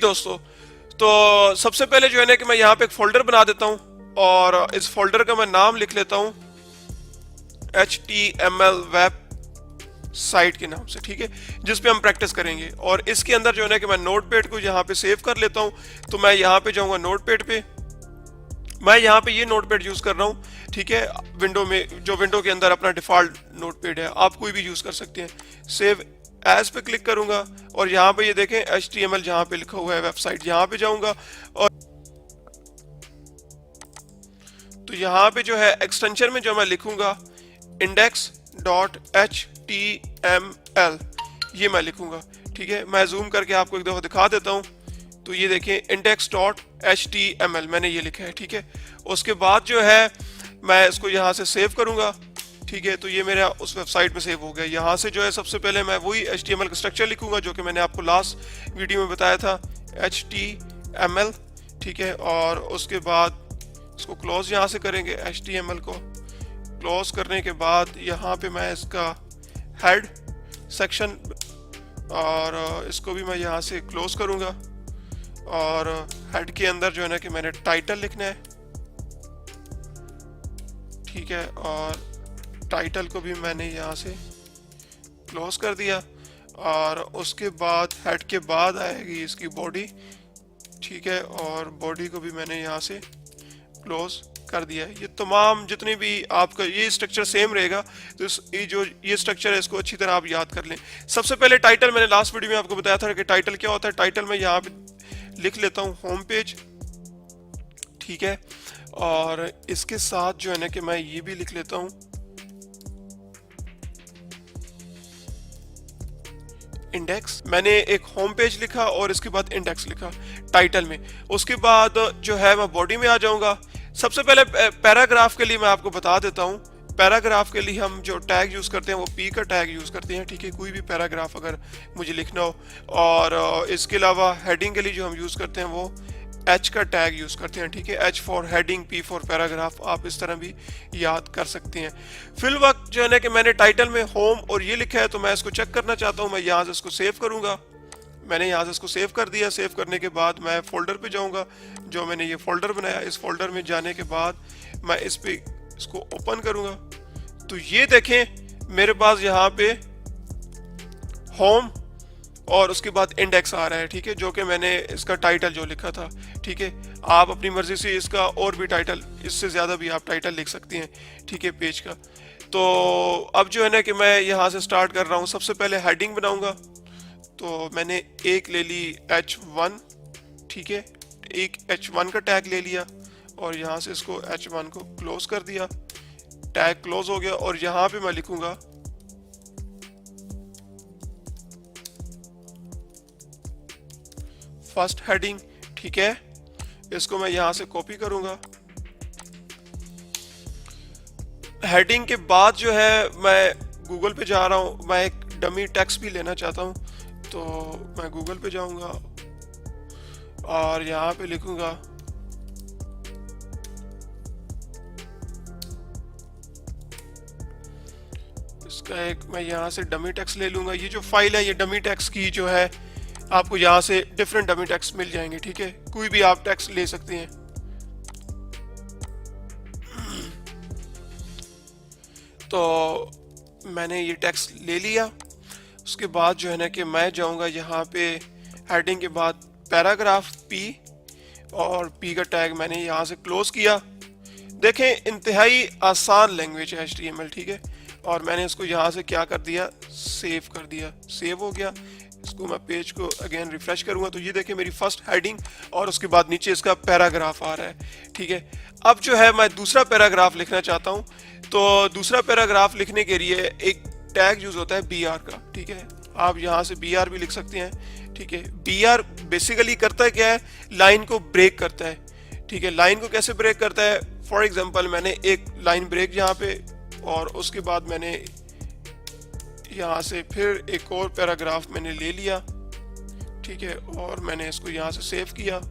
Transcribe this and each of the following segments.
दोस्तों, तो सबसे पहले जो है ना कि मैं यहाँ पे एक फोल्डर बना देता हूँ और इस फोल्डर का मैं नाम लिख लेता हूँ HTML वेब साइट के नाम से, ठीक है, जिस पे हम प्रैक्टिस करेंगे। और इसके अंदर जो है ना कि मैं नोटपैड को यहाँ पे सेव कर लेता हूँ। तो मैं यहाँ पे जाऊँगा नोटपैड पे, मैं यहाँ पे ये नोटपैड यूज़ कर रहा हूँ, ठीक है, विंडो में, जो विंडो के अंदर अपना डिफ़ॉल्ट नोटपैड है, आप कोई भी यूज़ कर सकते हैं। सेव एज पे क्लिक करूंगा और यहाँ पे ये देखें HTML जहाँ पे लिखा हुआ है वेबसाइट, यहाँ पे जाऊंगा और तो यहाँ पे जो है एक्सटेंशन में जो मैं लिखूंगा index.html, ये मैं लिखूंगा, ठीक है। मैं जूम करके आपको एक दफ़ा दिखा देता हूँ। तो ये देखें index.html मैंने ये लिखा है, ठीक है। उसके बाद जो है मैं इसको यहाँ से सेव करूँगा, ठीक है। तो ये मेरा उस वेबसाइट में सेव हो गया। यहाँ से जो है सबसे पहले मैं वही HTML का स्ट्रक्चर लिखूंगा जो कि मैंने आपको लास्ट वीडियो में बताया था, HTML, ठीक है। और उसके बाद इसको क्लोज यहाँ से करेंगे, HTML को क्लोज करने के बाद यहाँ पे मैं इसका हेड सेक्शन और इसको भी मैं यहाँ से क्लोज करूँगा और हेड के अंदर जो है ना कि मैंने टाइटल लिखना है, ठीक है। और टाइटल को भी मैंने यहाँ से क्लोज कर दिया और उसके बाद हेड के बाद आएगी इसकी बॉडी, ठीक है। और बॉडी को भी मैंने यहाँ से क्लोज कर दिया है। ये तमाम जितने भी आपका ये स्ट्रक्चर सेम रहेगा, तो ये स्ट्रक्चर है इसको अच्छी तरह आप याद कर लें। सबसे पहले टाइटल, मैंने लास्ट वीडियो में आपको बताया था कि टाइटल क्या होता है। टाइटल में यहाँ पे लिख लेता हूँ होम पेज, ठीक है। और इसके साथ जो है ना कि मैं ये भी लिख लेता हूँ इंडेक्स। मैंने एक होम पेज लिखा और इसके बाद इंडेक्स लिखा टाइटल में। उसके बाद जो है मैं बॉडी में आ जाऊंगा। सबसे पहले पैराग्राफ के लिए मैं आपको बता देता हूँ, पैराग्राफ के लिए हम जो टैग यूज़ करते हैं वो P का टैग यूज़ करते हैं, ठीक है। कोई भी पैराग्राफ अगर मुझे लिखना हो। और इसके अलावा हेडिंग के लिए जो हम यूज़ करते हैं वो H का टैग यूज़ करते हैं, ठीक है। H for heading, P for paragraph, आप इस तरह भी याद कर सकते हैं। फिल वक्त जो है ना कि मैंने टाइटल में होम और ये लिखा है, तो मैं इसको चेक करना चाहता हूँ। मैं यहाँ से इसको सेव करूँगा। मैंने यहाँ से इसको सेव कर दिया। सेव करने के बाद मैं फोल्डर पे जाऊँगा, जो मैंने ये फोल्डर बनाया। इस फोल्डर में जाने के बाद मैं इसको ओपन करूँगा। तो ये देखें मेरे पास यहाँ पे होम और उसके बाद इंडेक्स आ रहा है, ठीक है, जो कि मैंने इसका टाइटल जो लिखा था, ठीक है। आप अपनी मर्जी से इसका और भी टाइटल, इससे ज़्यादा भी आप टाइटल लिख सकती हैं, ठीक है, पेज का। तो अब जो है ना कि मैं यहाँ से स्टार्ट कर रहा हूँ। सबसे पहले हेडिंग बनाऊँगा, तो मैंने एक ले ली H1, ठीक है, एक H1 का टैग ले लिया और यहाँ से इसको H1 को क्लोज कर दिया। टैग क्लोज हो गया और यहाँ पे मैं लिखूँगा फर्स्ट हेडिंग, ठीक है। इसको मैं यहाँ से कॉपी करूँगा। हेडिंग के बाद जो है मैं गूगल पे जा रहा हूँ, मैं एक डमी टेक्स्ट भी लेना चाहता हूँ। तो मैं गूगल पे जाऊँगा और यहाँ पे लिखूँगा इसका एक, मैं यहाँ से डमी टेक्स्ट ले लूँगा। ये जो फाइल है ये डमी टेक्स्ट की जो है, आपको यहाँ से डिफरेंट डमी टेक्स्ट मिल जाएंगे, ठीक है। कोई भी आप टेक्स्ट ले सकते हैं। तो मैंने ये टेक्स्ट ले लिया। उसके बाद जो है ना कि मैं जाऊंगा यहाँ पे हेडिंग के बाद पैराग्राफ P और P का टैग मैंने यहाँ से क्लोज किया। देखें इंतहाई आसान लैंग्वेज है HTML, ठीक है। और मैंने इसको यहाँ से क्या कर दिया, सेव कर दिया। सेव हो गया। इसको मैं पेज को अगेन रिफ्रेश करूँगा तो ये देखें मेरी फर्स्ट हेडिंग और उसके बाद नीचे इसका पैराग्राफ आ रहा है, ठीक है। अब जो है मैं दूसरा पैराग्राफ लिखना चाहता हूँ। तो दूसरा पैराग्राफ लिखने के लिए एक टैग यूज़ होता है BR का, ठीक है। आप यहाँ से BR भी लिख सकते हैं, ठीक है। BR बेसिकली करता है क्या है, लाइन को ब्रेक करता है, ठीक है। लाइन को कैसे ब्रेक करता है, फॉर एग्जांपल मैंने एक लाइन ब्रेक यहाँ पे और उसके बाद मैंने यहाँ से फिर एक और पैराग्राफ मैंने ले लिया, ठीक है। और मैंने इसको यहाँ से सेव किया।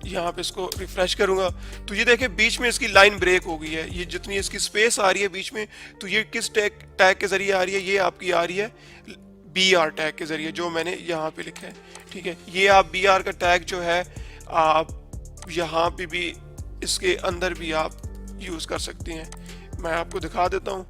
यहाँ पे इसको रिफ्रेश करूंगा तो ये देखें बीच में इसकी लाइन ब्रेक हो गई है। ये जितनी इसकी स्पेस आ रही है बीच में, तो ये किस टैग के जरिए आ रही है, ये आपकी आ रही है बी आर टैग के जरिए, जो मैंने यहाँ पे लिखा है। ठीक है, ये आप बी आर का टैग जो है आप यहाँ पे भी, इसके अंदर भी आप यूज कर सकते हैं। मैं आपको दिखा देता हूँ।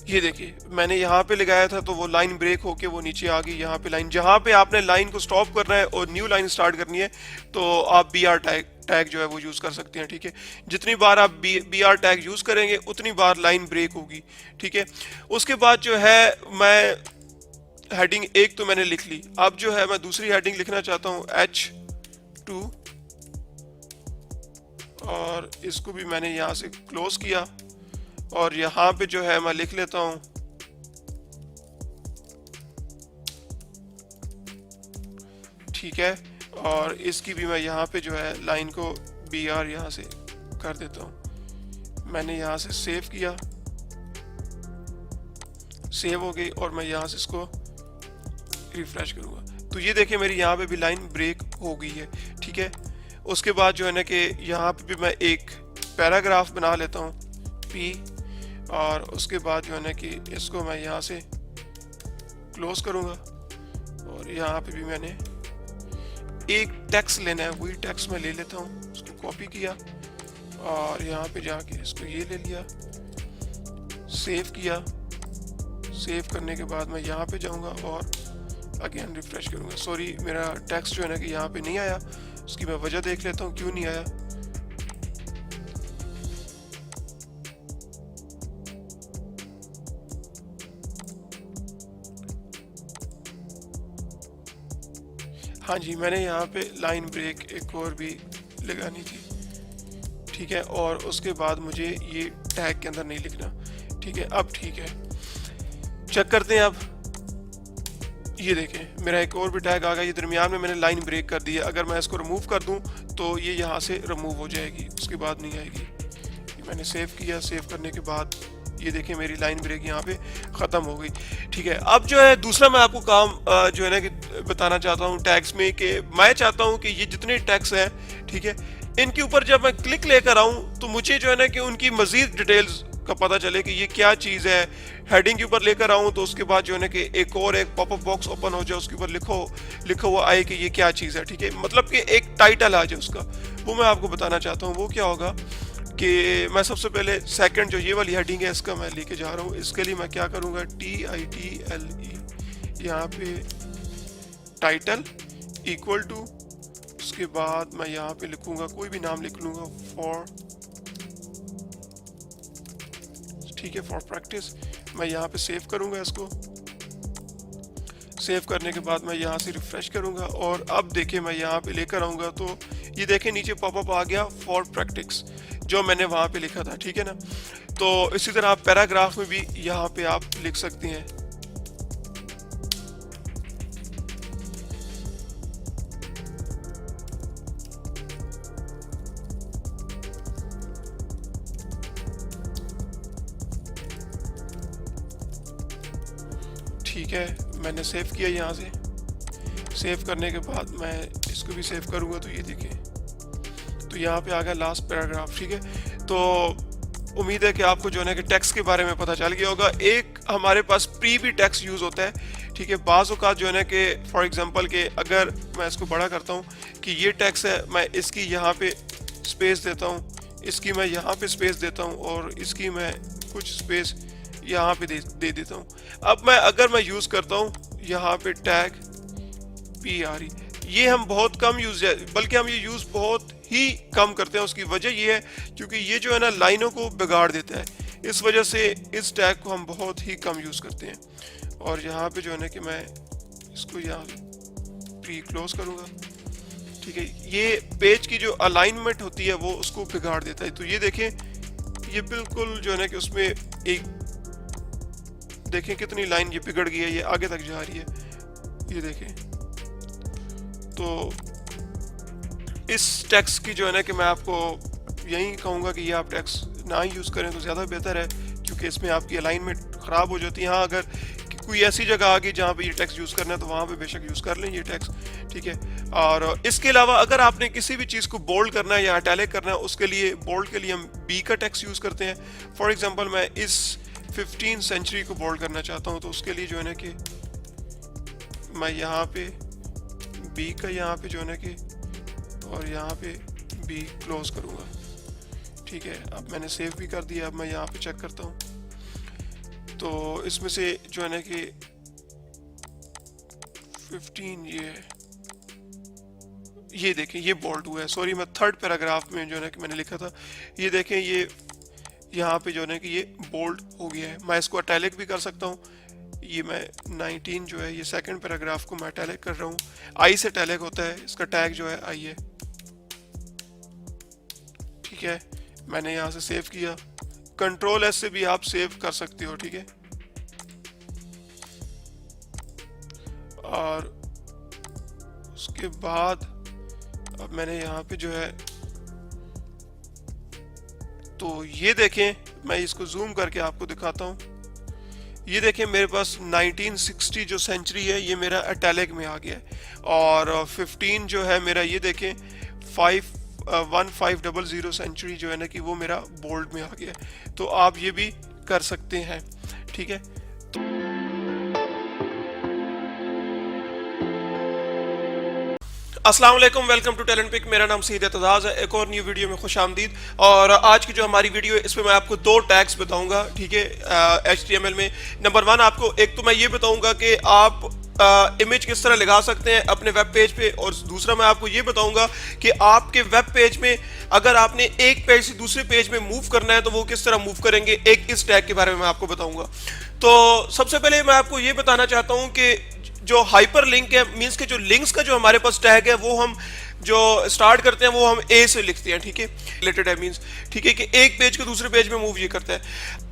ये देखिए, मैंने यहाँ पे लगाया था तो वो लाइन ब्रेक होके वो नीचे आ गई। यहाँ पे लाइन, जहाँ पे आपने लाइन को स्टॉप करना है और न्यू लाइन स्टार्ट करनी है, तो आप बी आर टैग जो है वो यूज कर सकते हैं। ठीक है, जितनी बार आप बी आर टैग यूज करेंगे उतनी बार लाइन ब्रेक होगी। ठीक है, उसके बाद जो है मैं हेडिंग एक तो मैंने लिख ली। अब जो है मैं दूसरी हेडिंग लिखना चाहता हूँ H2, और इसको भी मैंने यहाँ से क्लोज किया, और यहाँ पे जो है मैं लिख लेता हूँ ठीक है, और इसकी भी मैं यहाँ पे जो है लाइन को बी आर यहाँ से कर देता हूँ। मैंने यहाँ से सेव किया, सेव हो गई, और मैं यहाँ से इसको रिफ्रेश करूँगा तो ये देखिए मेरी यहाँ पे भी लाइन ब्रेक हो गई है। ठीक है, उसके बाद जो है ना कि यहाँ पे भी मैं एक पैराग्राफ बना लेता हूँ P, और उसके बाद जो है ना कि इसको मैं यहाँ से क्लोज करूँगा, और यहाँ पे भी मैंने एक टेक्स्ट लेना है, वही टेक्स्ट मैं ले लेता हूँ। उसको कॉपी किया और यहाँ पे जाके इसको ये ले लिया, सेव किया। सेव करने के बाद मैं यहाँ पे जाऊँगा और अगेन रिफ्रेश करूँगा। सॉरी, मेरा टेक्स्ट जो है ना कि यहाँ पे नहीं आया, उसकी मैं वजह देख लेता हूँ क्यों नहीं आया। हाँ जी, मैंने यहाँ पे लाइन ब्रेक एक और भी लगानी थी। ठीक है, और उसके बाद मुझे ये टैग के अंदर नहीं लिखना। ठीक है, अब ठीक है, चेक करते हैं। अब ये देखें मेरा एक और भी टैग आ गया। ये दरमियान में मैंने लाइन ब्रेक कर दी है। अगर मैं इसको रिमूव कर दूं तो ये यहाँ से रिमूव हो जाएगी, उसके बाद नहीं आएगी। ये मैंने सेव किया, सेव करने के बाद ये देखें मेरी लाइन ब्रेक यहाँ पे ख़त्म हो गई। ठीक है, अब जो है दूसरा मैं आपको काम जो है ना कि बताना चाहता हूँ टैग्स में, कि मैं चाहता हूँ कि ये जितने टैग्स हैं, ठीक है, इनके ऊपर जब मैं क्लिक लेकर आऊँ तो मुझे जो है ना कि उनकी मज़ीद डिटेल्स का पता चले कि ये क्या चीज़ है। हेडिंग के ऊपर लेकर आऊँ तो उसके बाद जो है ना कि एक पॉपअप बॉक्स ओपन हो जाए, उसके ऊपर लिखो हुआ आए कि ये क्या चीज़ है। ठीक है, मतलब कि एक टाइटल आ जाए उसका, वो मैं आपको बताना चाहता हूँ। वो क्या होगा कि मैं सबसे पहले सेकंड जो ये वाली हेडिंग है इसका मैं लेके जा रहा हूँ। इसके लिए मैं क्या करूँगा, TITLE, यहाँ पे टाइटल इक्वल टू, उसके बाद मैं यहाँ पे लिखूँगा कोई भी नाम लिख लूँगा, फॉर, ठीक है, फॉर प्रैक्टिस। मैं यहाँ पे सेव करूँगा इसको। सेव करने के बाद मैं यहाँ से रिफ्रेश करूँगा, और अब देखिए मैं यहाँ पे लेकर आऊँगा तो ये देखें नीचे पॉपअप आ गया फॉर प्रैक्टिस, जो मैंने वहाँ पे लिखा था। ठीक है ना, तो इसी तरह आप पैराग्राफ में भी यहाँ पे आप लिख सकते हैं। ठीक है, मैंने सेव किया यहाँ से। सेव करने के बाद मैं इसको भी सेव करूँगा तो ये देखिए, तो यहाँ पे आ गया लास्ट पैराग्राफ। ठीक है, तो उम्मीद है कि आपको जो है ना कि टेक्स्ट के बारे में पता चल गया होगा। एक हमारे पास प्री भी टेक्स्ट यूज़ होता है। ठीक है, बाज़ औक़ात जो है ना कि फॉर एग्जांपल के अगर मैं इसको बड़ा करता हूँ कि ये टेक्स्ट है, मैं इसकी यहाँ पे स्पेस देता हूँ, इसकी मैं यहाँ पे स्पेस देता हूँ, और इसकी मैं कुछ स्पेस यहाँ पे दे देता हूँ। अब अगर मैं यूज़ करता हूँ यहाँ पे टैग PRE, ये हम बहुत कम यूज़ है, बल्कि हम ये यूज़ बहुत ही कम करते हैं। उसकी वजह ये है क्योंकि ये जो है ना लाइनों को बिगाड़ देता है, इस वजह से इस टैग को हम बहुत ही कम यूज़ करते हैं। और यहाँ पे जो है ना कि मैं इसको यहाँ प्री क्लोज करूँगा। ठीक है, ये पेज की जो अलाइनमेंट होती है वो उसको बिगाड़ देता है। तो ये देखें, ये बिल्कुल जो है ना कि उसमें एक देखें कितनी लाइन ये बिगड़ गई है, ये आगे तक जा रही है, ये देखें। तो इस टेक्स्ट की जो है ना कि मैं आपको यही कहूँगा कि ये आप टेक्स्ट ना ही यूज़ करें तो ज़्यादा बेहतर है, क्योंकि इसमें आपकी अलाइनमेंट ख़राब हो जाती है। हाँ, अगर कोई ऐसी जगह आ गई जहाँ पे ये टेक्स्ट यूज़ करना है तो वहाँ पे बेशक यूज़ कर लें ये टेक्स्ट। ठीक है, और इसके अलावा अगर आपने किसी भी चीज़ को बोल्ड करना है या इटैलिक करना है, उसके लिए बोल्ड के लिए हम बी का टेक्स्ट यूज़ करते हैं। फॉर एग्जांपल मैं इस 15th सेंचुरी को बोल्ड करना चाहता हूँ तो उसके लिए जो है ना कि मैं यहाँ पे बी का यहाँ पे जो है ना कि और यहाँ पे बी क्लोज करूँगा। ठीक है, अब मैंने सेव भी कर दिया। अब मैं यहाँ पे चेक करता हूँ, तो इसमें से जो है ना कि 15 ये देखें ये बोल्ड हुआ है। सॉरी, मैं थर्ड पैराग्राफ में जो है ना कि मैंने लिखा था, ये देखें ये यहाँ पे जो है ना कि ये बोल्ड हो गया है। मैं इसको अटैलिक भी कर सकता हूँ। ये मैं 19 जो है ये सेकंड पैराग्राफ को मैं अटैलिक कर रहा हूँ। आई से अटैलिक होता है, इसका टैग जो है आई है। ठीक है, मैंने यहाँ से सेव किया। कंट्रोल एस से भी आप सेव कर सकते हो। ठीक है, और उसके बाद अब मैंने यहाँ पे जो है, तो ये देखें, मैं इसको जूम करके आपको दिखाता हूँ। ये देखें मेरे पास 1960 जो सेंचुरी है ये मेरा अटैलिक में आ गया है, और 15 जो है मेरा, ये देखें 1500 सेंचुरी जो है ना कि वो मेरा बोल्ड में आ गया है। तो आप ये भी कर सकते हैं। ठीक है, अस्सलाम वालेकुम, वेलकम टू टैलेंट पिक। मेरा नाम सईद एतजाज है। एक और न्यू वीडियो में खुशामदीद। और आज की जो हमारी वीडियो है इसमें मैं आपको दो टैग्स बताऊंगा। ठीक है, HTML में नंबर 1 आपको एक तो मैं ये बताऊंगा कि आप इमेज किस तरह लगा सकते हैं अपने वेब पेज पे, और दूसरा मैं आपको ये बताऊंगा कि आपके वेब पेज में अगर आपने एक पेज से दूसरे पेज में मूव करना है तो वो किस तरह मूव करेंगे। एक इस टैग के बारे में मैं आपको बताऊंगा। तो सबसे पहले मैं आपको ये बताना चाहता हूँ कि जो हाइपर लिंक है, मींस के जो लिंक्स का जो हमारे पास टैग है वो हम जो स्टार्ट करते हैं वो हम ए से लिखते हैं। ठीक है, रिलेटेड है मींस, ठीक है, कि एक पेज को दूसरे पेज में मूव ये करता है।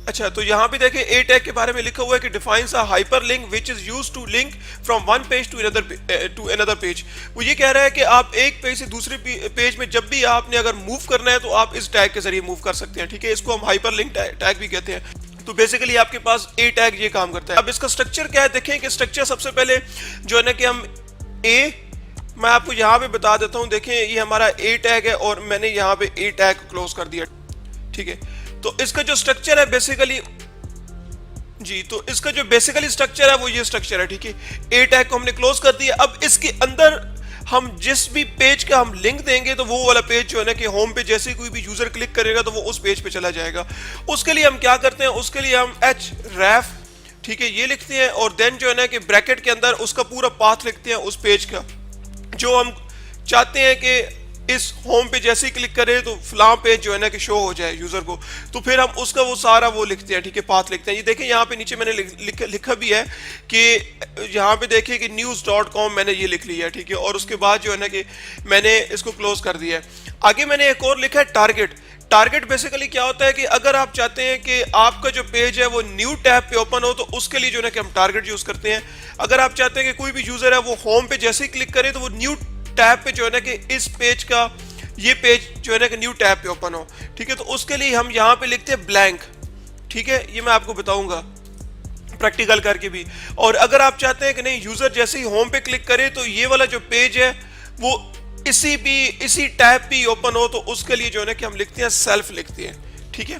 अच्छा, तो यहाँ पे देखें ए टैग के बारे में लिखा हुआ है कि defines a hyperlink which is used to link from one page to another page. वो ये कह रहा है कि आप एक पेज से दूसरे पेज में जब भी आपने अगर मूव करना है तो आप इस टैग के जरिए मूव कर सकते हैं। ठीक है, इसको हम हाइपर लिंक टैग भी कहते हैं। तो बेसिकली आपके पास ए टैग ये काम करता है। अब इसका स्ट्रक्चर क्या है, देखें कि स्ट्रक्चर सबसे पहले जो है ना कि हम मैं आपको यहाँ पे बता देता हूँ। देखें ये हमारा ए टैग है और मैंने यहाँ पे ए टैग क्लोज कर दिया। ठीक है, तो इसका जो स्ट्रक्चर है बेसिकली जी, तो इसका जो बेसिकली स्ट्रक्चर है वो ये स्ट्रक्चर है। ठीक है, ए टैग को हमने क्लोज कर दिया। अब इसके अंदर हम जिस भी पेज का हम लिंक देंगे तो वो वाला पेज जो है ना कि होम पे जैसे कोई भी यूजर क्लिक करेगा तो वो उस पेज पे चला जाएगा। उसके लिए हम क्या करते हैं, उसके लिए हम href, ठीक है, ये लिखते हैं और देन जो है ना कि ब्रैकेट के अंदर उसका पूरा पाथ लिखते हैं उस पेज का जो हम चाहते हैं कि इस होम पे जैसे ही क्लिक करें तो फलां पेज जो है ना कि शो हो जाए यूजर को। तो फिर हम उसका वो सारा वो लिखते हैं। ठीक है, पाथ लिखते हैं। ये देखें यहाँ पे नीचे मैंने लिखा भी है कि यहाँ पे देखिए कि news.com मैंने ये लिख लिया है। ठीक है, और उसके बाद जो है ना कि मैंने इसको क्लोज कर दिया है। आगे मैंने एक और लिखा है टारगेट। टारगेट बेसिकली क्या होता है कि अगर आप चाहते हैं कि आपका जो पेज है वो न्यू टैब पे ओपन हो तो उसके लिए जो है ना कि हम टारगेट यूज करते हैं। अगर आप चाहते हैं कि कोई भी यूजर है वो होम पे जैसे ही क्लिक करे तो वो न्यू टैब पे जो है ना कि इस पेज का ये पेज जो है ना कि न्यू टैब पे ओपन हो। ठीक है, तो उसके लिए हम यहाँ पे लिखते हैं ब्लैंक। ठीक है, ये मैं आपको बताऊंगा प्रैक्टिकल करके भी। और अगर आप चाहते हैं कि नहीं यूजर जैसे ही होम पे क्लिक करे तो ये वाला जो पेज है वो इसी टैब पे ओपन हो तो उसके लिए जो है ना कि हम लिखते हैं सेल्फ लिखते हैं। ठीक है,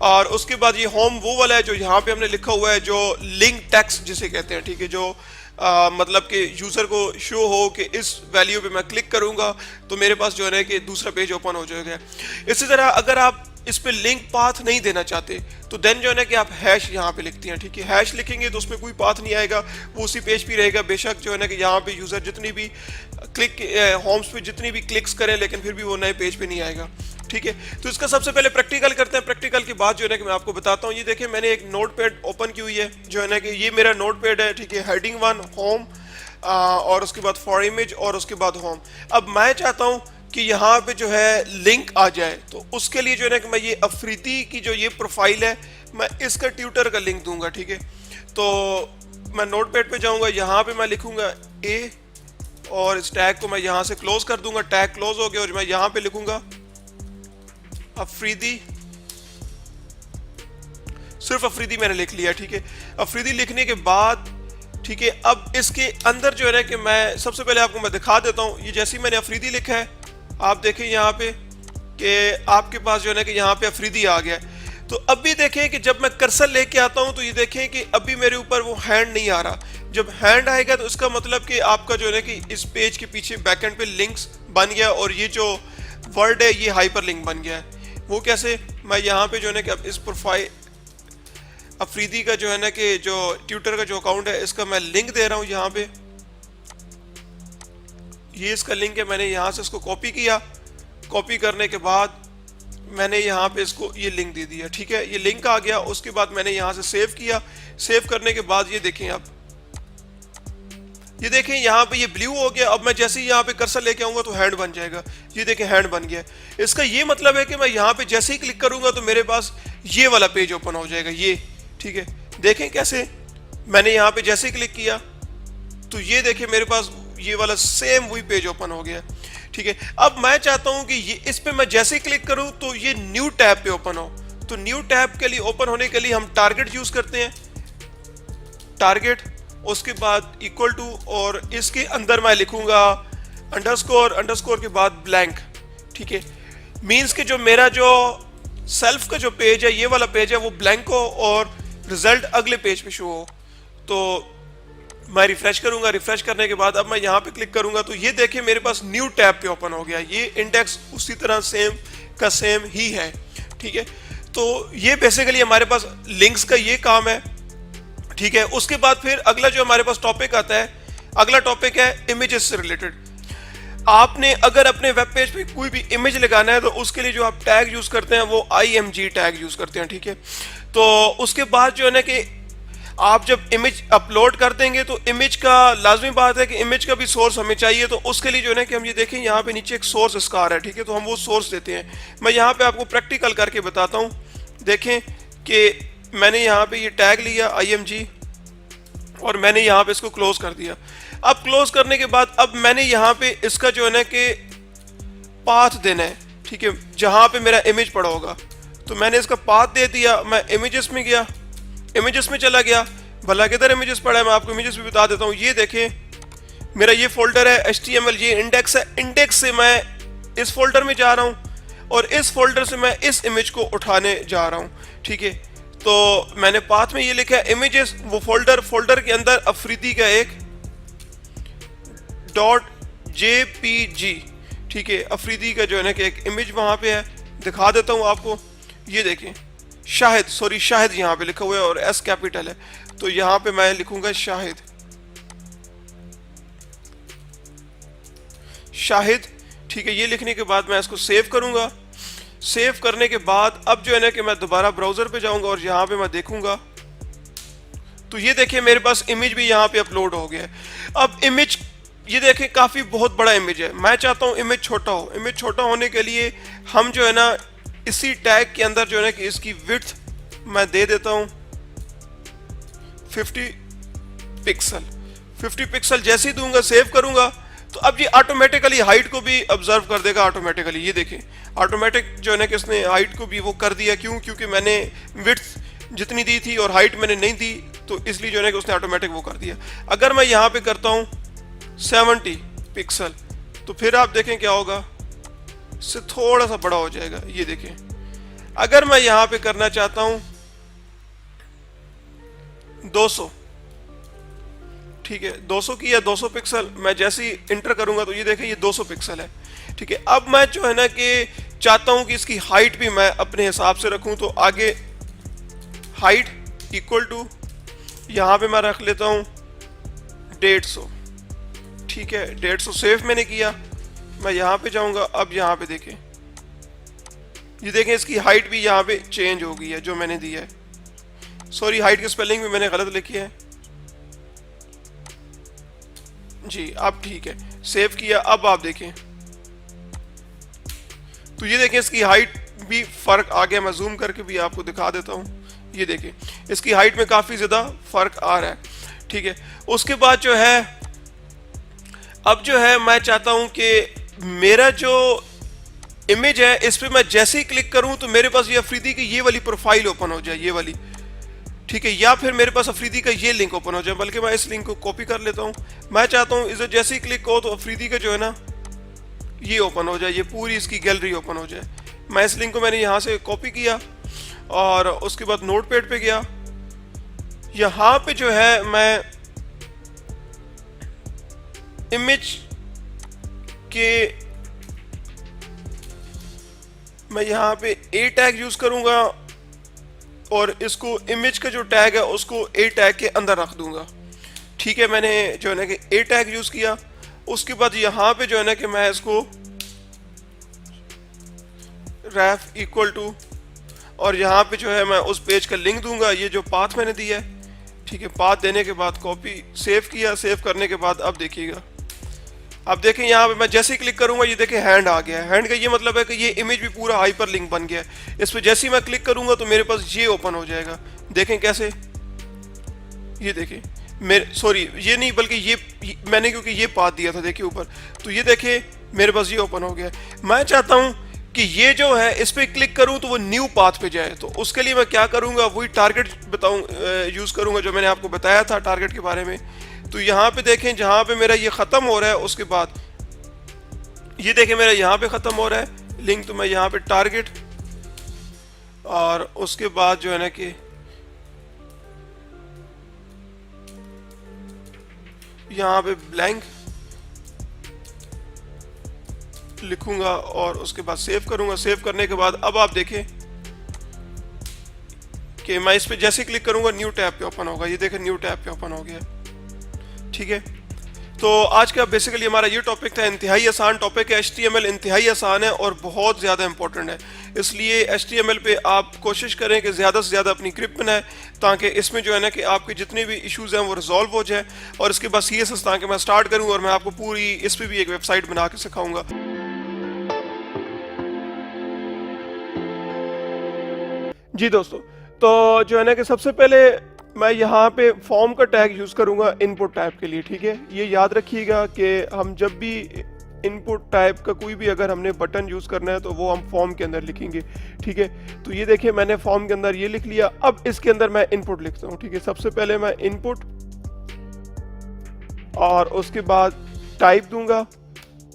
और उसके बाद ये होम वो वाला है जो यहाँ पे हमने लिखा हुआ है जो लिंक टेक्स्ट जिसे कहते हैं। ठीक है, जो मतलब कि यूजर को शो हो कि इस वैल्यू पे मैं क्लिक करूंगा तो मेरे पास जो है ना कि दूसरा पेज ओपन हो जाएगा। इसी तरह अगर आप इस पे लिंक पाथ नहीं देना चाहते तो देन जो है ना कि आप हैश यहाँ पे लिखते हैं। ठीक है, हैश लिखेंगे तो उसमें कोई पाथ नहीं आएगा, वो उसी पेज पे रहेगा। बेशक जो है ना कि यहाँ पे यूजर जितनी भी होम्स पे जितनी भी क्लिक्स करें लेकिन फिर भी वो नए पेज पे नहीं आएगा। ठीक है, तो इसका सबसे पहले प्रैक्टिकल करते हैं। प्रैक्टिकल के बाद जो है ना कि मैं आपको बताता हूँ। ये देखिए मैंने एक नोटपैड ओपन की हुई है जो है ना कि ये मेरा नोटपैड है। ठीक है, हेडिंग 1 होम और उसके बाद फॉर इमेज और उसके बाद होम। अब मैं चाहता हूँ कि यहाँ पे जो है लिंक आ जाए तो उसके लिए जो है ना कि मैं ये अफरीदी की जो ये प्रोफाइल है मैं इसका ट्विटर का लिंक दूंगा। ठीक है, तो मैं नोटपैड पे जाऊँगा, यहाँ पे मैं लिखूँगा ए और इस टैग को मैं यहाँ से क्लोज कर दूंगा। टैग क्लोज हो गया और मैं यहाँ पे लिखूंगा अफरीदी, सिर्फ अफरीदी मैंने लिख लिया। ठीक है, अफरीदी लिखने के बाद ठीक है, अब इसके अंदर जो है ना कि मैं सबसे पहले आपको मैं दिखा देता हूँ। ये जैसे ही मैंने अफरीदी लिखा है आप देखें यहाँ पे कि आपके पास जो है ना कि यहाँ पे अफरीदी आ गया। तो अभी देखें कि जब मैं कर्सर लेके आता हूं तो ये देखें कि अभी मेरे ऊपर वो हैंड नहीं आ रहा। जब हैंड आएगा तो इसका मतलब कि आपका जो है कि इस पेज के पीछे बैकएंड पे लिंक्स बन गया और ये जो वर्ड है ये हाइपर लिंक बन गया है। वो कैसे, मैं यहाँ पे जो है कि अब इस प्रोफाइल अफरीदी का जो है ना कि जो ट्विटर का जो अकाउंट है इसका मैं लिंक दे रहा हूँ यहाँ पे। ये इसका लिंक है, मैंने यहाँ से इसको कॉपी किया। कॉपी करने के बाद मैंने यहाँ पे इसको ये लिंक दे दिया, ठीक है, ये लिंक आ गया। उसके बाद मैंने यहाँ से सेव किया। सेव करने के बाद ये देखें आप, ये देखें यहाँ पे ये ब्लू हो गया। अब मैं जैसे ही यहाँ पे कर्सर लेके आऊंगा तो हैंड बन जाएगा। ये देखें हैंड बन गया। इसका ये मतलब है कि मैं यहाँ पे जैसे ही क्लिक करूंगा तो मेरे पास ये वाला पेज ओपन हो जाएगा, ये, ठीक है। देखें कैसे, मैंने यहाँ पे जैसे ही क्लिक किया तो ये देखें मेरे पास ये वाला सेम वही पेज ओपन हो गया, ठीक है। अब मैं चाहता हूं कि ये इस पे मैं जैसे ही क्लिक करूं तो ये न्यू टैब पे ओपन हो। तो न्यू टैब के लिए ओपन होने के लिए हम टारगेट यूज करते हैं, टारगेट, उसके बाद इक्वल टू, और इसके अंदर मैं लिखूंगा अंडरस्कोर, अंडरस्कोर के बाद ब्लैंक, ठीक है। मींस कि जो मेरा जो सेल्फ का जो पेज है, ये वाला पेज है, वो ब्लैंक हो और रिजल्ट अगले पेज पे शो हो। तो मैं रिफ्रेश करूंगा। रिफ्रेश करने के बाद अब मैं यहाँ पे क्लिक करूंगा तो ये देखिए मेरे पास न्यू टैब पे ओपन हो गया। ये इंडेक्स उसी तरह सेम का सेम ही है, ठीक है। तो ये बेसिकली हमारे पास लिंक्स का ये काम है, ठीक है। उसके बाद फिर अगला जो हमारे पास टॉपिक आता है, अगला टॉपिक है इमेजेस से रिलेटेड। आपने अगर अपने वेब पेज पे कोई भी इमेज लगाना है तो उसके लिए जो आप टैग यूज करते हैं वो IMG टैग यूज करते हैं, ठीक है। तो उसके बाद जो है ना कि आप जब इमेज अपलोड कर देंगे तो इमेज का लाजमी बात है कि इमेज का भी सोर्स हमें चाहिए। तो उसके लिए जो है ना कि हम ये देखें यहाँ पे नीचे एक सोर्स इसका आ रहा है, ठीक है। तो हम वो सोर्स देते हैं। मैं यहाँ पे आपको प्रैक्टिकल करके बताता हूँ। देखें कि मैंने यहाँ पे ये टैग लिया IMG और मैंने यहाँ पे इसको क्लोज कर दिया। अब क्लोज करने के बाद अब मैंने यहाँ पे इसका जो है ना कि पाथ देना है, ठीक है, जहाँ पे मेरा इमेज पड़ा होगा। तो मैंने इसका पाथ दे दिया। मैं इमेजेस में गया, इमेजेस में चला गया। भला किधर इमेजेस पड़ा है, मैं आपको इमेजेस भी बता देता हूँ। ये देखें मेरा ये फोल्डर है HTML, ये इंडेक्स है। इंडेक्स से मैं इस फोल्डर में जा रहा हूँ और इस फोल्डर से मैं इस इमेज को उठाने जा रहा हूँ, ठीक है। तो मैंने पाथ में ये लिखा है इमेजेस, वो फोल्डर के अंदर अफरीदी का एक .jpg, ठीक है, अफरीदी का जो है ना कि एक इमेज वहां पे है। दिखा देता हूँ आपको। ये देखें शाहिद, सॉरी शाहिद यहाँ पे लिखा हुआ है और S कैपिटल है। तो यहाँ पे मैं लिखूंगा शाहिद, शाहिद, ठीक है। ये लिखने के बाद मैं इसको सेव करूंगा। सेव करने के बाद अब जो है ना कि मैं दोबारा ब्राउजर पे जाऊंगा और यहाँ पे मैं देखूंगा तो ये देखिए मेरे पास इमेज भी यहाँ पे अपलोड हो गया है। अब इमेज ये देखें काफी बहुत बड़ा इमेज है। मैं चाहता हूँ इमेज छोटा हो। इमेज छोटा होने के लिए हम जो है ना इसी टैग के अंदर जो है ना कि इसकी विड्थ मैं दे देता हूं 50 पिक्सल। 50 पिक्सल जैसे ही दूंगा, सेव करूंगा तो अब ये ऑटोमेटिकली हाइट को भी ऑब्जर्व कर देगा ऑटोमेटिकली। ये देखें ऑटोमेटिक जो है ना कि इसने हाइट को भी वो कर दिया। क्यों? क्योंकि मैंने विड्थ जितनी दी थी और हाइट मैंने नहीं दी, तो इसलिए जो है ना कि उसने ऑटोमेटिक वो कर दिया। अगर मैं यहाँ पे करता हूँ 70 पिक्सल तो फिर आप देखें क्या होगा, इससे थोड़ा सा बड़ा हो जाएगा। ये देखें अगर मैं यहाँ पे करना चाहता हूँ 200, ठीक है, 200 की या 200 पिक्सल, मैं जैसे ही इंटर करूंगा तो ये देखें ये 200 पिक्सल है, ठीक है। अब मैं जो है ना कि चाहता हूं कि इसकी हाइट भी मैं अपने हिसाब से रखूं, तो आगे हाइट इक्वल टू यहाँ पे मैं रख लेता हूं 150, ठीक है, 150 सेव मैंने किया। मैं यहाँ पे जाऊंगा, अब यहाँ पे देखें, ये देखें इसकी हाइट भी यहाँ पे चेंज हो गई है जो मैंने दिया है। सॉरी, हाइट की स्पेलिंग भी मैंने गलत लिखी है जी। अब ठीक है, सेव किया। अब आप देखें तो ये देखें इसकी हाइट भी फर्क आ गया। मैं जूम करके भी आपको दिखा देता हूं। ये देखें इसकी हाइट में काफी ज्यादा फर्क आ रहा है, ठीक है। उसके बाद जो है अब जो है मैं चाहता हूं कि मेरा जो इमेज है इस पे मैं जैसे ही क्लिक करूं तो मेरे पास ये अफरीदी की ये वाली प्रोफाइल ओपन हो जाए, ये वाली, ठीक है, या फिर मेरे पास अफरीदी का ये लिंक ओपन हो जाए। बल्कि मैं इस लिंक को कॉपी कर लेता हूं। मैं चाहता हूं इसे जैसे ही क्लिक हो तो अफरीदी का जो है ना ये ओपन हो जाए, ये पूरी इसकी गैलरी ओपन हो जाए। मैं इस लिंक को मैंने यहाँ से कॉपी किया और उसके बाद नोटपैड पे गया। यहाँ पे जो है मैं इमेज के मैं यहाँ पे ए टैग यूज करूंगा और इसको इमेज का जो टैग है उसको ए टैग के अंदर रख दूंगा। ठीक है, मैंने जो है ना कि ए टैग यूज किया। उसके बाद यहाँ पे जो है ना कि मैं इसको रेफ इक्वल टू और यहाँ पे जो है मैं उस पेज का लिंक दूंगा, ये जो पाथ मैंने दिया है। ठीक है, पाथ देने के बाद कॉपी सेव किया। सेव करने के बाद अब देखिएगा, अब देखें यहाँ पे मैं जैसे ही क्लिक करूंगा ये देखें हैंड आ गया है। हैंड का ये मतलब है कि ये इमेज भी पूरा हाइपर लिंक बन गया है। इस पर जैसे ही मैं क्लिक करूंगा तो मेरे पास ये ओपन हो जाएगा। देखें कैसे, ये देखें मेरे सॉरी ये नहीं बल्कि ये मैंने क्योंकि ये पाथ दिया था देखिए ऊपर, तो ये देखें मेरे पास ये ओपन हो गया है। मैं चाहता हूँ कि ये जो है इस पर क्लिक करूँ तो वो न्यू पाथ पे जाए। तो उसके लिए मैं क्या करूँगा, वही टारगेट यूज़ करूँगा जो मैंने आपको बताया था टारगेट के बारे में। तो यहाँ पे देखें जहाँ पे मेरा ये ख़त्म हो रहा है उसके बाद ये देखें मेरा यहाँ पे ख़त्म हो रहा है लिंक। तो मैं यहाँ पे टारगेट और उसके बाद जो है ना कि यहाँ पे ब्लैंक लिखूंगा और उसके बाद सेव करूंगा। सेव करने के बाद अब आप देखें कि मैं इस पे जैसे क्लिक करूंगा न्यू टैब पे ओपन होगा। ये देखें न्यू टैब पे ओपन हो गया। ठीक है, तो आज का बेसिकली हमारा ये टॉपिक था, इंतहाई आसान टॉपिक है। HTML इंतहाई आसान है और बहुत ज़्यादा इंपॉर्टेंट है, इसलिए HTML पे आप कोशिश करें कि ज़्यादा से ज़्यादा अपनी ग्रिप बनाएं ताकि इसमें जो है ना कि आपके जितने भी इश्यूज़ हैं वो रिजॉल्व हो जाए। और इसके बाद CSS ताकि मैं स्टार्ट करूँ और मैं आपको पूरी इस पर भी एक वेबसाइट बना के सिखाऊँगा। जी दोस्तों, तो जो है ना कि सबसे पहले मैं यहाँ पे फॉर्म का टैग यूज़ करूँगा इनपुट टाइप के लिए। ठीक है, ये याद रखिएगा कि हम जब भी इनपुट टाइप का कोई भी अगर हमने बटन यूज़ करना है तो वो हम फॉर्म के अंदर लिखेंगे। ठीक है, तो ये देखिए मैंने फॉर्म के अंदर ये लिख लिया। अब इसके अंदर मैं इनपुट लिखता हूँ। ठीक है, सबसे पहले मैं इनपुट और उसके बाद टाइप दूंगा।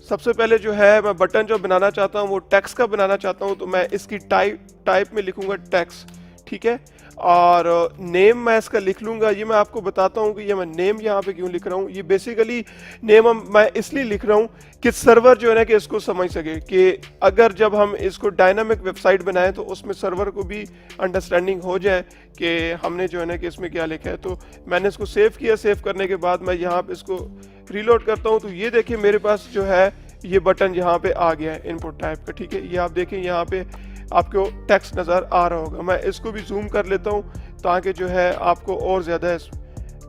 सबसे पहले जो है मैं बटन जो बनाना चाहता हूँ वो टेक्स्ट का बनाना चाहता हूँ, तो मैं इसकी टाइप में लिखूंगा टेक्स्ट। ठीक है, और नेम मैं इसका लिख लूँगा। ये मैं आपको बताता हूँ कि ये मैं नेम यहाँ पे क्यों लिख रहा हूँ। ये बेसिकली नेम मैं इसलिए लिख रहा हूँ कि सर्वर जो है ना कि इसको समझ सके कि अगर जब हम इसको डायनामिक वेबसाइट बनाएं तो उसमें सर्वर को भी अंडरस्टैंडिंग हो जाए कि हमने जो है ना कि इसमें क्या लिखा है। तो मैंने इसको सेव किया। सेव करने के बाद मैं यहाँ पे इसको रीलोड करता हूँ तो ये देखिए मेरे पास जो है ये बटन यहाँ पे आ गया है इनपुट टाइप का। ठीक है, ये आप देखें यहाँ पे आपको टेक्स्ट नज़र आ रहा होगा। मैं इसको भी जूम कर लेता हूँ ताकि जो है आपको और ज़्यादा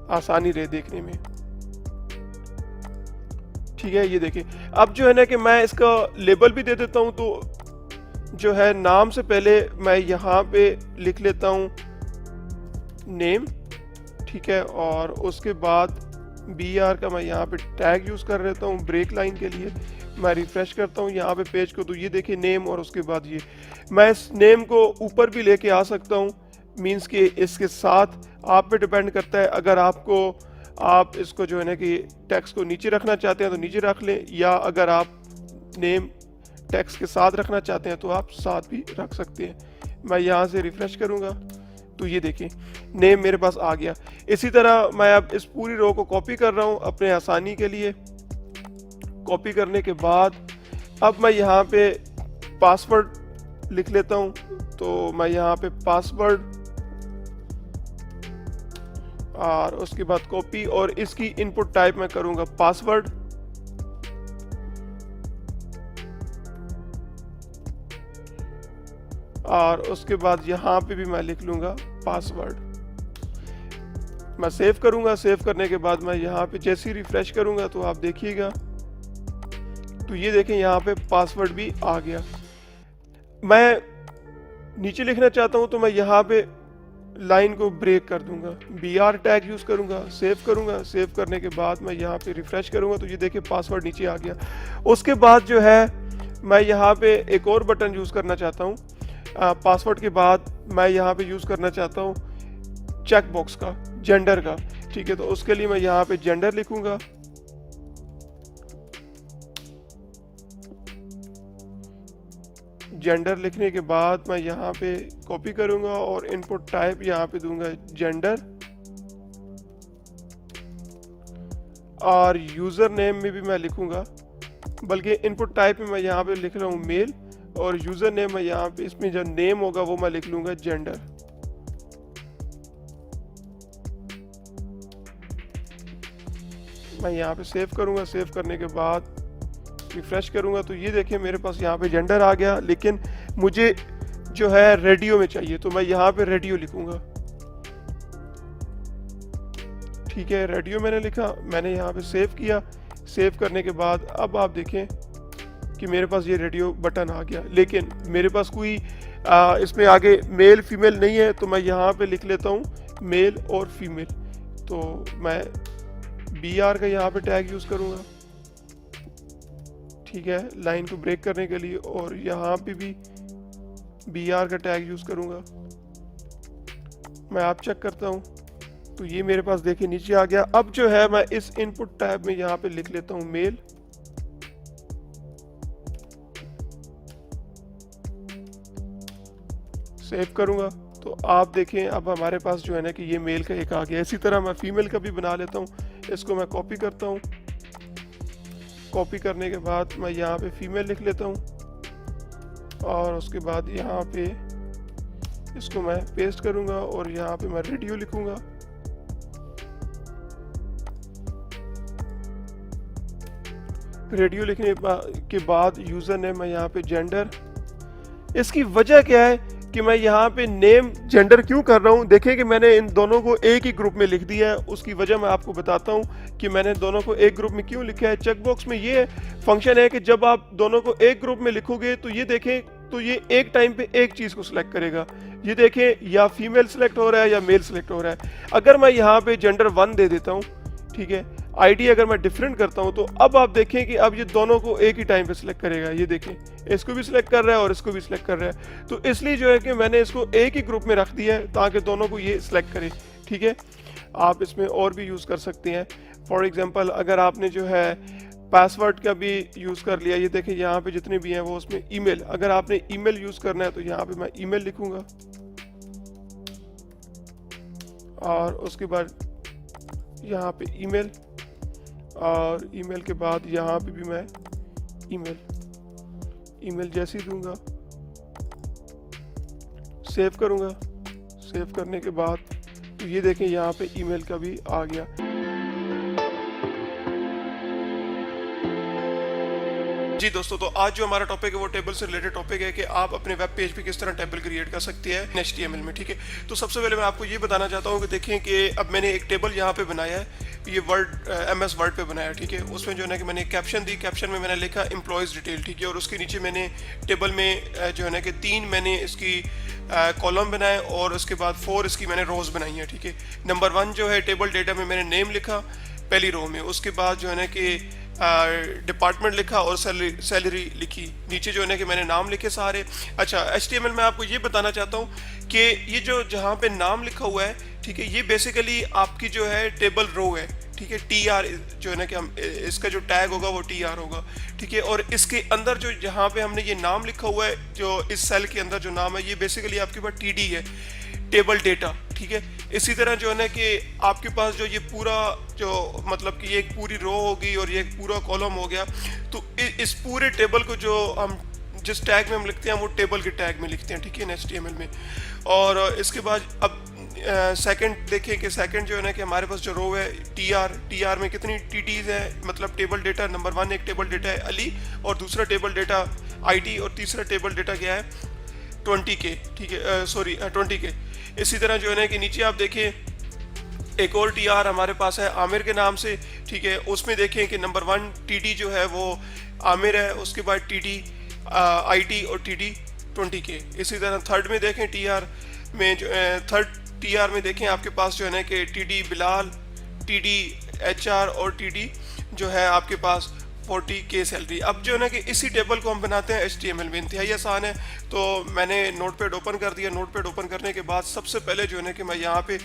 आसानी रहे देखने में। ठीक है, ये देखिए अब जो है ना कि मैं इसका लेबल भी दे देता हूँ। तो जो है नाम से पहले मैं यहाँ पे लिख लेता हूँ नेम। ठीक है, और उसके बाद BR का मैं यहाँ पे टैग यूज़ कर लेता हूँ ब्रेक लाइन के लिए। मैं रिफ्रेश करता हूँ यहाँ पे पेज को, तो ये देखिए नेम और उसके बाद ये मैं इस नेम को ऊपर भी लेके आ सकता हूँ। मींस कि इसके साथ आप पे डिपेंड करता है। अगर आप इसको जो है ना कि टेक्स्ट को नीचे रखना चाहते हैं तो नीचे रख लें, या अगर आप नेम टेक्स्ट के साथ रखना चाहते हैं तो आप साथ भी रख सकते हैं। मैं यहाँ से रिफ्रेश करूँगा तो ये देखिए नेम मेरे पास आ गया। इसी तरह मैं अब इस पूरी रो को कॉपी कर रहा हूँ अपने आसानी के लिए। कॉपी करने के बाद अब मैं यहाँ पे पासवर्ड लिख लेता हूँ। तो मैं यहाँ पे पासवर्ड और उसके बाद कॉपी और इसकी इनपुट टाइप मैं करूँगा पासवर्ड। और उसके बाद यहाँ पे भी मैं लिख लूँगा पासवर्ड। मैं सेव करूँगा। सेव करने के बाद मैं यहाँ पे जैसे ही रिफ्रेश करूँगा तो आप देखिएगा तो ये देखें यहाँ पे पासवर्ड भी आ गया। मैं नीचे लिखना चाहता हूँ तो मैं यहाँ पे लाइन को ब्रेक कर दूंगा, BR टैग यूज़ करूँगा। सेव करूँगा। सेव करने के बाद मैं यहाँ पे रिफ्रेश करूँगा तो ये देखिए पासवर्ड नीचे आ गया। उसके बाद जो है मैं यहाँ पे एक और बटन यूज़ करना चाहता हूँ। पासवर्ड के बाद मैं यहाँ पे यूज़ करना चाहता हूँ चेक बॉक्स का, जेंडर का। ठीक है, तो उसके लिए मैं यहाँ पे जेंडर लिखूँगा। जेंडर लिखने के बाद मैं यहाँ पे कॉपी करूँगा और इनपुट टाइप यहाँ पे दूंगा जेंडर, और यूज़र नेम में भी मैं लिखूँगा, बल्कि इनपुट टाइप में मैं यहाँ पे लिख रहा हूँ मेल, और यूज़र नेम मैं यहाँ पे इसमें जो नेम होगा वो मैं लिख लूँगा जेंडर। मैं यहाँ पे सेव करूँगा, सेव करने के बाद रिफ्रेश करूँगा तो ये देखें मेरे पास यहाँ पे जेंडर आ गया, लेकिन मुझे जो है रेडियो में चाहिए, तो मैं यहाँ पे रेडियो लिखूँगा। ठीक है, रेडियो मैंने लिखा, मैंने यहाँ पे सेव किया। सेव करने के बाद अब आप देखें कि मेरे पास ये रेडियो बटन आ गया, लेकिन मेरे पास कोई इसमें आगे मेल फीमेल नहीं है, तो मैं यहाँ पे लिख लेता हूँ मेल और फीमेल। तो मैं BR का यहाँ पे टैग यूज़ करूँगा, ठीक है, लाइन को ब्रेक करने के लिए, और यहाँ पे भी BR का टैग यूज़ करूँगा। मैं आप चेक करता हूँ तो ये मेरे पास देखिए नीचे आ गया। अब जो है मैं इस इनपुट टैब में यहाँ पे लिख लेता हूँ मेल, सेव करूँगा तो आप देखें अब हमारे पास जो है ना कि ये मेल का एक आ गया। इसी तरह मैं फीमेल का भी बना लेता हूँ, इसको मैं कॉपी करता हूँ। कॉपी करने के बाद मैं यहाँ पे फीमेल लिख लेता हूँ, और उसके बाद यहाँ पे इसको मैं पेस्ट करूँगा और यहाँ पे मैं रेडियो लिखूँगा। रेडियो लिखने के बाद यूज़र नेम मैं यहाँ पे जेंडर। इसकी वजह क्या है कि मैं यहाँ पे नेम जेंडर क्यों कर रहा हूँ, देखें कि मैंने इन दोनों को एक ही ग्रुप में लिख दिया है। उसकी वजह मैं आपको बताता हूँ कि मैंने दोनों को एक ग्रुप में क्यों लिखा है। चेकबॉक्स में ये फंक्शन है कि जब आप दोनों को एक ग्रुप में लिखोगे तो ये देखें तो ये एक टाइम पे एक चीज़ को सिलेक्ट करेगा। ये देखें या फीमेल सेलेक्ट हो रहा है या मेल सेलेक्ट हो रहा है। अगर मैं यहाँ पे जेंडर 1 दे देता हूँ, ठीक है, आईडी अगर मैं डिफरेंट करता हूं तो अब आप देखें कि अब ये दोनों को एक ही टाइम पे सिलेक्ट करेगा। ये देखें इसको भी सिलेक्ट कर रहा है और इसको भी सिलेक्ट कर रहा है। तो इसलिए जो है कि मैंने इसको एक ही ग्रुप में रख दिया है ताकि दोनों को ये सिलेक्ट करे। ठीक है, आप इसमें और भी यूज़ कर सकते हैं। फॉर एग्जांपल अगर आपने जो है पासवर्ड का भी यूज़ कर लिया, ये देखें यहाँ पे जितने भी हैं वो उसमें ईमेल, अगर आपने ईमेल यूज़ करना है तो यहाँ पे मैं ईमेल लिखूँगा, और उसके बाद यहाँ पे ईमेल, और ईमेल के बाद यहाँ पे भी मैं ईमेल जैसे ही दूंगा, सेव करूँगा। सेव करने के बाद तो ये देखें यहाँ पे ईमेल का भी आ गया। जी दोस्तों, तो आज जो हमारा टॉपिक है वो टेबल से रिलेटेड टॉपिक है कि आप अपने वेब पेज पे किस तरह टेबल क्रिएट कर सकते हैं HTML में। ठीक है, तो सबसे पहले मैं आपको ये बताना चाहता हूँ कि देखें कि अब मैंने एक टेबल यहाँ पे बनाया है, ये MS वर्ड पे बनाया है। ठीक है, उसमें जो है ना कि मैंने एक कैप्शन दी, कैप्शन में मैंने लिखा एम्प्लॉयज़ डिटेल। ठीक है, और उसके नीचे मैंने टेबल में जो है ना कि 3 मैंने इसकी कॉलम बनाए और उसके बाद 4 इसकी मैंने रोज़ बनाई है। ठीक है, नंबर 1 जो है टेबल डेटा में मैंने नेम लिखा पहली रो में, उसके बाद जो है ना कि डिपार्टमेंट लिखा और सैलरी लिखी, नीचे जो है ना कि मैंने नाम लिखे सारे। अच्छा, HTML में आपको ये बताना चाहता हूँ कि ये जो जहाँ पे नाम लिखा हुआ है, ठीक है, ये बेसिकली आपकी जो है टेबल रो है। ठीक है, TR जो है ना कि हम इसका जो टैग होगा वो TR होगा। ठीक है, और इसके अंदर जो जहाँ पे हमने ये नाम लिखा हुआ है, जो इस सेल के अंदर जो नाम है, ये बेसिकली आपके पास TD है, टेबल डेटा। ठीक है, इसी तरह जो है ना कि आपके पास जो ये पूरा जो मतलब कि ये एक पूरी रो होगी और ये एक पूरा कॉलम हो गया, तो इस पूरे टेबल को जो हम जिस टैग में हम लिखते हैं वो टेबल के टैग में लिखते हैं। ठीक है, HTML में। और इसके बाद अब सेकंड देखें कि सेकंड जो है ना कि हमारे पास जो रो है TR में कितनी TDs है, मतलब टेबल डेटा नंबर 1 एक टेबल डेटा है अली, और दूसरा टेबल डेटा ID, और तीसरा टेबल डेटा क्या है 20K। ठीक है, सॉरी 20K। इसी तरह जो है ना कि नीचे आप देखें एक और TR हमारे पास है आमिर के नाम से। ठीक है, उसमें देखें कि नंबर 1 TD जो है वो आमिर है, उसके बाद TD ID और TD 20K। इसी तरह थर्ड में देखें TR में जो थर्ड TR में देखें आपके पास जो है ना कि TD बिलाल, TD HR और TD जो है आपके पास 40K सैलरी। अब जो है ना कि इसी टेबल को हम बनाते हैं HTML में, इंतहाई आसान है। तो मैंने नोटपैड ओपन कर दिया। नोटपैड ओपन करने के बाद सबसे पहले जो है ना कि मैं यहाँ पे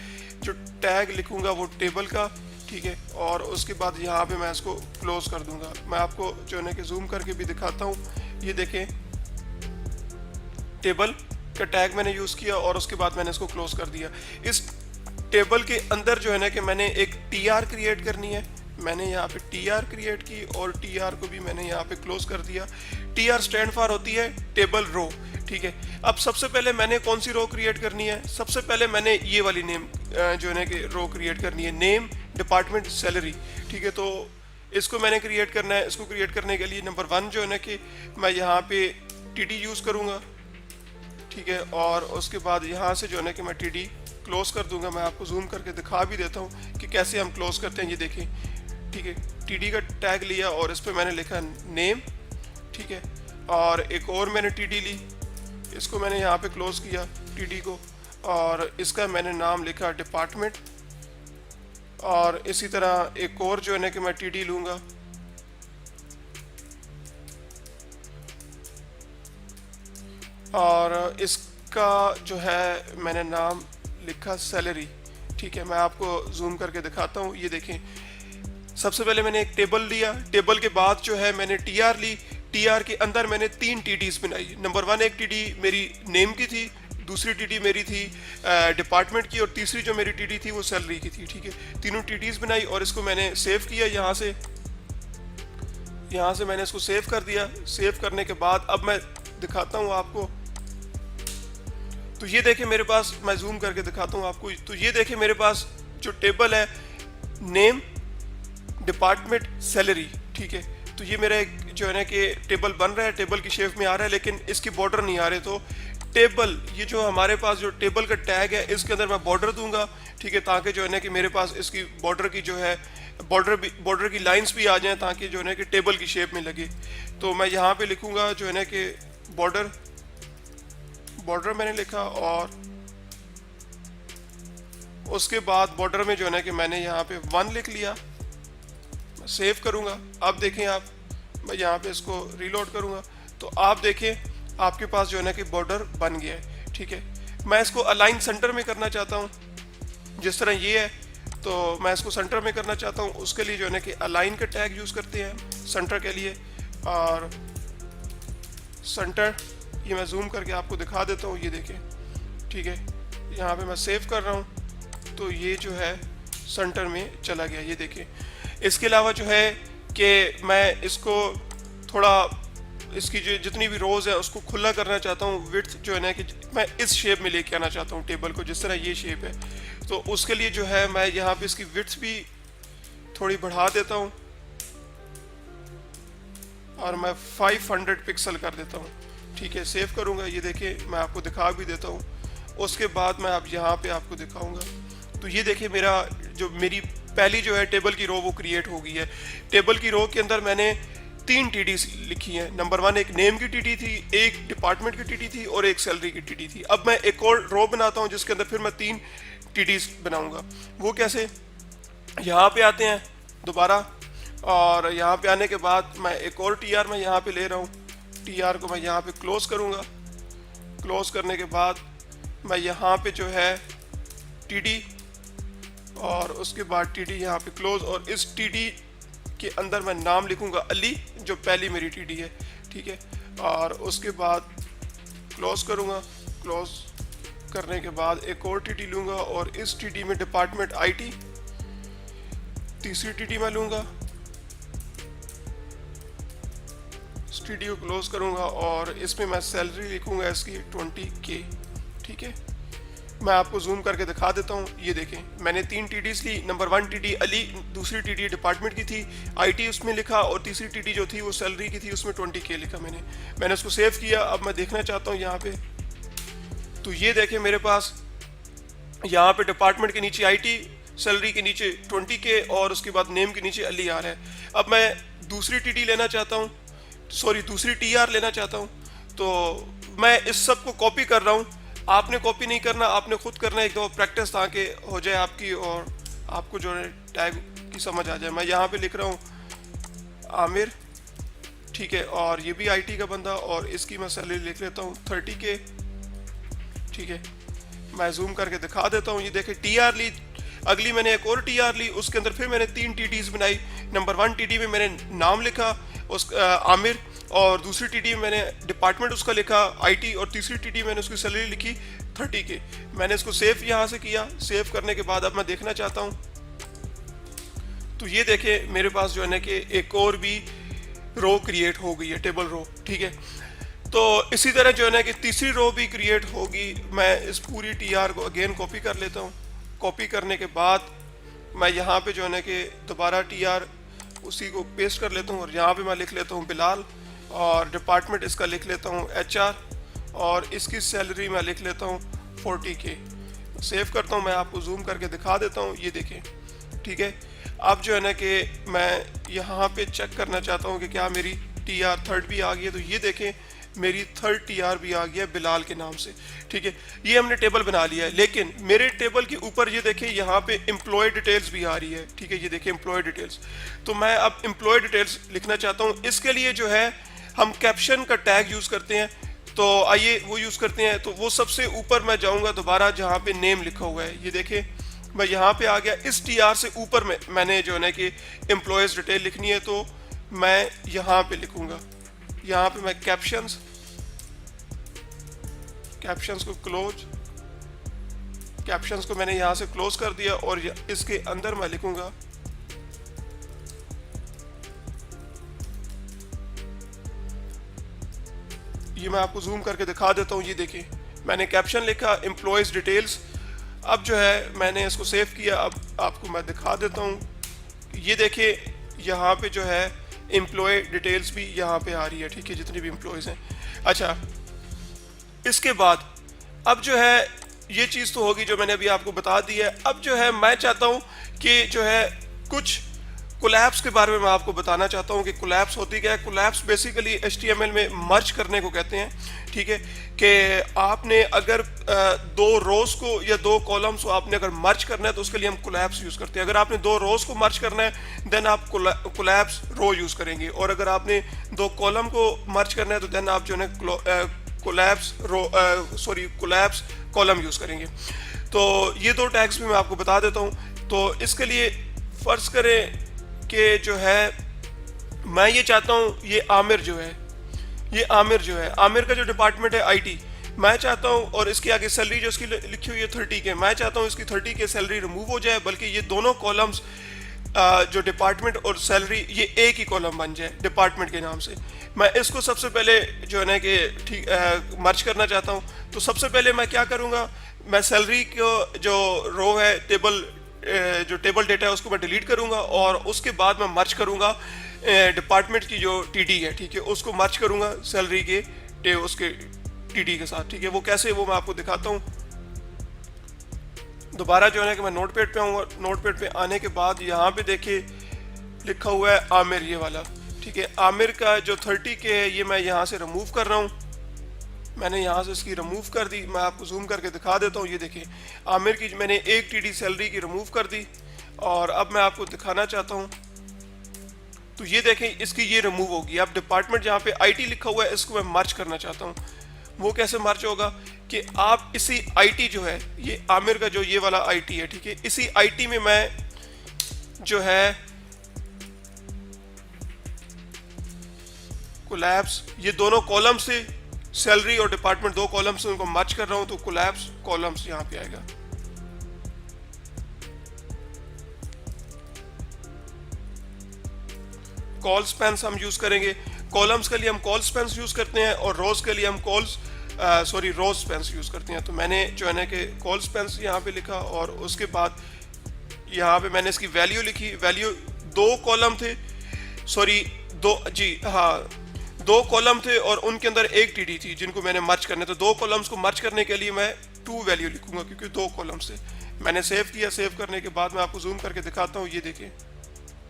जो टैग लिखूँगा वो टेबल का, ठीक है, और उसके बाद यहाँ पे मैं इसको क्लोज कर दूँगा। मैं आपको जो है ना कि जूम करके भी दिखाता हूँ, ये देखें टेबल का टैग मैंने यूज़ किया और उसके बाद मैंने इसको क्लोज कर दिया। इस टेबल के अंदर जो है ना कि मैंने एक टीआर क्रिएट करनी है। मैंने यहाँ पे टीआर क्रिएट की और टीआर को भी मैंने यहाँ पे क्लोज कर दिया। टीआर स्टैंड फॉर होती है टेबल रो, ठीक है। अब सबसे पहले मैंने कौन सी रो क्रिएट करनी है? सबसे पहले मैंने ये वाली नेम जो है ना कि रो क्रिएट करनी है, नेम डिपार्टमेंट सैलरी, ठीक है। तो इसको मैंने क्रिएट करना है। इसको क्रिएट करने के लिए नंबर 1 जो है ना कि मैं यहाँ पे टीडी यूज़ करूँगा, ठीक है। और उसके बाद यहाँ से जो है ना कि मैं टीडी क्लोज कर दूंगा। मैं आपको जूम करके दिखा भी देता हूँ कि कैसे हम क्लोज करते हैं। ये देखें, ठीक है। टीडी का टैग लिया और इस पर मैंने लिखा नेम, ठीक है। और एक और मैंने टीडी ली, इसको मैंने यहाँ पे क्लोज किया टीडी को, और इसका मैंने नाम लिखा डिपार्टमेंट। और इसी तरह एक और जो है ना कि मैं टीडी लूँगा, और इसका जो है मैंने नाम लिखा सैलरी, ठीक है। मैं आपको जूम करके दिखाता हूँ। ये देखें, सबसे पहले मैंने एक टेबल लिया, टेबल के बाद जो है मैंने टीआर ली, टीआर के अंदर मैंने 3 टीडीज बनाई। नंबर 1 एक टीडी मेरी नेम की थी, दूसरी टीडी मेरी थी डिपार्टमेंट की, और तीसरी जो मेरी टीडी थी वो सैलरी की थी, ठीक है। तीनों टीडीज बनाई और इसको मैंने सेव किया। यहाँ से मैंने इसको सेव कर दिया। सेव करने के बाद अब मैं दिखाता हूँ आपको। तो ये देखें मेरे पास, मैं जूम करके दिखाता हूँ आपको। तो ये देखें मेरे पास जो टेबल है, नेम डिपार्टमेंट सैलरी, ठीक है। तो ये मेरा एक जो है ना कि टेबल बन रहा है, टेबल की शेप में आ रहा है, लेकिन इसकी बॉर्डर नहीं आ रहे। तो टेबल, ये जो हमारे पास जो टेबल का टैग है, इसके अंदर मैं बॉर्डर दूंगा, ठीक है, ताकि जो है ना कि मेरे पास इसकी बॉर्डर की जो है बॉर्डर की लाइंस भी आ जाएं, ताकि जो है ना कि टेबल की शेप में लगे। तो मैं यहाँ पे लिखूंगा जो है ना कि बॉर्डर मैंने लिखा, और उसके बाद बॉर्डर में जो है ना कि मैंने यहाँ पे 1 लिख लिया। मैं सेव करूँगा। अब देखें आप, मैं यहाँ पे इसको रीलोड करूँगा तो आप देखें आपके पास जो है ना कि बॉर्डर बन गया है, ठीक है। मैं इसको अलाइन सेंटर में करना चाहता हूँ, जिस तरह ये है, तो मैं इसको सेंटर में करना चाहता हूँ। उसके लिए जो है ना कि अलाइन का टैग यूज़ करते हैं सेंटर के लिए। और सेंटर, ये मैं जूम करके आपको दिखा देता हूँ। ये देखें, ठीक है, यहाँ पे मैं सेव कर रहा हूँ तो ये जो है सेंटर में चला गया। ये देखें। इसके अलावा जो है कि मैं इसको थोड़ा, इसकी जो जितनी भी रोज़ है उसको खुला करना चाहता हूँ। विड्थ जो है ना कि मैं इस शेप में लेके आना चाहता हूँ टेबल को, जिस तरह ये शेप है। तो उसके लिए जो है मैं यहाँ पे इसकी विड्थ भी थोड़ी बढ़ा देता हूँ और मैं 500 पिक्सल कर देता हूँ, ठीक है। सेव करूँगा। ये देखिए, मैं आपको दिखा भी देता हूँ। उसके बाद मैं अब यहाँ पे आपको दिखाऊंगा। तो ये देखिए, मेरी पहली जो है टेबल की रो वो क्रिएट हो गई है। टेबल की रो के अंदर मैंने 3 टीडी लिखी हैं। नंबर 1 एक नेम की टीडी थी, एक डिपार्टमेंट की टीडी थी और एक सैलरी की टीडी थी। अब मैं एक और रो बनाता हूँ जिसके अंदर फिर मैं 3 टीडीज बनाऊंगा। वो कैसे? यहाँ पे आते हैं दोबारा, और यहाँ पे आने के बाद मैं एक और टीआर मैं यहाँ पे ले रहा हूँ। टीआर को मैं यहाँ पे क्लोज करूँगा। क्लोज करने के बाद मैं यहाँ पे जो है टीडी, और उसके बाद टीडी यहाँ पे क्लोज, और इस टीडी के अंदर मैं नाम लिखूँगा अली, जो पहली मेरी टीडी है, ठीक है। और उसके बाद क्लोज करूँगा। क्लोज करने के बाद एक और टीडी लूँगा और इस टीडी में डिपार्टमेंट आईटी, तीसरी टीडी मैं लूँगा। इस टीडी को क्लोज करूँगा और इसमें मैं सैलरी लिखूँगा इसकी 20K, ठीक है। मैं आपको जूम करके दिखा देता हूँ। ये देखें, मैंने 3 टीडीज ली। नंबर 1 टीडी अली, दूसरी टीडी डिपार्टमेंट की थी, आईटी उसमें लिखा, और तीसरी टीडी जो थी वो सैलरी की थी, उसमें 20K लिखा मैंने उसको सेव किया। अब मैं देखना चाहता हूँ यहाँ पे, तो ये देखें मेरे पास यहाँ पे डिपार्टमेंट के नीचे आईटी, सैलरी के नीचे 20K और उसके बाद नेम के नीचे अली आ रहा है। अब मैं दूसरी टीडी लेना चाहता हूँ, सॉरी दूसरी टीआर लेना चाहता हूँ। तो मैं इस सब को कॉपी कर रहा हूँ। आपने कॉपी नहीं करना, आपने खुद करना है, एक दो प्रैक्टिस ताकि हो जाए आपकी और आपको जो है टैग की समझ आ जाए। मैं यहाँ पे लिख रहा हूँ आमिर, ठीक है, और ये भी आईटी का बंदा, और इसकी मैं सैलरी लिख लेता हूँ 30K, ठीक है। मैं जूम करके दिखा देता हूँ। ये देखें, टीआर ली, अगली मैंने एक और टीआर ली, उसके अंदर फिर मैंने 3 टीडीज बनाई। नंबर 1 टीडी में मैंने नाम लिखा आमिर, और दूसरी टीडी मैंने डिपार्टमेंट उसका लिखा आईटी, और तीसरी टीडी मैंने उसकी सैलरी लिखी 30K। मैंने इसको सेव यहाँ से किया। सेव करने के बाद अब मैं देखना चाहता हूँ, तो ये देखें मेरे पास जो है ना कि एक और भी रो क्रिएट हो गई है, टेबल रो, ठीक है। तो इसी तरह जो है ना कि तीसरी रो भी क्रिएट होगी। मैं इस पूरी टीआर को अगेन कॉपी कर लेता हूँ। कॉपी करने के बाद मैं यहाँ पे जो है ना कि दोबारा टीआर उसी को पेस्ट कर लेता हूँ, और यहाँ पे मैं लिख लेता हूँ बिलाल, और डिपार्टमेंट इसका लिख लेता हूँ HR, और इसकी सैलरी मैं लिख लेता हूँ 40K। सेव करता हूँ, मैं आपको जूम करके दिखा देता हूँ, ये देखें, ठीक है। अब जो है ना कि मैं यहाँ पे चेक करना चाहता हूँ कि क्या मेरी TR थर्ड भी आ गई है। तो ये देखें मेरी थर्ड TR भी आ गया बिलाल के नाम से, ठीक है। ये हमने टेबल बना लिया है, लेकिन मेरे टेबल के ऊपर ये देखें यहाँ पे एम्प्लॉय डिटेल्स भी आ रही है, ठीक है। ये देखें एम्प्लॉय डिटेल्स, तो मैं अब एम्प्लॉय डिटेल्स लिखना चाहता हूँ। इसके लिए जो है हम कैप्शन का टैग यूज़ करते हैं, तो आइए वो यूज़ करते हैं। तो वो सबसे ऊपर मैं जाऊँगा दोबारा जहाँ पे नेम लिखा हुआ है, ये देखें मैं यहाँ पे आ गया। इस TR से ऊपर में मैंने जो है ना कि एम्प्लॉयज़ डिटेल लिखनी है, तो मैं यहाँ पे लिखूँगा। यहाँ पे मैं कैप्शंस को क्लोज, कैप्शंस को मैंने यहाँ से क्लोज कर दिया, और इसके अंदर मैं लिखूँगा ये मैं आपको जूम करके दिखा देता हूँ। ये देखिए मैंने कैप्शन लिखा एम्प्लॉयज़ डिटेल्स। अब जो है मैंने इसको सेव किया। अब आपको मैं दिखा देता हूँ, ये देखिए यहाँ पे जो है एम्प्लॉय डिटेल्स भी यहाँ पे आ रही है, ठीक है, जितनी भी एम्प्लॉयज़ हैं। अच्छा, इसके बाद अब जो है ये चीज़ तो होगी जो मैंने अभी आपको बता दी है। अब जो है मैं चाहता हूँ कि जो है कुछ कोलैप्स के बारे में मैं आपको बताना चाहता हूँ कि कोलैप्स होती क्या है। कोलैप्स बेसिकली HTML में मर्ज करने को कहते हैं, ठीक है। कि आपने अगर दो रोज को या दो कॉलम्स को आपने अगर मर्ज करना है तो उसके लिए हम कोलैप्स यूज़ करते हैं। अगर आपने दो रोज को मर्ज करना है देन आप कोलैप्स रो यूज़ करेंगे, और अगर आपने दो कॉलम को मर्ज करना है तो देन आप जो है कोलैप्स कॉलम यूज़ करेंगे। तो ये दो टैग्स भी मैं आपको बता देता हूँ। तो इसके लिए फ़र्ज़ करें कि जो है मैं ये चाहता हूँ ये आमिर जो है आमिर का जो डिपार्टमेंट है IT, मैं चाहता हूँ, और इसके आगे सैलरी जो इसकी लिखी हुई है 30K, मैं चाहता हूँ इसकी 30K सैलरी रिमूव हो जाए, बल्कि ये दोनों कॉलम्स जो डिपार्टमेंट और सैलरी ये एक ही कॉलम बन जाए डिपार्टमेंट के नाम से। मैं इसको सबसे पहले जो है ना कि ठीक मर्ज करना चाहता हूँ। तो सबसे पहले मैं क्या करूँगा, मैं सैलरी को जो रो है जो टेबल डेटा है उसको मैं डिलीट करूँगा, और उसके बाद मैं मर्ज करूँगा डिपार्टमेंट की जो TD है, ठीक है, उसको मर्ज करूँगा सैलरी के उसके TD के साथ, ठीक है। वो कैसे, वो मैं आपको दिखाता हूँ। दोबारा जो है ना कि मैं नोटपैड पे आऊँगा। नोटपैड पे आने के बाद यहाँ पे देखिए लिखा हुआ है आमिर, ये वाला, ठीक है। आमिर का जो 30K है ये मैं यहाँ से रिमूव कर रहा हूँ। मैंने यहाँ से इसकी रिमूव कर दी। मैं आपको जूम करके दिखा देता हूँ। ये देखिए आमिर की मैंने एक TD सैलरी की रिमूव कर दी, और अब मैं आपको दिखाना चाहता हूँ। तो ये देखें इसकी ये रिमूव होगी। अब डिपार्टमेंट जहाँ पे IT लिखा हुआ है इसको मैं मर्ज करना चाहता हूँ। वो कैसे मर्ज होगा कि आप इसी IT जो है, ये आमिर का जो ये वाला IT है, ठीक है, इसी IT में मैं जो है कोलैप्स, ये दोनों कॉलम से सैलरी और डिपार्टमेंट दो कॉलम से उनको मर्ज कर रहा हूं, तो कोलैप्स कॉलम्स यहां पे आएगा। कॉल स्पेंस हम यूज करेंगे। कॉलम्स के लिए हम कॉल स्पेंस यूज करते हैं, और रोज के लिए हम रोज स्पेंस यूज करते हैं। तो मैंने जो है ना कि कॉल स्पेंस यहाँ पे लिखा, और उसके बाद यहाँ पे मैंने इसकी वैल्यू लिखी। वैल्यू दो कॉलम थे, दो कॉलम थे और उनके अंदर एक TD थी जिनको मैंने मर्ज करने। तो दो कॉलम्स को मर्ज करने के लिए मैं 2 वैल्यू लिखूंगा, क्योंकि दो कॉलम से मैंने सेव किया। सेव करने के बाद मैं आपको जूम करके दिखाता हूँ। ये देखिए,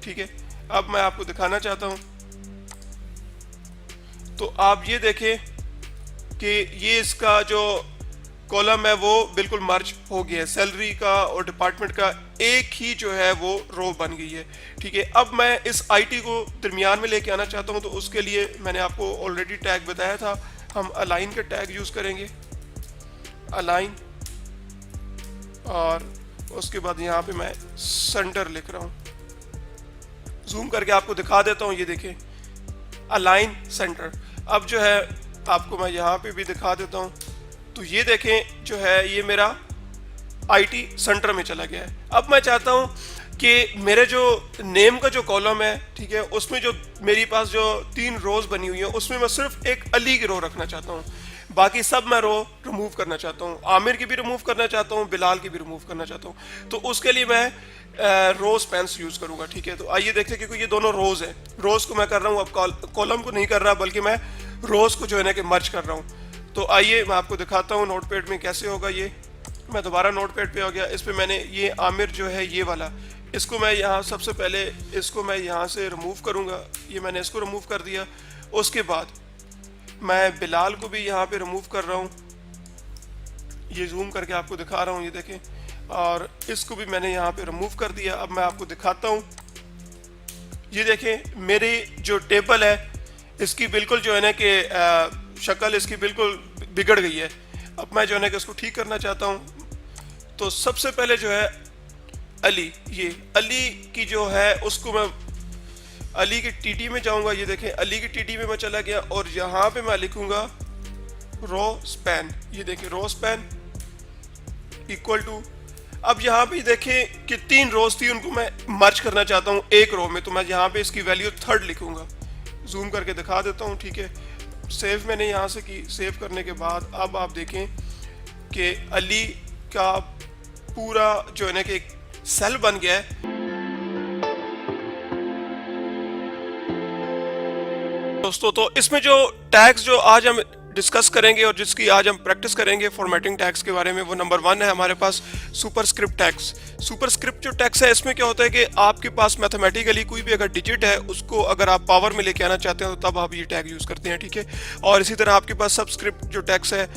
ठीक है। अब मैं आपको दिखाना चाहता हूँ, तो आप ये देखें कि ये इसका जो कॉलम है वो बिल्कुल मर्ज हो गया है। सैलरी का और डिपार्टमेंट का एक ही जो है वो रो बन गई है, ठीक है। अब मैं इस IT को दरमियान में लेके आना चाहता हूँ। तो उसके लिए मैंने आपको ऑलरेडी टैग बताया था, हम अलाइन का टैग यूज़ करेंगे, अलाइन, और उसके बाद यहाँ पे मैं सेंटर लिख रहा हूँ। जूम करके आपको दिखा देता हूँ। ये देखें अलाइन सेंटर। अब जो है आपको मैं यहाँ पे भी दिखा देता हूँ, तो ये देखें जो है ये मेरा आईटी सेंटर में चला गया है। अब मैं चाहता हूँ कि मेरे जो नेम का जो कॉलम है, ठीक है, उसमें जो मेरे पास जो 3 रोज बनी हुई है उसमें मैं सिर्फ एक अली की रो रखना चाहता हूँ, बाकी सब मैं रो रिमूव करना चाहता हूँ। आमिर की भी रिमूव करना चाहता हूँ, बिलाल की भी रिमूव करना चाहता हूँ। तो उसके लिए मैं रोज पेंस यूज करूंगा, ठीक है। तो आइए देखते हैं, क्योंकि ये दोनों रोज है, रोज को मैं कर रहा हूँ, अब कॉलम को नहीं कर रहा बल्कि मैं रोज को जो है ना कि मर्ज कर रहा हूँ। तो आइए मैं आपको दिखाता हूँ नोटपैड में कैसे होगा ये। मैं दोबारा नोटपैड पे हो गया, इस पे मैंने ये आमिर जो है ये वाला, इसको मैं यहाँ सबसे पहले इसको मैं यहाँ से रिमूव करूँगा, ये मैंने इसको रिमूव कर दिया। उसके बाद मैं बिलाल को भी यहाँ पे रिमूव कर रहा हूँ, ये जूम करके आपको दिखा रहा हूँ, ये देखें, और इसको भी मैंने यहाँ पे रिमूव कर दिया। अब मैं आपको दिखाता हूँ, ये देखें मेरी जो टेबल है इसकी बिल्कुल जो है ना कि शक्ल इसकी बिल्कुल बिगड़ गई है। अब मैं जो है ना कि इसको ठीक करना चाहता हूँ। तो सबसे पहले जो है अली, ये अली की जो है उसको मैं अली की टीटी में जाऊंगा, ये देखें अली की टीटी में मैं चला गया और यहाँ पे मैं लिखूंगा रो स्पैन, ये देखें रो स्पैन इक्वल टू। अब यहाँ पे देखें कि 3 रोज थी, उनको मैं मर्ज करना चाहता हूँ एक रो में, तो मैं यहाँ पे इसकी वैल्यू 3rd लिखूंगा, जूम करके दिखा देता हूँ, ठीक है। सेव मैंने यहाँ से की, सेव करने के बाद अब आप देखें कि अली का पूरा जो है ना कि एक सेल बन गया है। दोस्तों तो इसमें जो टैग्स जो आज हम डिस्कस करेंगे और जिसकी आज हम प्रैक्टिस करेंगे फॉर्मेटिंग टैग्स के बारे में, वो नंबर 1 है हमारे पास सुपरस्क्रिप्ट टैग्स। सुपरस्क्रिप्ट जो टैग्स है इसमें क्या होता है कि आपके पास मैथमेटिकली कोई भी अगर डिजिट है उसको अगर आप पावर में लेके आना चाहते हो तो तब आप ये टैग यूज करते हैं, ठीक है। और इसी तरह आपके पास सबस्क्रिप्ट जो टैग्स है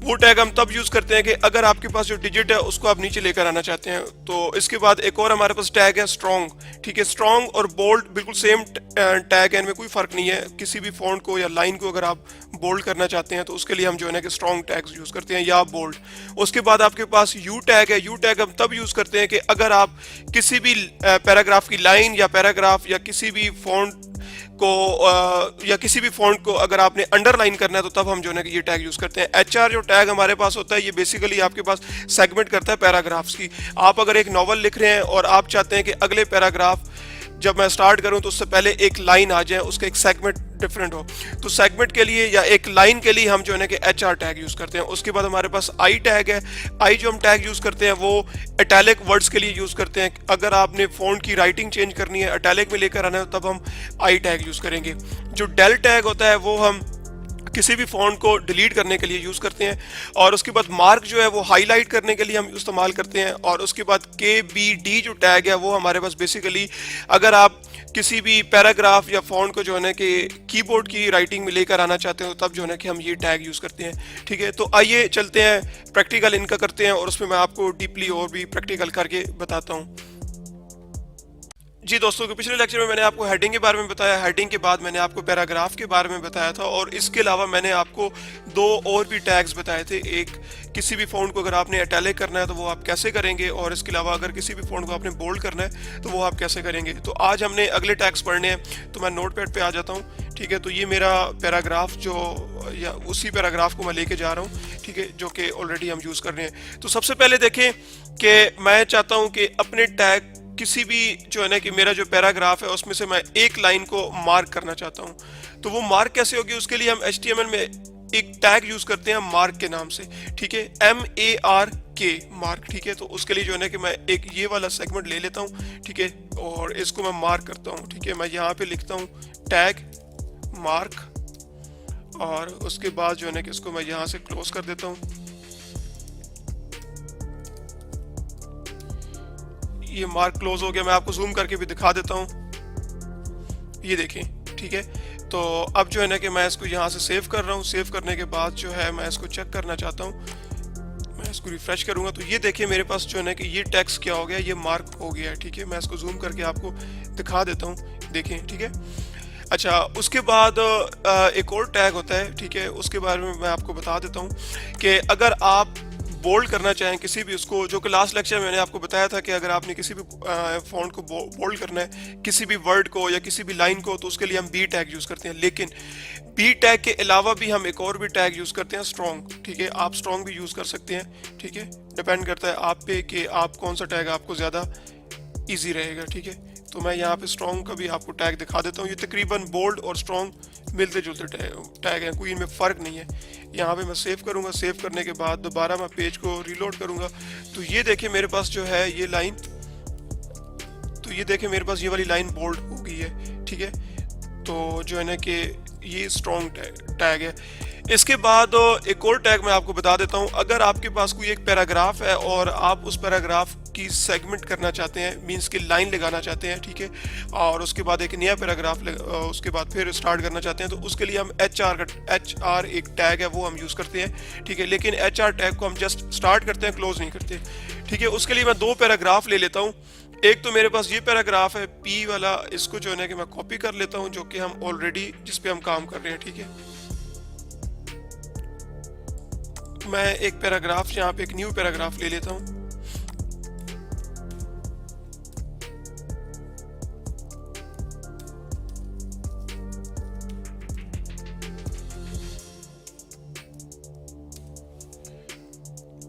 वो टैग हम तब यूज करते हैं कि अगर आपके पास जो डिजिट है उसको आप नीचे लेकर आना चाहते हैं। तो इसके बाद एक और हमारे पास टैग है स्ट्रॉन्ग, ठीक है। स्ट्रॉन्ग और बोल्ड बिल्कुल सेम टैग है, इनमें कोई फर्क नहीं है। किसी भी फॉन्ट को या लाइन को अगर आप बोल्ड करना चाहते हैं तो उसके लिए हम जो है ना कि स्ट्रॉन्ग टैग्स यूज करते हैं या बोल्ड। उसके बाद आपके पास यू टैग है, यू टैग हम तब यूज करते हैं कि अगर आप किसी भी पैराग्राफ की लाइन या पैराग्राफ या किसी भी फॉन्ट को या किसी भी फॉन्ट को अगर आपने अंडरलाइन करना है तो तब हम जो है ये टैग यूज करते हैं। एचआर जो टैग हमारे पास होता है ये बेसिकली आपके पास सेगमेंट करता है पैराग्राफ्स की। आप अगर एक नॉवल लिख रहे हैं और आप चाहते हैं कि अगले पैराग्राफ जब मैं स्टार्ट करूं तो उससे पहले एक लाइन आ जाए, उसका एक सेगमेंट डिफरेंट हो, तो सेगमेंट के लिए या एक लाइन के लिए हम जो है ना कि एचआर टैग यूज करते हैं। उसके बाद हमारे पास आई टैग है। आई जो हम टैग यूज करते हैं वो इटैलिक वर्ड्स के लिए यूज करते हैं। अगर आपने फॉन्ट की राइटिंग चेंज करनी है, इटैलिक में लेकर आना है, तब हम आई टैग यूज करेंगे। जो डेल टैग होता है वो हम किसी भी फॉन्ट को डिलीट करने के लिए यूज़ करते हैं। और उसके बाद मार्क जो है वो हाईलाइट करने के लिए हम इस्तेमाल करते हैं। और उसके बाद KBD जो टैग है वो हमारे पास बेसिकली अगर आप किसी भी पैराग्राफ या फॉन्ट को जो है ना कि कीबोर्ड की राइटिंग में लेकर आना चाहते हो तब जो है ना कि हम ये टैग यूज़ करते हैं, ठीक है। तो आइए चलते हैं प्रैक्टिकल इनका करते हैं और उसमें मैं आपको डीपली और भी प्रैक्टिकल करके बताता हूँ। जी दोस्तों के पिछले लेक्चर में मैंने आपको हेडिंग के बारे में बताया, हेडिंग के बाद मैंने आपको पैराग्राफ के बारे में बताया था और इसके अलावा मैंने आपको 2 और भी टैग्स बताए थे। एक किसी भी फॉन्ट को अगर आपने इटैलिक करना है तो वो आप कैसे करेंगे, और इसके अलावा अगर किसी भी फॉन्ट को आपने बोल्ड करना है तो वो आप कैसे करेंगे। तो आज हमने अगले टैग्स पढ़ने हैं, तो मैं नोटपैड पे आ जाता हूँ, ठीक है। तो ये मेरा पैराग्राफ जो या उसी पैराग्राफ को मैं लेके जा रहा हूँ, ठीक है, जो कि ऑलरेडी हम यूज़ कर रहे हैं। तो सबसे पहले देखें कि मैं चाहता हूँ कि अपने टैग किसी भी जो है ना कि मेरा जो पैराग्राफ है उसमें से मैं एक लाइन को मार्क करना चाहता हूं। तो वो मार्क कैसे होगी, उसके लिए हम HTML में एक टैग यूज करते हैं मार्क के नाम से, ठीक है, MARK मार्क, ठीक है। तो उसके लिए जो है ना कि मैं एक ये वाला सेगमेंट ले लेता हूं, ठीक है, और इसको मैं मार्क करता हूं, ठीक है। मैं यहाँ पे लिखता हूँ टैग मार्क और उसके बाद जो है ना कि इसको मैं यहाँ से क्लोज कर देता हूँ। ये मार्क क्लोज हो गया। मैं आपको जूम करके भी दिखा देता हूँ, ये देखें, ठीक है। तो अब जो है ना कि मैं इसको यहाँ से सेव कर रहा हूँ। सेव करने के बाद जो है मैं इसको चेक करना चाहता हूँ, मैं इसको रिफ्रेश करूँगा तो ये देखिए मेरे पास जो है ना कि ये टेक्स्ट क्या हो गया, ये मार्क हो गया है, ठीक है। मैं इसको जूम करके आपको दिखा देता हूँ, देखें, ठीक है। अच्छा, उसके बाद एक और टैग होता है, ठीक है, उसके बारे में मैं आपको बता देता हूँ कि अगर आप बोल्ड करना चाहें किसी भी उसको, जो कि लास्ट लेक्चर में मैंने आपको बताया था कि अगर आपने किसी भी फॉन्ट को बोल्ड करना है, किसी भी वर्ड को या किसी भी लाइन को, तो उसके लिए हम बी टैग यूज़ करते हैं। लेकिन बी टैग के अलावा भी हम एक और भी टैग यूज़ करते हैं, स्ट्रॉन्ग। ठीक है, आप स्ट्रॉन्ग भी यूज़ कर सकते हैं। ठीक है, डिपेंड करता है आप पे कि आप कौन सा टैग आपको ज़्यादा ईजी रहेगा। ठीक है, तो मैं यहाँ पे स्ट्रॉन्ग का भी आपको टैग दिखा देता हूँ। ये तकरीबन बोल्ड और स्ट्रॉन्ग मिलते जुलते टैग हैं, कोई इनमें फ़र्क नहीं है। यहाँ पे मैं सेव करूँगा, सेव करने के बाद दोबारा मैं पेज को रीलोड करूँगा, तो ये देखिए मेरे पास जो है ये लाइन, तो ये देखिए मेरे पास ये वाली लाइन बोल्ड हो गई है। ठीक है, तो जो है ना कि ये स्ट्रॉन्ग टैग है। इसके बाद एक और टैग मैं आपको बता देता हूँ। अगर आपके पास कोई एक पैराग्राफ है और आप उस पैराग्राफ की सेगमेंट करना चाहते हैं, मींस की लाइन लगाना चाहते हैं, ठीक है, और उसके बाद एक नया पैराग्राफ उसके बाद फिर स्टार्ट करना चाहते हैं, तो उसके लिए हम एच आर एक टैग है वो हम यूज़ करते हैं। ठीक है, लेकिन एच आर टैग को हम जस्ट स्टार्ट करते हैं, क्लोज नहीं करते। ठीक है, उसके लिए मैं दो पैराग्राफ ले लेता हूँ। एक तो मेरे पास ये पैराग्राफ है पी वाला, इसको जो है ना कि मैं कॉपी कर लेता हूँ, जो कि हम ऑलरेडी जिस पे हम काम कर रहे हैं। ठीक है, मैं एक पैराग्राफ यहाँ पे एक न्यू पैराग्राफ ले लेता हूँ।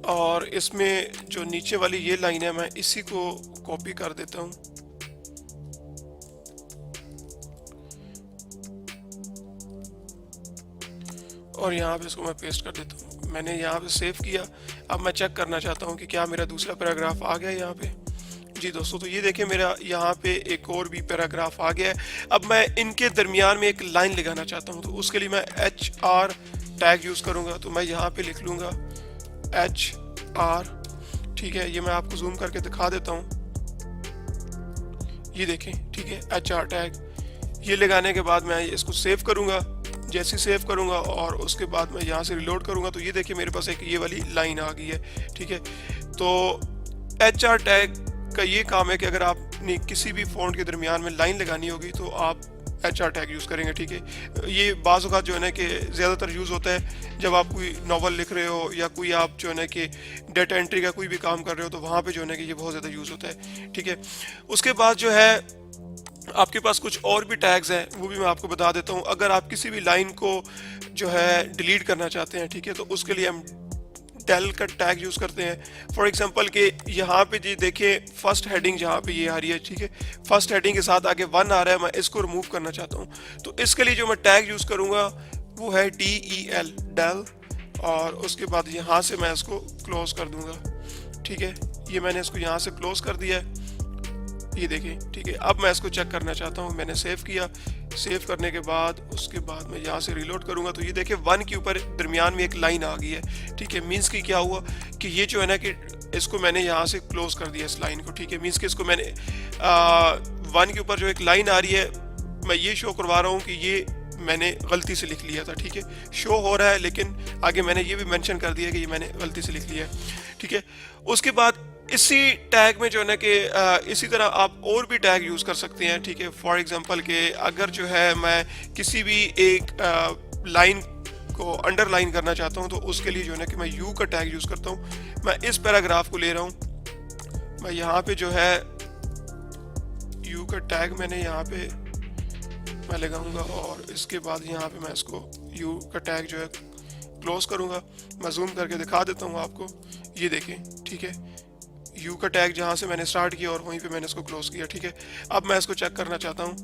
और इसमें जो नीचे वाली ये लाइन है मैं इसी को कॉपी कर देता हूँ। और यहाँ पे इसको मैं पेस्ट कर देता हूँ। मैंने यहाँ पे सेव किया। अब मैं चेक करना चाहता हूँ कि क्या मेरा दूसरा पैराग्राफ आ गया यहाँ पे। जी दोस्तों, तो ये देखें मेरा यहाँ पे एक और भी पैराग्राफ आ गया है। अब मैं इनके दरमियान में एक लाइन लगाना चाहता हूँ, तो उसके लिए मैं एच आर टैग यूज़ करूँगा। तो मैं यहाँ पे लिख लूँगा एच आर। ठीक है, ये मैं आपको जूम करके दिखा देता हूँ। ये देखें, ठीक है, एच आर टैग। ये लगाने के बाद मैं इसको सेव करूँगा। जैसे सेव करूँगा और उसके बाद मैं यहाँ से रिलोड करूँगा, तो ये देखिए मेरे पास एक ये वाली लाइन आ गई है। ठीक है, तो एच आर टैग का ये काम है कि अगर आपने किसी भी फॉन्ट के दरमियान में लाइन लगानी होगी तो आप एच आर टैग यूज़ करेंगे। ठीक है, ये बाज़ औक़ात जो है ना कि ज़्यादातर यूज़ होता है जब आप कोई नावल लिख रहे हो या कोई आप जो है ना कि डेटा एंट्री का कोई भी काम कर रहे हो, तो वहाँ पे जो है ना कि ये बहुत ज़्यादा यूज़ होता है। ठीक है, उसके बाद जो है आपके पास कुछ और भी टैग्स हैं, वो भी मैं आपको बता देता हूँ। अगर आप किसी भी लाइन को जो है डिलीट करना चाहते हैं, ठीक है, तो उसके लिए हम डेल का टैग यूज़ करते हैं। फॉर एग्जांपल कि यहाँ पे जी देखिए फर्स्ट हेडिंग जहाँ पे ये आ रही है, ठीक है, फर्स्ट हेडिंग के साथ आगे 1 आ रहा है, मैं इसको रिमूव करना चाहता हूँ, तो इसके लिए जो मैं टैग यूज़ करूँगा वो है DEL, डेल, और उसके बाद यहाँ से मैं इसको क्लोज कर दूँगा। ठीक है, ये मैंने इसको यहाँ से क्लोज कर दिया है, ये देखिए। ठीक है, अब मैं इसको चेक करना चाहता हूँ। मैंने सेव किया, सेव करने के बाद उसके बाद मैं यहाँ से रिलोड करूँगा, तो ये देखिए 1 के ऊपर दरमियान में एक लाइन आ गई है। ठीक है, मीन्स कि क्या हुआ कि ये जो है ना कि इसको मैंने यहाँ से क्लोज कर दिया इस लाइन को। ठीक है, मीन्स कि इसको मैंने 1 के ऊपर जो एक लाइन आ रही है, मैं ये शो करवा रहा हूँ कि ये मैंने गलती से लिख लिया था। ठीक है, शो हो रहा है, लेकिन आगे मैंने ये भी मेंशन कर दिया कि ये मैंने गलती से लिख लिया है। ठीक है, उसके बाद इसी टैग में जो है ना कि इसी तरह आप और भी टैग यूज़ कर सकते हैं। ठीक है, फॉर एग्जांपल के अगर जो है मैं किसी भी एक लाइन को अंडरलाइन करना चाहता हूँ, तो उसके लिए जो है ना कि मैं यू का टैग यूज़ करता हूँ। मैं इस पैराग्राफ को ले रहा हूँ, मैं यहाँ पे जो है यू का टैग मैंने यहाँ पे मैं लगाऊंगा, और इसके बाद यहाँ पे मैं इसको यू का टैग जो है क्लोज करूँगा। मैं जूम करके दिखा देता हूँ आपको, ये देखें। ठीक है, यू का टैग जहाँ से मैंने स्टार्ट किया और वहीं पे मैंने इसको क्लोज किया। ठीक है, अब मैं इसको चेक करना चाहता हूँ,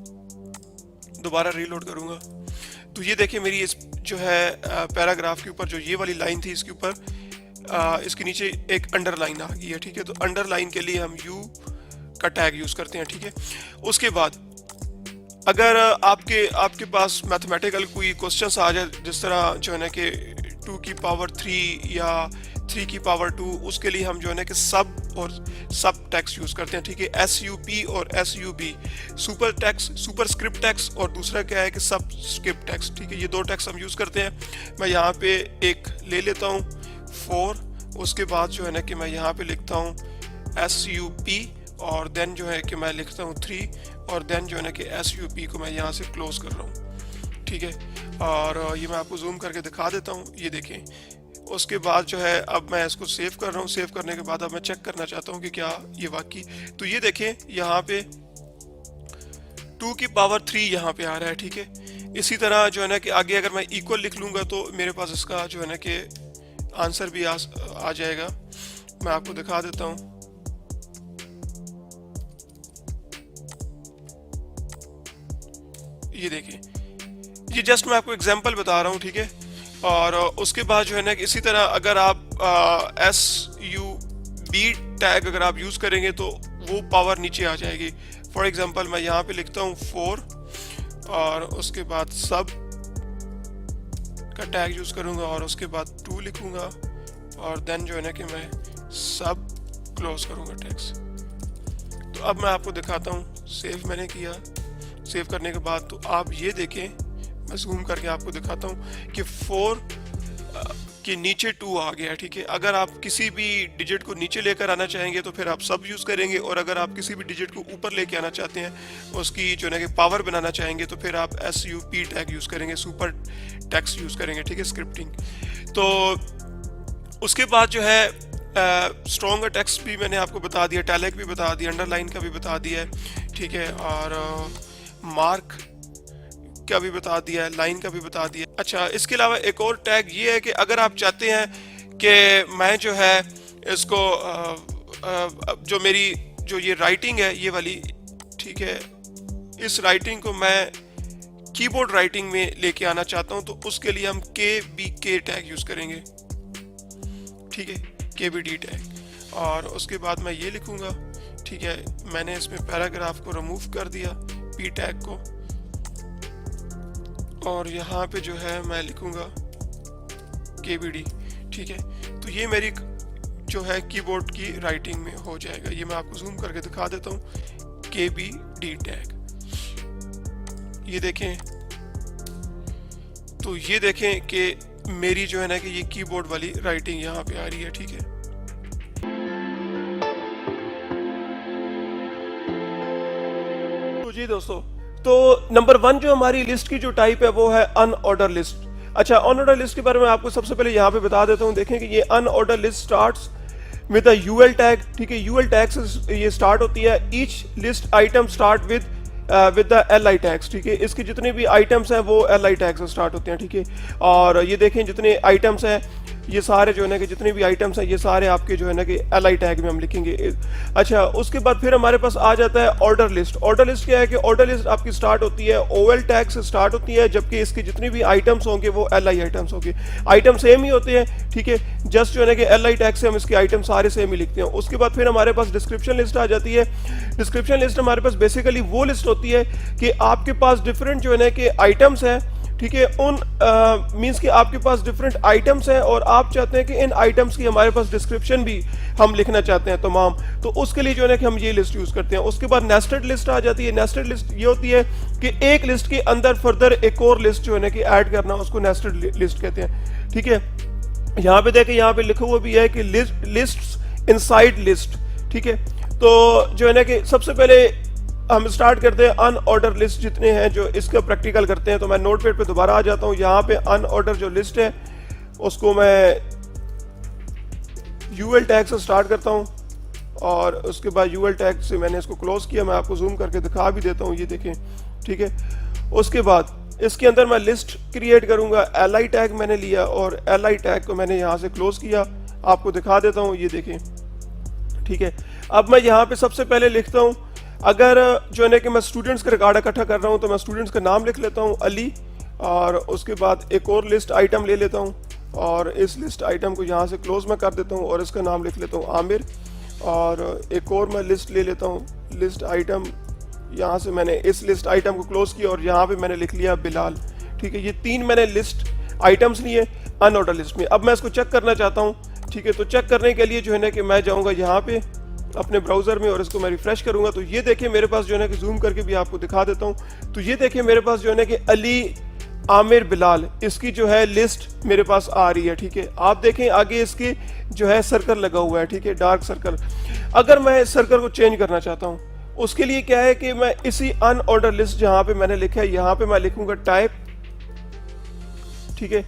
दोबारा रीलोड करूँगा, तो ये देखिए मेरी इस जो है पैराग्राफ के ऊपर जो ये वाली लाइन थी, इसके ऊपर इसके नीचे एक अंडरलाइन आ गई है। ठीक है, तो अंडरलाइन के लिए हम यू का टैग यूज़ करते हैं। ठीक है, उसके बाद अगर आपके पास मैथमेटिकल कोई क्वेश्चंस आ जाए, जिस तरह जो है ना कि 2 की पावर 3 या 3 की पावर 2, उसके लिए हम जो है ना कि सब और सब टेक्स्ट यूज़ करते हैं। ठीक है, SUP और SUB, super text, super script text, और दूसरा क्या है कि सब स्क्रिप्ट टेक्स्ट। ठीक है, ये 2 टेक्स्ट हम यूज़ करते हैं। मैं यहाँ पे एक ले लेता हूँ 4, उसके बाद जो है ना कि मैं यहाँ पे लिखता हूँ SUP, और देन जो है कि मैं लिखता हूँ 3, और देन जो है ना कि SUP को मैं यहाँ से क्लोज कर रहा हूँ। ठीक है, और ये मैं आपको जूम करके दिखा देता हूँ, ये देखें उसके बाद जो है अब मैं इसको सेव कर रहा हूँ। सेव करने के बाद अब मैं चेक करना चाहता हूँ कि क्या ये वाकई, तो ये देखें यहाँ पे 2 की पावर 3 यहाँ पे आ रहा है, ठीक है। इसी तरह जो है ना कि आगे अगर मैं इक्वल लिख लूँगा तो मेरे पास इसका जो है ना कि आंसर भी आ जाएगा। मैं आपको दिखा देता हूँ। ये देखिए, ये जस्ट मैं आपको एग्जांपल बता रहा हूँ, ठीक है। और उसके बाद जो है ना कि इसी तरह अगर आप SUB टैग अगर आप यूज़ करेंगे तो वो पावर नीचे आ जाएगी। फॉर एग्जांपल मैं यहाँ पे लिखता हूँ 4 और उसके बाद सब का टैग यूज़ करूँगा और उसके बाद 2 लिखूँगा और देन जो है ना कि मैं सब क्लोज करूँगा टैग्स। तो अब मैं आपको दिखाता हूँ, सेव मैंने किया। सेव करने के बाद तो आप ये देखें, मैं जूम करके आपको दिखाता हूँ कि 4 के नीचे 2 आ गया, ठीक है। अगर आप किसी भी डिजिट को नीचे लेकर आना चाहेंगे तो फिर आप सब यूज़ करेंगे, और अगर आप किसी भी डिजिट को ऊपर लेके आना चाहते हैं, उसकी जो है कि पावर बनाना चाहेंगे, तो फिर आप SUP टैग यूज़ करेंगे, सुपर टेक्स्ट यूज़ करेंगे, ठीक है, स्क्रिप्टिंग। तो उसके बाद जो है स्ट्रॉन्गर टेक्स्ट भी मैंने आपको बता दिया, टैलेक भी बता दिया, अंडरलाइन का भी बता दिया है, ठीक है, और मार्क का भी बता दिया है, लाइन का भी बता दिया। अच्छा, इसके अलावा एक और टैग ये है कि अगर आप चाहते हैं कि मैं जो है इसको जो मेरी जो ये राइटिंग है ये वाली, ठीक है, इस राइटिंग को मैं कीबोर्ड राइटिंग में लेके आना चाहता हूं, तो उसके लिए हम KBK टैग यूज़ करेंगे, ठीक है, KBD टैग। और उसके बाद मैं ये लिखूंगा, ठीक है, मैंने इसमें पैराग्राफ को रिमूव कर दिया, P टैग को, और यहाँ पे जो है मैं लिखूंगा KBD, ठीक है। तो ये मेरी जो है कीबोर्ड की राइटिंग में हो जाएगा। ये मैं आपको जूम करके दिखा देता हूँ, KBD टैग। ये देखें, तो ये देखें कि मेरी जो है ना कि ये कीबोर्ड वाली राइटिंग यहाँ पे आ रही है, ठीक है। तो जी दोस्तों, तो नंबर 1 जो हमारी लिस्ट की जो टाइप है वो है अनऑर्डर लिस्ट। अच्छा, अनऑर्डर लिस्ट के बारे में आपको सबसे पहले यहाँ पे बता देता हूँ। देखें कि ये unordered list starts with a UL tag, ठीक है, UL टैग से ये स्टार्ट होती है। Each list item start with the LI tags, ठीक है। इसके जितने भी आइटम्स हैं वो LI टैग से स्टार्ट होते हैं, ठीक है। और ये देखें जितने आइटम्स हैं ये सारे जो है ना कि जितने भी आइटम्स हैं ये सारे आपके जो है ना कि LI टैग में हम लिखेंगे। अच्छा, उसके बाद फिर हमारे पास आ जाता है ऑर्डर लिस्ट। ऑर्डर लिस्ट क्या है कि ऑर्डर लिस्ट आपकी स्टार्ट होती है OL टैग से स्टार्ट होती है, जबकि इसके जितने भी आइटम्स होंगे वो LI आइटम्स होंगे। आइटम सेम ही होते हैं, ठीक है, जस्ट जो है ना कि LI टैग से हम इसके आइटम सारे सेम ही लिखते हैं। उसके बाद फिर हमारे पास डिस्क्रिप्शन लिस्ट आ जाती है। डिस्क्रिप्शन लिस्ट हमारे पास बेसिकली वो लिस्ट होती है कि आपके पास डिफरेंट जो है ना कि आइटम्स हैं, ठीक है, उन मींस कि आपके पास डिफरेंट आइटम्स हैं और आप चाहते हैं कि इन आइटम्स की हमारे पास डिस्क्रिप्शन भी हम लिखना चाहते हैं तमाम, तो उसके लिए जो है ना कि हम ये लिस्ट यूज करते हैं। उसके बाद नेस्टेड लिस्ट आ जाती है। नेस्टेड लिस्ट ये होती है कि एक लिस्ट के अंदर फर्दर एक और लिस्ट जो है ना कि ऐड करना, उसको नेस्टेड लिस्ट कहते हैं, ठीक है। यहाँ पे देखें, यहाँ पे लिखा हुआ भी है कि लिस्ट इनसाइड लिस्ट, ठीक है। तो जो है ना कि सबसे पहले हम स्टार्ट करते हैं अनऑर्डर लिस्ट जितने हैं, जो इसका प्रैक्टिकल करते हैं। तो मैं नोटपैड पे दोबारा आ जाता हूँ। यहाँ पे अनऑर्डर जो लिस्ट है उसको मैं UL टैग से स्टार्ट करता हूँ और उसके बाद UL टैग से मैंने इसको क्लोज किया। मैं आपको जूम करके दिखा भी देता हूँ, ये देखें, ठीक है। उसके बाद इसके अंदर मैं लिस्ट क्रिएट करूँगा। LI टैग मैंने लिया और LI टैग को मैंने यहाँ से क्लोज किया। आपको दिखा देता हूँ, ये देखें, ठीक है। अब मैं यहाँ पे सबसे पहले लिखता हूँ, अगर जो है ना कि मैं स्टूडेंट्स का रिकॉर्ड इकट्ठा कर रहा हूँ तो मैं स्टूडेंट्स का नाम लिख लेता हूँ अली, और उसके बाद एक और लिस्ट आइटम ले लेता हूँ और इस लिस्ट आइटम को यहाँ से क्लोज मैं कर देता हूँ और इसका नाम लिख लेता हूँ आमिर। और एक और मैं लिस्ट ले लेता हूँ, लिस्ट आइटम, यहाँ से मैंने इस लिस्ट आइटम को क्लोज किया और यहाँ पे मैंने लिख लिया बिलाल, ठीक है। ये 3 मैंने लिस्ट आइटम्स लिए अनऑर्डर लिस्ट में। अब मैं इसको चेक करना चाहता हूँ, ठीक है। तो चेक करने के लिए जो है ना कि मैं जाऊँगा यहाँ पे अपने ब्राउजर में और इसको मैं रिफ्रेश करूंगा। तो ये देखिए मेरे पास जो है ना कि जूम करके भी आपको दिखा देता हूं। तो ये देखिए मेरे पास जो है ना कि अली, आमिर, बिलाल, इसकी जो है लिस्ट मेरे पास आ रही है, ठीक है। आप देखें आगे इसके जो है सर्कल लगा हुआ है, ठीक है, डार्क सर्कल। अगर मैं इस सर्कल को चेंज करना चाहता हूं, उसके लिए क्या है कि मैं इसी अनऑर्डर लिस्ट जहां पे मैंने लिखा है यहाँ पे मैं लिखूंगा टाइप, ठीक है,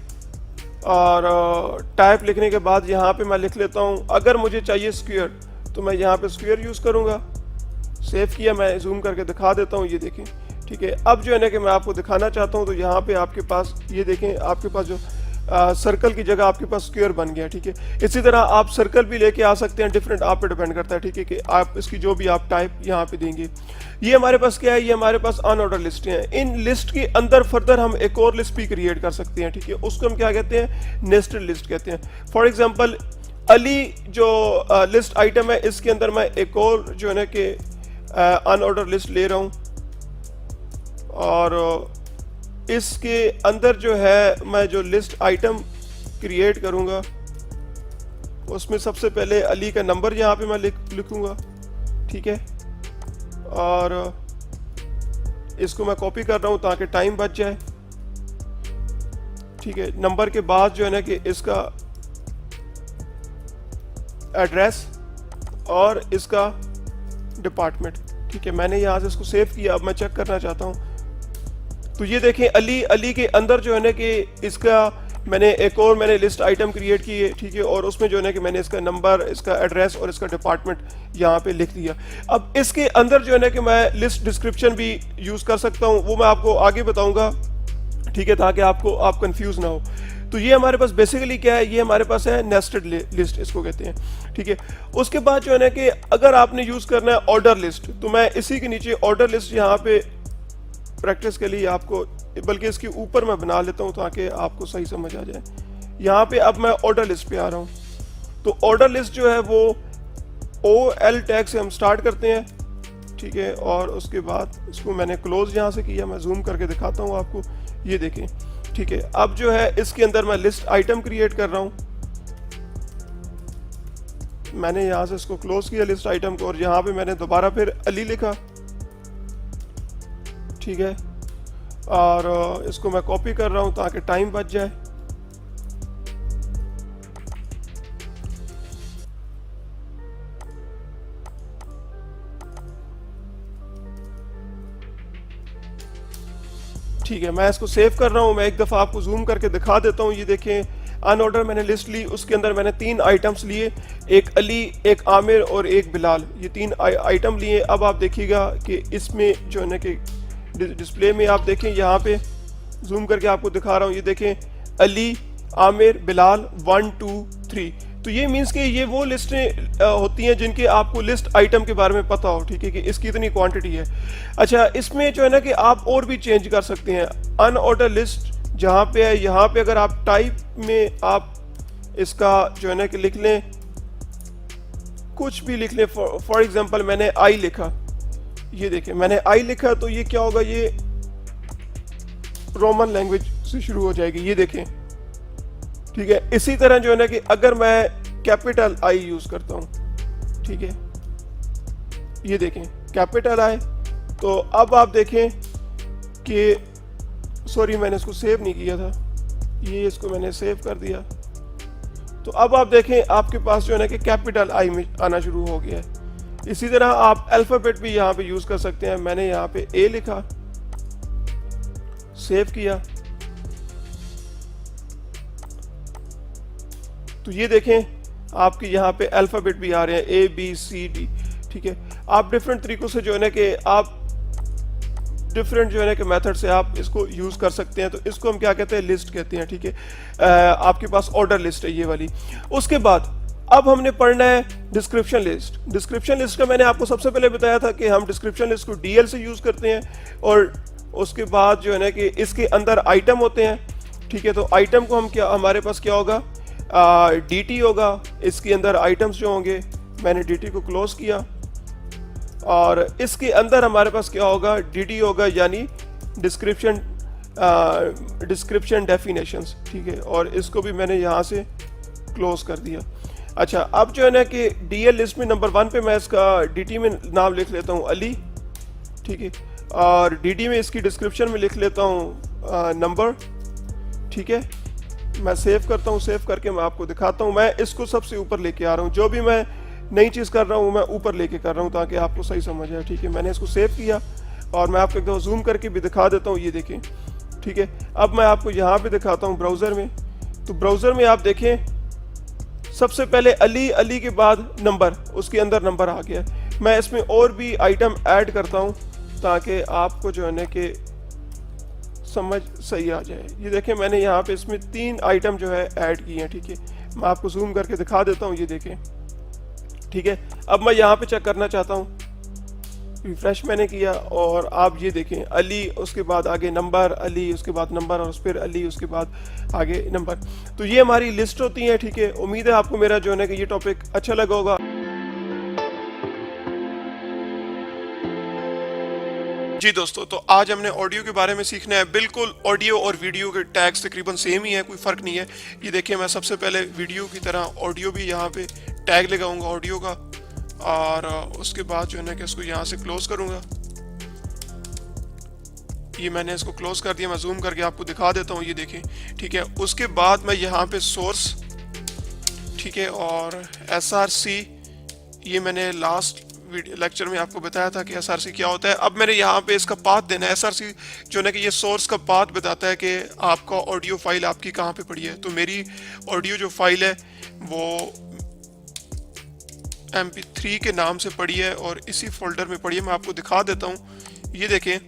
और टाइप लिखने के बाद यहाँ पे मैं लिख लेता हूँ, अगर मुझे चाहिए स्क्वायर तो मैं यहाँ पे स्क्वायर यूज़ करूँगा। सेव किया, मैं जूम करके दिखा देता हूँ, ये देखें। ठीक है, अब जो है ना कि मैं आपको दिखाना चाहता हूँ, तो यहाँ पे आपके पास ये देखें, आपके पास जो सर्कल की जगह आपके पास स्क्वायर बन गया। ठीक है, इसी तरह आप सर्कल भी लेके आ सकते हैं, डिफरेंट आप पे डिपेंड करता है। ठीक है, कि आप इसकी जो भी आप टाइप यहाँ पे देंगे। ये हमारे पास क्या है, ये हमारे पास अनऑर्डर लिस्ट हैं। इन लिस्ट के अंदर फर्दर हम एक और लिस्ट भी क्रिएट कर सकते हैं। ठीक है, उसको हम क्या कहते हैं, नेस्टेड लिस्ट कहते हैं। फॉर एग्जाम्पल अली जो लिस्ट आइटम है, इसके अंदर मैं एक और जो है ना कि अनऑर्डर लिस्ट ले रहा हूँ, और इसके अंदर जो है मैं जो लिस्ट आइटम क्रिएट करूँगा, उसमें सबसे पहले अली का नंबर यहाँ पे मैं लिखूँगा। ठीक है, और इसको मैं कॉपी कर रहा हूँ ताकि टाइम बच जाए। ठीक है, नंबर के बाद जो है ना कि इसका एड्रेस और इसका डिपार्टमेंट। ठीक है, मैंने यहाँ से इसको सेव किया। अब मैं चेक करना चाहता हूँ, तो ये देखें अली के अंदर जो है ना कि इसका मैंने एक और लिस्ट आइटम क्रिएट की है। ठीक है, और उसमें जो है ना कि मैंने इसका नंबर, इसका एड्रेस और इसका डिपार्टमेंट यहाँ पे लिख दिया। अब इसके अंदर जो है ना कि मैं लिस्ट डिस्क्रिप्शन भी यूज़ कर सकता हूँ, वो मैं आपको आगे बताऊँगा। ठीक है, ताकि आप कंफ्यूज ना हो। तो ये हमारे पास बेसिकली क्या है, ये हमारे पास है नेस्टेड लिस्ट, इसको कहते हैं। ठीक है, उसके बाद जो है ना कि अगर आपने यूज़ करना है ऑर्डर लिस्ट, तो मैं इसी के नीचे ऑर्डर लिस्ट यहाँ पे प्रैक्टिस के लिए आपको, बल्कि इसके ऊपर मैं बना लेता हूँ ताकि आपको सही समझ आ जाए। यहाँ पे अब मैं ऑर्डर लिस्ट पे आ रहा हूँ। तो ऑर्डर लिस्ट जो है वो OL टैग से हम स्टार्ट करते हैं। ठीक है, और उसके बाद इसको मैंने क्लोज यहाँ से किया। मैं जूम करके दिखाता हूँ आपको, ये देखें। ठीक है, अब जो है इसके अंदर मैं लिस्ट आइटम क्रिएट कर रहा हूँ। मैंने यहाँ से इसको क्लोज किया लिस्ट आइटम को, और यहाँ पे मैंने दोबारा फिर अली लिखा। ठीक है, और इसको मैं कॉपी कर रहा हूँ ताकि टाइम बच जाए। ठीक है, मैं इसको सेव कर रहा हूँ। मैं एक दफ़ा आपको जूम करके दिखा देता हूँ। ये देखें, अनऑर्डर मैंने लिस्ट ली, उसके अंदर मैंने 3 आइटम्स लिए, एक अली, एक आमिर और एक बिलाल। ये 3 आइटम लिए। अब आप देखिएगा कि इसमें जो है ना कि डिस्प्ले में आप देखें, यहाँ पे जूम करके आपको दिखा रहा हूँ। ये देखें, अली, आमिर, बिलाल, 1 2 3। तो ये मीन्स कि ये वो लिस्टें होती हैं जिनके आपको लिस्ट आइटम के बारे में पता हो। ठीक है, कि इसकी इतनी क्वांटिटी है। अच्छा, इसमें जो है ना कि आप और भी चेंज कर सकते हैं। अनऑर्डर लिस्ट जहाँ पे है, यहाँ पे अगर आप टाइप में आप इसका जो है ना कि लिख लें, कुछ भी लिख लें। फॉर एग्जांपल मैंने आई लिखा, ये देखें मैंने आई लिखा, तो ये क्या होगा, ये रोमन लैंग्वेज से शुरू हो जाएगी। ये देखें। ठीक है, इसी तरह जो है ना कि अगर मैं कैपिटल आई यूज करता हूं, ठीक है, ये देखें कैपिटल आई, तो अब आप देखें कि सॉरी मैंने इसको सेव नहीं किया था, ये इसको मैंने सेव कर दिया। तो अब आप देखें आपके पास जो है ना कि कैपिटल आई में आना शुरू हो गया है। इसी तरह आप अल्फाबेट भी यहाँ पे यूज कर सकते हैं। मैंने यहाँ पे ए लिखा, सेव किया, तो ये देखें आपके यहाँ पे अल्फाबेट भी आ रहे हैं, A B C D। ठीक है, आप डिफरेंट तरीकों से जो है ना कि आप डिफरेंट जो है ना कि मेथड से आप इसको यूज कर सकते हैं। तो इसको हम क्या कहते हैं, लिस्ट कहते हैं। ठीक है, आपके पास ऑर्डर लिस्ट है ये वाली। उसके बाद अब हमने पढ़ना है डिस्क्रिप्शन लिस्ट। डिस्क्रिप्शन लिस्ट का मैंने आपको सबसे पहले बताया था कि हम डिस्क्रिप्शन लिस्ट को DL से यूज करते हैं, और उसके बाद जो है ना कि इसके अंदर आइटम होते हैं। ठीक है, तो आइटम को हम क्या, हमारे पास क्या होगा, DT होगा। इसके अंदर आइटम्स जो होंगे, मैंने DT को क्लोज किया, और इसके अंदर हमारे पास क्या होगा, DD होगा, यानी डिस्क्रिप्शन डेफिनेशंस। ठीक है, और इसको भी मैंने यहाँ से क्लोज कर दिया। अच्छा, अब जो है ना कि DL लिस्ट में नंबर 1 पे मैं इसका DT में नाम लिख लेता हूँ अली। ठीक है, और DD में इसकी डिस्क्रिप्शन में लिख लेता हूँ नंबर। ठीक है, मैं सेव करता हूँ। सेव करके मैं आपको दिखाता हूँ। मैं इसको सबसे ऊपर लेके आ रहा हूँ, जो भी मैं नई चीज़ कर रहा हूँ मैं ऊपर लेके कर रहा हूँ ताकि आपको सही समझ आए। ठीक है, मैंने इसको सेव किया, और मैं आपको एक दफ़ा जूम करके भी दिखा देता हूँ। ये देखें। ठीक है, अब मैं आपको यहाँ पे दिखाता हूँ ब्राउज़र में। तो ब्राउज़र में आप देखें सबसे पहले अली, अली के बाद नंबर, उसके अंदर नंबर आ गया। मैं इसमें और भी आइटम ऐड करता हूँ ताकि आपको जो है ना कि समझ सही आ जाए। ये देखें मैंने यहाँ पे इसमें 3 आइटम जो है ऐड किए हैं, ठीक है। मैं आपको जूम करके दिखा देता हूँ, ये देखें, ठीक है। अब मैं यहाँ पे चेक करना चाहता हूँ, रिफ्रेश मैंने किया और आप ये देखें अली, उसके बाद आगे नंबर, अली उसके बाद नंबर और फिर अली उसके बाद आगे नंबर। तो ये हमारी लिस्ट होती है, ठीक है। उम्मीद है आपको मेरा जो है ना कि ये टॉपिक अच्छा लगा होगा। जी दोस्तों, तो आज हमने ऑडियो के बारे में सीखना है। बिल्कुल ऑडियो और वीडियो के टैग्स तकरीबन सेम ही है, कोई फ़र्क नहीं है। ये देखिए मैं सबसे पहले वीडियो की तरह ऑडियो भी यहाँ पे टैग लगाऊंगा ऑडियो का, और उसके बाद जो है ना कि इसको यहाँ से क्लोज करूँगा। ये मैंने इसको क्लोज कर दिया। मैं जूम करके आपको दिखा देता हूँ, ये देखें, ठीक है। उसके बाद मैं यहाँ पे सोर्स, ठीक है, और SRC, ये मैंने लास्ट लेक्चर में आपको बताया था कि SRC क्या होता है। अब मैंने यहाँ पे इसका पाथ देना है। SRC जो है कि ये सोर्स का पाथ बताता है कि आपका ऑडियो फाइल आपकी कहाँ पे पड़ी है। तो मेरी ऑडियो जो फाइल है वो MP3 के नाम से पड़ी है और इसी फोल्डर में पड़ी है। मैं आपको दिखा देता हूँ, ये देखें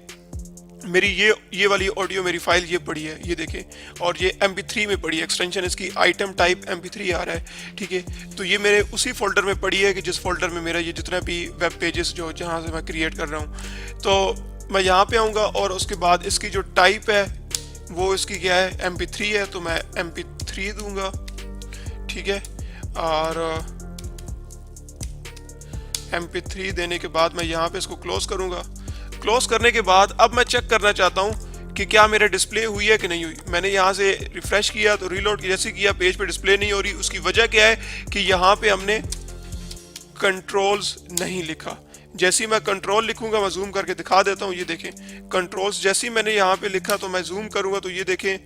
मेरी ये वाली ऑडियो, मेरी फाइल ये पड़ी है, ये देखें, और ये MP3 में पड़ी है। एक्सटेंशन इसकी आइटम टाइप MP3 आ रहा है, ठीक है। तो ये मेरे उसी फोल्डर में पड़ी है कि जिस फोल्डर में मेरा ये जितना भी वेब पेजेस जो जहाँ से मैं क्रिएट कर रहा हूँ। तो मैं यहाँ पे आऊँगा और उसके बाद इसकी जो टाइप है वो इसकी क्या है, MP3 है, तो मैं MP3 दूंगा, ठीक है। और MP3 देने के बाद मैं यहाँ पे इसको क्लोज करूँगा। क्लोज करने के बाद अब मैं चेक करना चाहता हूँ कि क्या मेरा डिस्प्ले हुई है कि नहीं हुई। मैंने यहाँ से रिफ्रेश किया तो रीलोड जैसे किया, पेज पे डिस्प्ले नहीं हो रही। उसकी वजह क्या है कि यहाँ पे हमने कंट्रोल्स नहीं लिखा। जैसे ही मैं कंट्रोल लिखूंगा, मैं जूम करके दिखा देता हूँ, ये देखें कंट्रोल्स जैसे ही मैंने यहाँ पे लिखा तो मैं जूम करूँगा तो ये देखें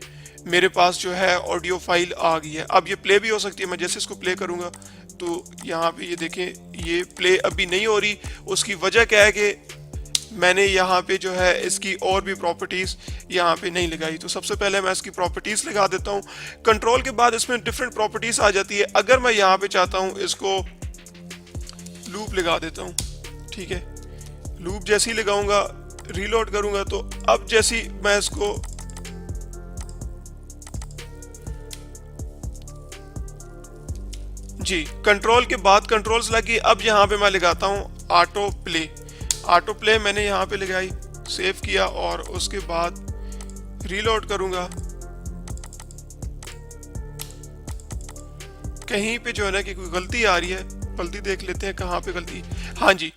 मेरे पास जो है ऑडियो फाइल आ गई है। अब ये प्ले भी हो सकती है। मैं जैसे इसको प्ले करूँगा तो यहाँ पे ये देखें ये प्ले अभी नहीं हो रही। उसकी वजह क्या है कि मैंने यहाँ पे जो है इसकी और भी प्रॉपर्टीज़ यहाँ पे नहीं लगाई। तो सबसे पहले मैं इसकी प्रॉपर्टीज़ लगा देता हूँ। कंट्रोल के बाद इसमें डिफरेंट प्रॉपर्टीज़ आ जाती है। अगर मैं यहाँ पे चाहता हूँ इसको लूप लगा देता हूँ, ठीक है। लूप जैसे ही लगाऊंगा, रीलोड करूँगा तो अब जैसी मैं इसको जी कंट्रोल के बाद कंट्रोल्स लगी। अब यहाँ पे मैं लगाता हूँ ऑटो प्ले। ऑटो प्ले मैंने यहाँ पे लगाई, सेव किया और उसके बाद रीलोड करूँगा। कहीं पे जो है ना कि कोई गलती आ रही है, गलती देख लेते हैं कहाँ पे गलती। हाँ जी,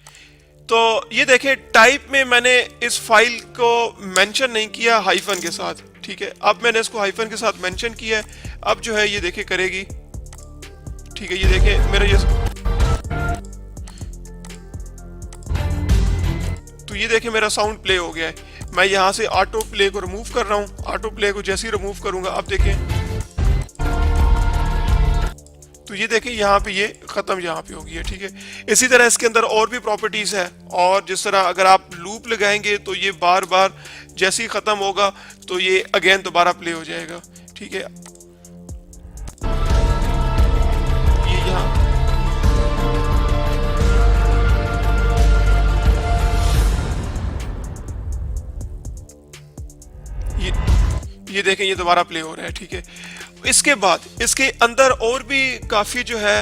तो ये देखें टाइप में मैंने इस फाइल को मेंशन नहीं किया हाइफन के साथ, ठीक है। अब मैंने इसको हाइफन के साथ मेंशन किया है। अब जो है ये देखें करेगी, ठीक है। ये देखें मेरा ये देखें मेरा साउंड प्ले हो गया है। मैं यहाँ से ऑटो प्ले को रिमूव कर रहा हूँ। ऑटो प्ले को जैसे ही रिमूव करूँगा, अब देखें तो ये देखें यहाँ पे ये ख़त्म यहाँ पे हो गई है, ठीक है। इसी तरह इसके अंदर और भी प्रॉपर्टीज़ है। और जिस तरह अगर आप लूप लगाएंगे तो ये बार बार जैसे ही ख़त्म होगा तो ये अगेन दोबारा प्ले हो जाएगा, ठीक है। ये यहाँ ये देखें ये दोबारा प्ले हो रहा है, ठीक है। इसके बाद इसके अंदर और भी काफ़ी जो है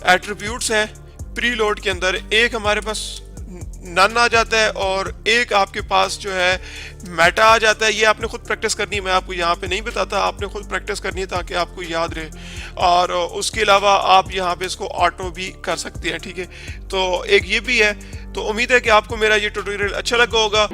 एट्रीब्यूट्स हैं प्रीलोड के अंदर। एक हमारे पास नन आ जाता है और एक आपके पास जो है मेटा आ जाता है। ये आपने खुद प्रैक्टिस करनी है, मैं आपको यहाँ पे नहीं बताता, आपने खुद प्रैक्टिस करनी है ताकि आपको याद रहे। और उसके अलावा आप यहाँ पे इसको ऑटो भी कर सकते हैं, ठीक है। तो एक ये भी है। तो उम्मीद है कि आपको मेरा ये ट्यूटोरियल अच्छा लगा होगा।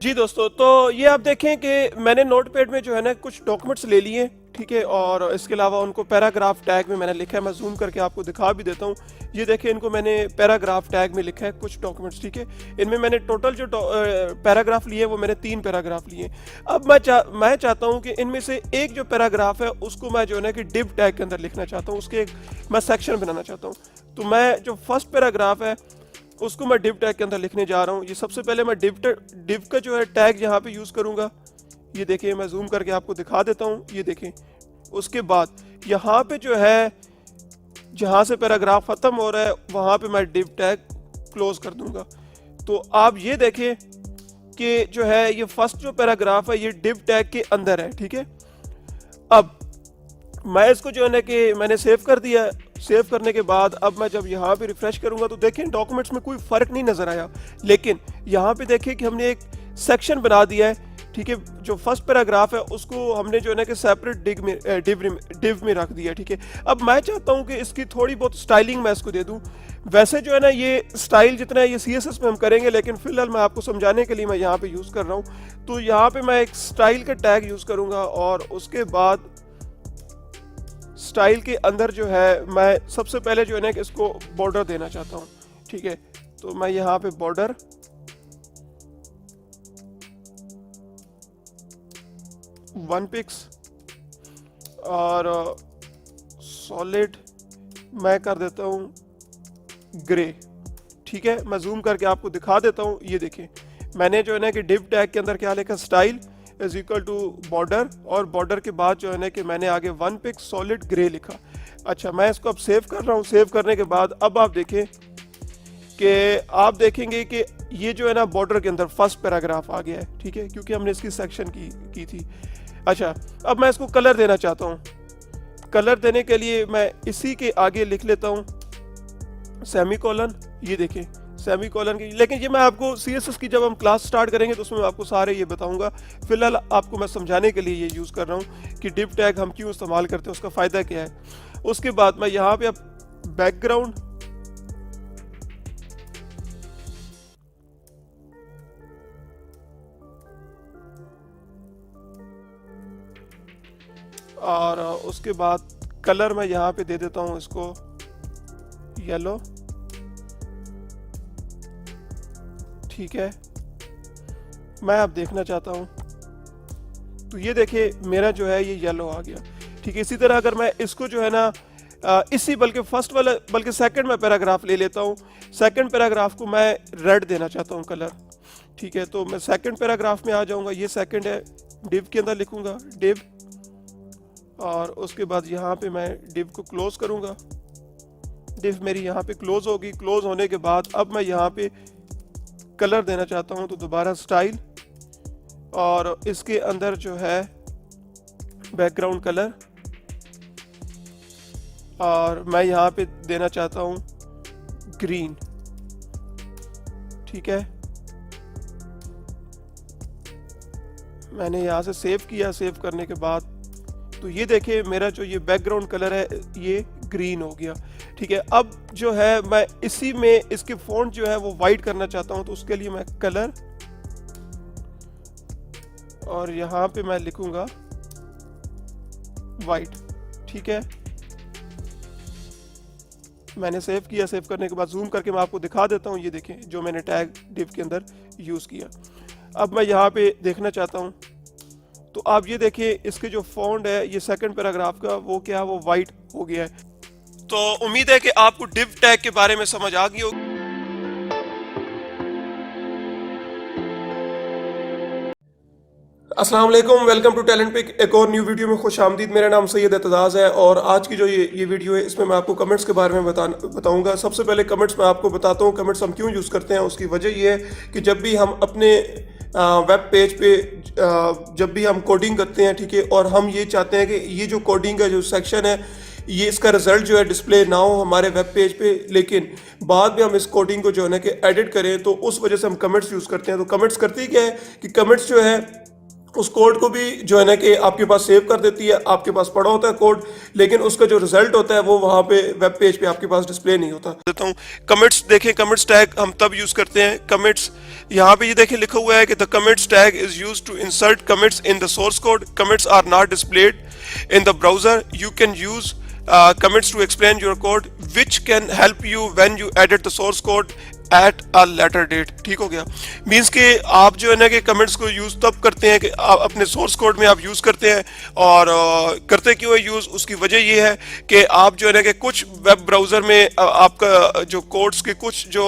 जी दोस्तों, तो ये आप देखें कि मैंने नोटपैड में जो है ना कुछ डॉक्यूमेंट्स ले लिए, ठीक है। और इसके अलावा उनको पैराग्राफ टैग में मैंने लिखा है। मैं जूम करके आपको दिखा भी देता हूँ। ये देखें इनको मैंने पैराग्राफ टैग में लिखा है कुछ डॉक्यूमेंट्स, ठीक है। इनमें मैंने टोटल जो पैराग्राफ लिए वो मैंने 3 पैराग्राफ लिए। अब मैं चाहता हूँ कि इनमें से एक जो पैराग्राफ है उसको मैं जो है ना कि डिव टैग के अंदर लिखना चाहता हूँ। उसके एक मैं सेक्शन बनाना चाहता हूँ। तो मैं जो फर्स्ट पैराग्राफ है उसको मैं div टैग के अंदर लिखने जा रहा हूँ। ये सबसे पहले मैं div का जो है टैग यहाँ पे यूज़ करूँगा। ये देखिए मैं जूम करके आपको दिखा देता हूँ, ये देखें। उसके बाद यहाँ पे जो है जहाँ से पैराग्राफ ख़त्म हो रहा है वहाँ पे मैं div टैग क्लोज कर दूंगा। तो आप ये देखें कि जो है ये फर्स्ट जो पैराग्राफ है ये div टैग के अंदर है, ठीक है। अब मैं इसको जो है ना कि मैंने सेव कर दिया है। सेव करने के बाद अब मैं जब यहाँ पे रिफ्रेश करूंगा तो देखें डॉक्यूमेंट्स में कोई फ़र्क नहीं नज़र आया, लेकिन यहाँ पे देखें कि हमने एक सेक्शन बना दिया है, ठीक है। जो फर्स्ट पैराग्राफ है उसको हमने जो है ना कि सेपरेट डिव में रख दिया, ठीक है। अब मैं चाहता हूँ कि इसकी थोड़ी बहुत स्टाइलिंग मैं इसको दे दूँ। वैसे जो है ना ये स्टाइल जितना है ये CSS में हम करेंगे, लेकिन फिलहाल मैं आपको समझाने के लिए मैं यहाँ पे यूज़ कर रहा हूँ। तो यहाँ पे मैं एक स्टाइल का टैग यूज़ करूँगा और उसके बाद स्टाइल के अंदर जो है मैं सबसे पहले जो है ना कि इसको बॉर्डर देना चाहता हूँ, ठीक है। तो मैं यहाँ पे बॉर्डर 1 पिक्स और सॉलिड मैं कर देता हूँ ग्रे, ठीक है। मैं जूम करके आपको दिखा देता हूँ। ये देखें मैंने जो है ना कि div टैग के अंदर क्या लिखा, style is equal to border, और बॉर्डर के बाद जो है ना कि मैंने आगे 1 पिक सॉलिड ग्रे लिखा। अच्छा मैं इसको अब सेव कर रहा हूँ। सेव करने के बाद अब आप देखें कि आप देखेंगे कि ये जो है ना बॉर्डर के अंदर फर्स्ट पैराग्राफ आ गया है, ठीक है, क्योंकि हमने इसकी सेक्शन की थी। अच्छा अब मैं इसको कलर देना चाहता हूँ। कलर देने के लिए मैं इसी के आगे लिख लेता हूँ सेमीकोलन। ये देखें सेमीकोलन की, लेकिन ये मैं आपको CSS की जब हम क्लास स्टार्ट करेंगे तो उसमें मैं आपको सारे ये बताऊंगा। फिलहाल आपको मैं समझाने के लिए ये यूज़ कर रहा हूँ कि div टैग हम क्यों इस्तेमाल करते हैं, उसका फ़ायदा क्या है। उसके बाद मैं यहाँ पे अब बैकग्राउंड और उसके बाद कलर मैं यहाँ पे दे देता हूँ इसको येलो, ठीक है। मैं अब देखना चाहता हूँ तो ये देखिए मेरा जो है ये येलो आ गया, ठीक है। इसी तरह अगर मैं इसको जो है ना इसी बल्कि फर्स्ट वाला बल्कि सेकंड में पैराग्राफ ले लेता हूँ। सेकंड पैराग्राफ को मैं रेड देना चाहता हूँ कलर, ठीक है। तो मैं सेकंड पैराग्राफ में आ जाऊँगा। ये सेकंड है, div के अंदर लिखूँगा div और उसके बाद यहाँ पे मैं div को क्लोज करूँगा। div मेरी यहाँ पे क्लोज होगी। क्लोज होने के बाद अब मैं यहाँ पे कलर देना चाहता हूँ, तो दोबारा स्टाइल और इसके अंदर जो है बैकग्राउंड कलर और मैं यहाँ पे देना चाहता हूँ ग्रीन, ठीक है। मैंने यहाँ से सेव किया। सेव करने के बाद तो ये देखिए मेरा जो ये बैकग्राउंड कलर है ये ग्रीन हो गया, ठीक है। अब जो है मैं इसी में इसके फॉन्ट जो है वो वाइट करना चाहता हूँ, तो उसके लिए मैं कलर और यहाँ पे मैं लिखूंगा वाइट, ठीक है। मैंने सेव किया। सेव करने के बाद जूम करके मैं आपको दिखा देता हूँ। ये देखें जो मैंने टैग div के अंदर यूज़ किया। अब मैं यहाँ पे देखना चाहता हूँ तो आप ये देखिए इसके जो फॉन्ट है ये सेकंड पैराग्राफ का वो क्या वो वाइट हो गया है। तो उम्मीद है कि आपको div टैग के बारे में समझ आ गई होगी। अस्सलाम वालेकुम, वेलकम टू टैलेंट पिक। एक और न्यू वीडियो में खुश आमदीद। मेरा नाम सैयद एतजाज़ है और आज की जो ये वीडियो है इसमें मैं आपको कमेंट्स के बारे में बताऊंगा। सबसे पहले कमेंट्स मैं आपको बताता हूँ कमेंट्स हम क्यों यूज़ करते हैं। उसकी वजह ये है कि जब भी हम अपने वेब पेज पे जब भी हम कोडिंग करते हैं, ठीक है, और हम ये चाहते हैं कि ये जो कोडिंग का जो सेक्शन है ये इसका रिजल्ट जो है डिस्प्ले ना हो हमारे वेब पेज पे, लेकिन बाद में हम इस कोडिंग को जो है ना कि एडिट करें, तो उस वजह से हम कमेंट्स यूज़ करते हैं। तो कमेंट्स करती क्या है कि कमेंट्स जो है उस कोड को भी जो है ना कि आपके पास सेव कर देती है। आपके पास पड़ा होता है कोड, लेकिन उसका जो रिजल्ट होता है वो वहाँ पे वेब पेज पे आपके पास डिस्प्ले नहीं होता। देता हूँ कमिट्स, देखें कमिट्स टैग हम तब यूज करते हैं। कमिट्स यहाँ पे ये देखें लिखा हुआ है कि the commits tag is used to insert commits in the source code. Commits are not displayed in the browser. You can use commits to explain your code which can help you when you edit the source code at a later date। ठीक हो गया, means कि आप जो है ना कि comments को यूज़ तब करते हैं कि आप अपने सोर्स कोड में आप यूज़ करते हैं। और करते क्यों है यूज़, उसकी वजह ये है कि आप जो है ना कि कुछ वेब ब्राउज़र में आपका जो कोड्स के कुछ जो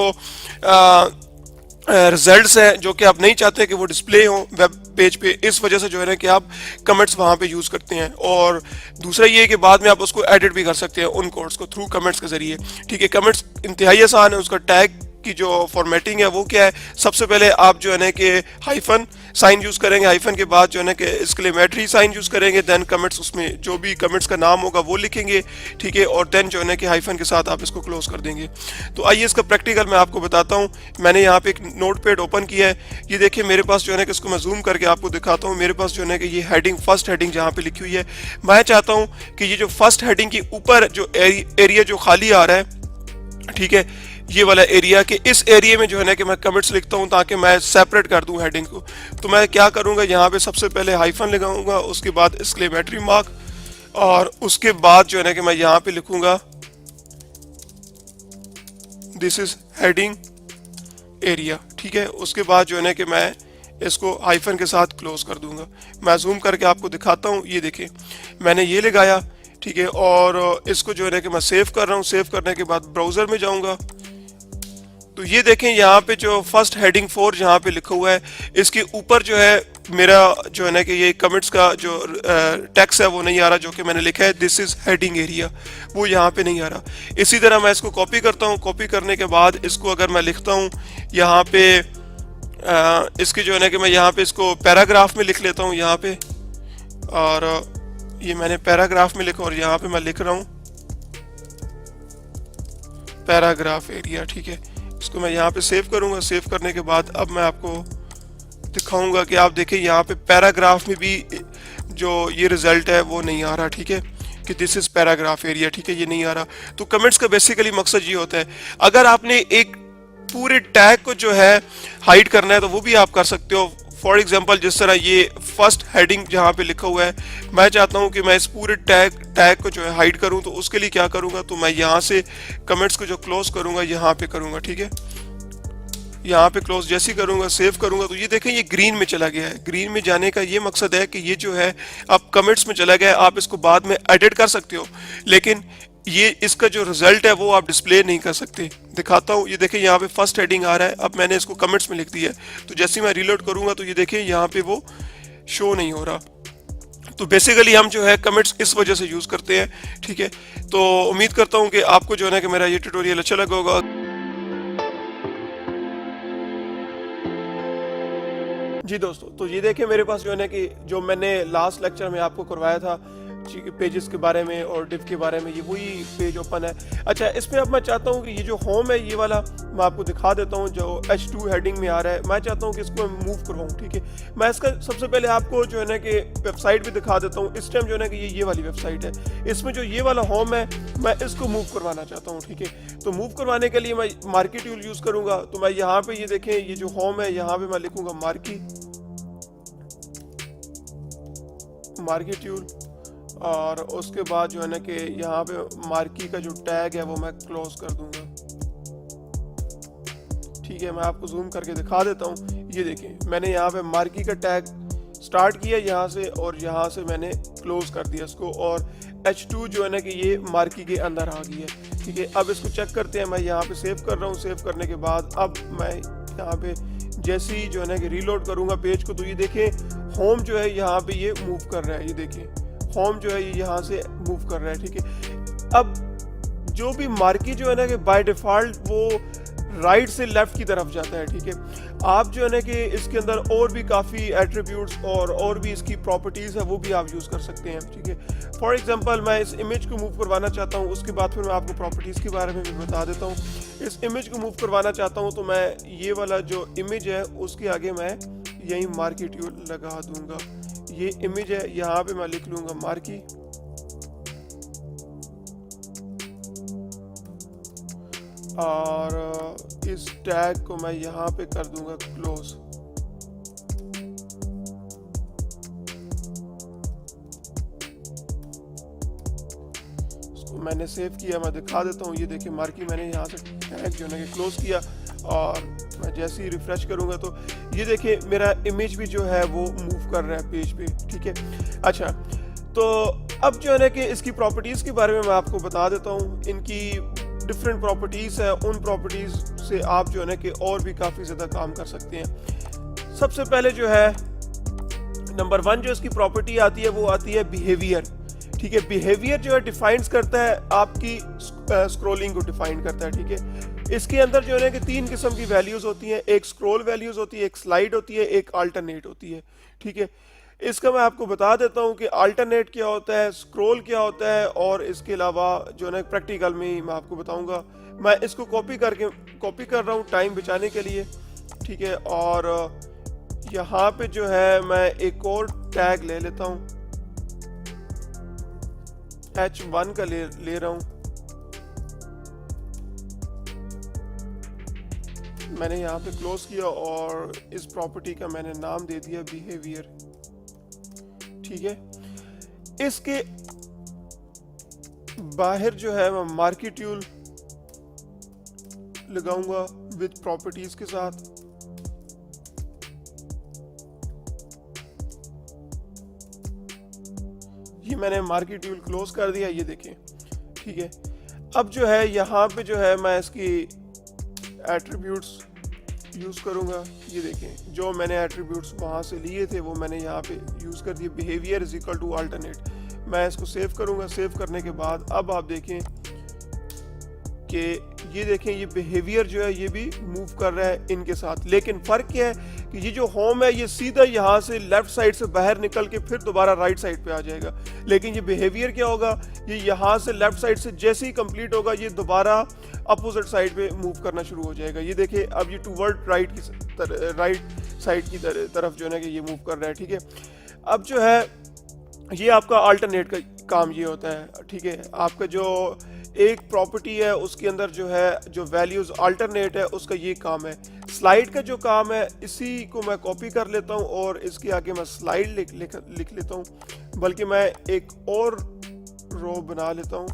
रिजल्ट्स हैं जो कि आप नहीं चाहते कि वो डिस्प्ले हों वेब पेज पे, इस वजह से जो है ना कि आप कमेंट्स वहाँ पे यूज़ करते हैं। और दूसरा ये है कि बाद में आप उसको एडिट भी कर सकते हैं उन कोड्स को थ्रू कमेंट्स के ज़रिए। ठीक है, कमेंट्स इंतहाई आसान है। उसका टैग की जो फॉर्मेटिंग है वो क्या है, सबसे पहले आप जो है ना कि हाइफन साइन यूज़ करेंगे, हाइफन के बाद जो है ना कि एक्सक्लेमेटरी साइन यूज़ करेंगे, देन कमेंट्स उसमें जो भी कमेंट्स का नाम होगा वो लिखेंगे। ठीक है, और देन जो है ना कि हाइफन के साथ आप इसको क्लोज कर देंगे। तो आइए इसका प्रैक्टिकल मैं आपको बताता हूँ। मैंने यहाँ पे एक नोटपैड ओपन किया है, ये देखिए मेरे पास जो है ना कि इसको मैं जूम करके आपको दिखाता हूँ। मेरे पास जो है ना कि ये हेडिंग, फर्स्ट हेडिंग जहाँ पे लिखी हुई है, मैं चाहता हूँ कि ये जो फर्स्ट हेडिंग के ऊपर जो एरिया जो खाली आ रहा है, ठीक है, ये वाला एरिया, के इस एरिया में जो है ना कि मैं कमेंट्स लिखता हूँ ताकि मैं सेपरेट कर दूँ हेडिंग को। तो मैं क्या करूँगा, यहाँ पे सबसे पहले हाइफन लगाऊंगा, उसके बाद एक्सक्लेमेटरी मार्क, और उसके बाद जो है ना कि मैं यहाँ पे लिखूंगा दिस इज हेडिंग एरिया। ठीक है, उसके बाद जो है ना कि मैं इसको हाइफन के साथ क्लोज कर दूंगा। मैं जूम करके आपको दिखाता हूँ, ये देखिए मैंने ये लगाया। ठीक है, और इसको जो है ना कि मैं सेव कर रहा हूँ। सेव करने के बाद ब्राउज़र में जाऊँगा, तो ये देखें यहाँ पे जो फर्स्ट हेडिंग 4 यहाँ पे लिखा हुआ है, इसके ऊपर जो है मेरा जो है ना कि ये कमेंट्स का जो टेक्स्ट है वो नहीं आ रहा, जो कि मैंने लिखा है दिस इज हेडिंग एरिया, वो यहाँ पे नहीं आ रहा। इसी तरह मैं इसको कॉपी करता हूँ। कॉपी करने के बाद इसको अगर मैं लिखता हूँ यहाँ पे इसकी जो है ना कि मैं यहाँ पे इसको पैराग्राफ में लिख लेता हूँ यहाँ पे, और ये मैंने पैराग्राफ में लिखा और यहाँ पे मैं लिख रहा हूँ पैराग्राफ एरिया। ठीक है, इसको मैं यहाँ पे सेव करूँगा। सेव करने के बाद अब मैं आपको दिखाऊंगा कि आप देखें यहाँ पे पैराग्राफ में भी जो ये रिजल्ट है वो नहीं आ रहा। ठीक है, कि दिस इज पैराग्राफ एरिया। ठीक है, ये नहीं आ रहा। तो कमेंट्स का बेसिकली मकसद ये होता है, अगर आपने एक पूरे टैग को जो है हाइड करना है तो वो भी आप कर सकते हो। फॉर एग्जाम्पल जिस तरह ये फर्स्ट हेडिंग जहाँ पे लिखा हुआ है, मैं चाहता हूँ कि मैं इस पूरे टैग को जो है हाइड करूँ, तो उसके लिए क्या करूँगा, तो मैं यहाँ से कमेंट्स को जो क्लोज करूँगा यहाँ पे करूँगा। ठीक है, यहाँ पे क्लोज जैसे ही करूँगा, सेव करूँगा, तो ये देखें ये ग्रीन में चला गया है। ग्रीन में जाने का ये मकसद है कि ये जो है अब कमेंट्स में चला गया है। आप इसको बाद में एडिट कर सकते हो, लेकिन ये इसका जो रिजल्ट है वो आप डिस्प्ले नहीं कर सकते। दिखाता हूँ, ये देखें यहाँ पे फर्स्ट हेडिंग आ रहा है। अब मैंने इसको कमेंट्स में लिख दिया है, तो जैसे ही मैं रीलोड करूँगा तो ये देखें यहाँ पे वो शो नहीं हो रहा। तो बेसिकली हम जो है कमेंट्स इस वजह से यूज़ करते हैं। ठीक है, तो उम्मीद करता हूँ कि आपको जो है ना कि मेरा ये ट्यूटोरियल अच्छा लगा होगा। जी दोस्तों, तो ये देखें मेरे पास जो है ना कि जो मैंने लास्ट लेक्चर में आपको करवाया था पेजेस के बारे में और डिव के बारे में, ये वही पेज ओपन है। अच्छा, इसमें अब मैं चाहता हूँ कि ये जो होम है ये वाला मैं आपको दिखा देता हूँ, जो H2 हेडिंग में आ रहा है। मैं चाहता हूँ कि इसको मैं मूव करवाऊँ। ठीक है, मैं इसका सबसे पहले आपको जो है ना कि वेबसाइट भी दिखा देता हूँ। इस टाइम जो है ना कि ये वाली वेबसाइट है, इसमें जो ये वाला होम है मैं इसको मूव करवाना चाहता हूँ। ठीक है, तो मूव करवाने के लिए मैं मार्की टूल यूज़ करूँगा। तो मैं यहाँ पे ये देखें ये जो होम है, यहाँ पे मैं लिखूँगा मार्की टूल, और उसके बाद जो है ना कि यहाँ पे मार्की का जो टैग है वो मैं क्लोज कर दूंगा। ठीक है, मैं आपको जूम करके दिखा देता हूँ। ये देखें मैंने यहाँ पे मार्की का टैग स्टार्ट किया यहाँ से, और यहाँ से मैंने क्लोज कर दिया इसको, और H2 जो है ना कि ये मार्की के अंदर आ गई है। ठीक है, अब इसको चेक करते हैं। मैं यहाँ पे सेव कर रहा हूँ। सेव करने के बाद अब मैं यहाँ पे जैसे ही जो है ना कि रीलोड करूँगा पेज को, तो ये देखें होम जो है यहाँ पे ये मूव कर रहा है। ये देखें होम जो है ये यहाँ से मूव कर रहा है। ठीक है, अब जो भी मार्की जो है ना कि बाय डिफ़ॉल्ट वो राइट से लेफ्ट की तरफ जाता है। ठीक है, आप जो है ना कि इसके अंदर और भी काफ़ी एट्रीब्यूट्स और भी इसकी प्रॉपर्टीज़ है वो भी आप यूज़ कर सकते हैं। ठीक है, फॉर एग्जांपल मैं इस इमेज को मूव करवाना चाहता हूँ, उसके बाद फिर मैं आपको प्रॉपर्टीज़ के बारे में भी बता देता हूँ। इस इमेज को मूव करवाना चाहता हूँ, तो मैं ये वाला जो इमेज है उसके आगे मैं यही मार्की टूल लगा दूंगा। ये इमेज है, यहाँ पे मैं लिख लूँगा मार्की, और इस टैग को मैं यहाँ पे कर दूंगा क्लोज। इसको मैंने सेव किया, मैं दिखा देता हूँ। ये देखिए मार्की मैंने यहाँ से टैग जो है ना क्लोज किया, और मैं जैसे ही रिफ्रेश करूँगा तो ये देखिए मेरा इमेज भी जो है वो मूव कर रहा है पेज पे, ठीक है। अच्छा, तो अब जो है ना कि इसकी प्रॉपर्टीज़ के बारे में मैं आपको बता देता हूँ। इनकी डिफरेंट प्रॉपर्टीज़ है, उन प्रॉपर्टीज़ से आप जो है ना कि और भी काफ़ी ज़्यादा काम कर सकते हैं। सबसे पहले जो है नंबर 1 जो इसकी प्रॉपर्टी आती है वो आती है बिहेवियर, ठीक है। बिहेवियर जो है डिफाइंस करता है आपकी स्क्रॉलिंग को डिफाइन करता है, ठीक है। इसके अंदर जो है ना कि 3 किस्म की वैल्यूज़ होती हैं, एक स्क्रॉल वैल्यूज़ होती है, एक स्लाइड होती है, एक अल्टरनेट होती है, ठीक है। इसका मैं आपको बता देता हूँ कि अल्टरनेट क्या होता है, स्क्रॉल क्या होता है, और इसके अलावा जो है ना प्रैक्टिकल में ही मैं आपको बताऊँगा। मैं इसको कॉपी कर रहा हूँ टाइम बचाने के लिए, ठीक है। और यहाँ पे जो है मैं एक और टैग ले लेता हूँ, H1 का ले रहा हूँ। मैंने यहाँ पे क्लोज किया और इस प्रॉपर्टी का मैंने नाम दे दिया बिहेवियर, ठीक है। इसके बाहर जो है मैं मार्केट्यूल लगाऊंगा विद प्रॉपर्टीज के साथ। ये मैंने मार्केट्यूल क्लोज कर दिया, ये देखें, ठीक है। अब जो है यहाँ पे जो है मैं इसकी एट्रीब्यूट्स यूज़ करूँगा। ये देखें जो मैंने एट्रीब्यूट्स वहाँ से लिए थे वो मैंने यहाँ पे यूज़ कर दिए। Behaviour is equal to alternate. मैं इसको सेव करूँगा। सेव करने के बाद अब आप देखें कि ये देखें ये बिहेवियर जो है ये भी मूव कर रहा है इनके साथ। लेकिन फ़र्क क्या है कि ये जो होम है ये सीधा यहाँ से लेफ्ट साइड से बाहर निकल के फिर दोबारा राइट साइड पे आ जाएगा। लेकिन ये बिहेवियर क्या होगा, ये यहाँ से लेफ्ट साइड से जैसे ही कंप्लीट होगा ये दोबारा अपोजिट साइड पे मूव करना शुरू हो जाएगा। ये देखिए अब ये टूवर्ड राइट साइड की तरफ जो है ना कि ये मूव कर रहा है, ठीक है। अब जो है ये आपका अल्टरनेट का काम ये होता है, ठीक है। आपका जो एक प्रॉपर्टी है उसके अंदर जो है जो वैल्यूज अल्टरनेट है उसका ये काम है। स्लाइड का जो काम है इसी को मैं कॉपी कर लेता हूँ और इसके आगे मैं स्लाइड लिख लेता हूँ, बल्कि मैं एक और रो बना लेता हूँ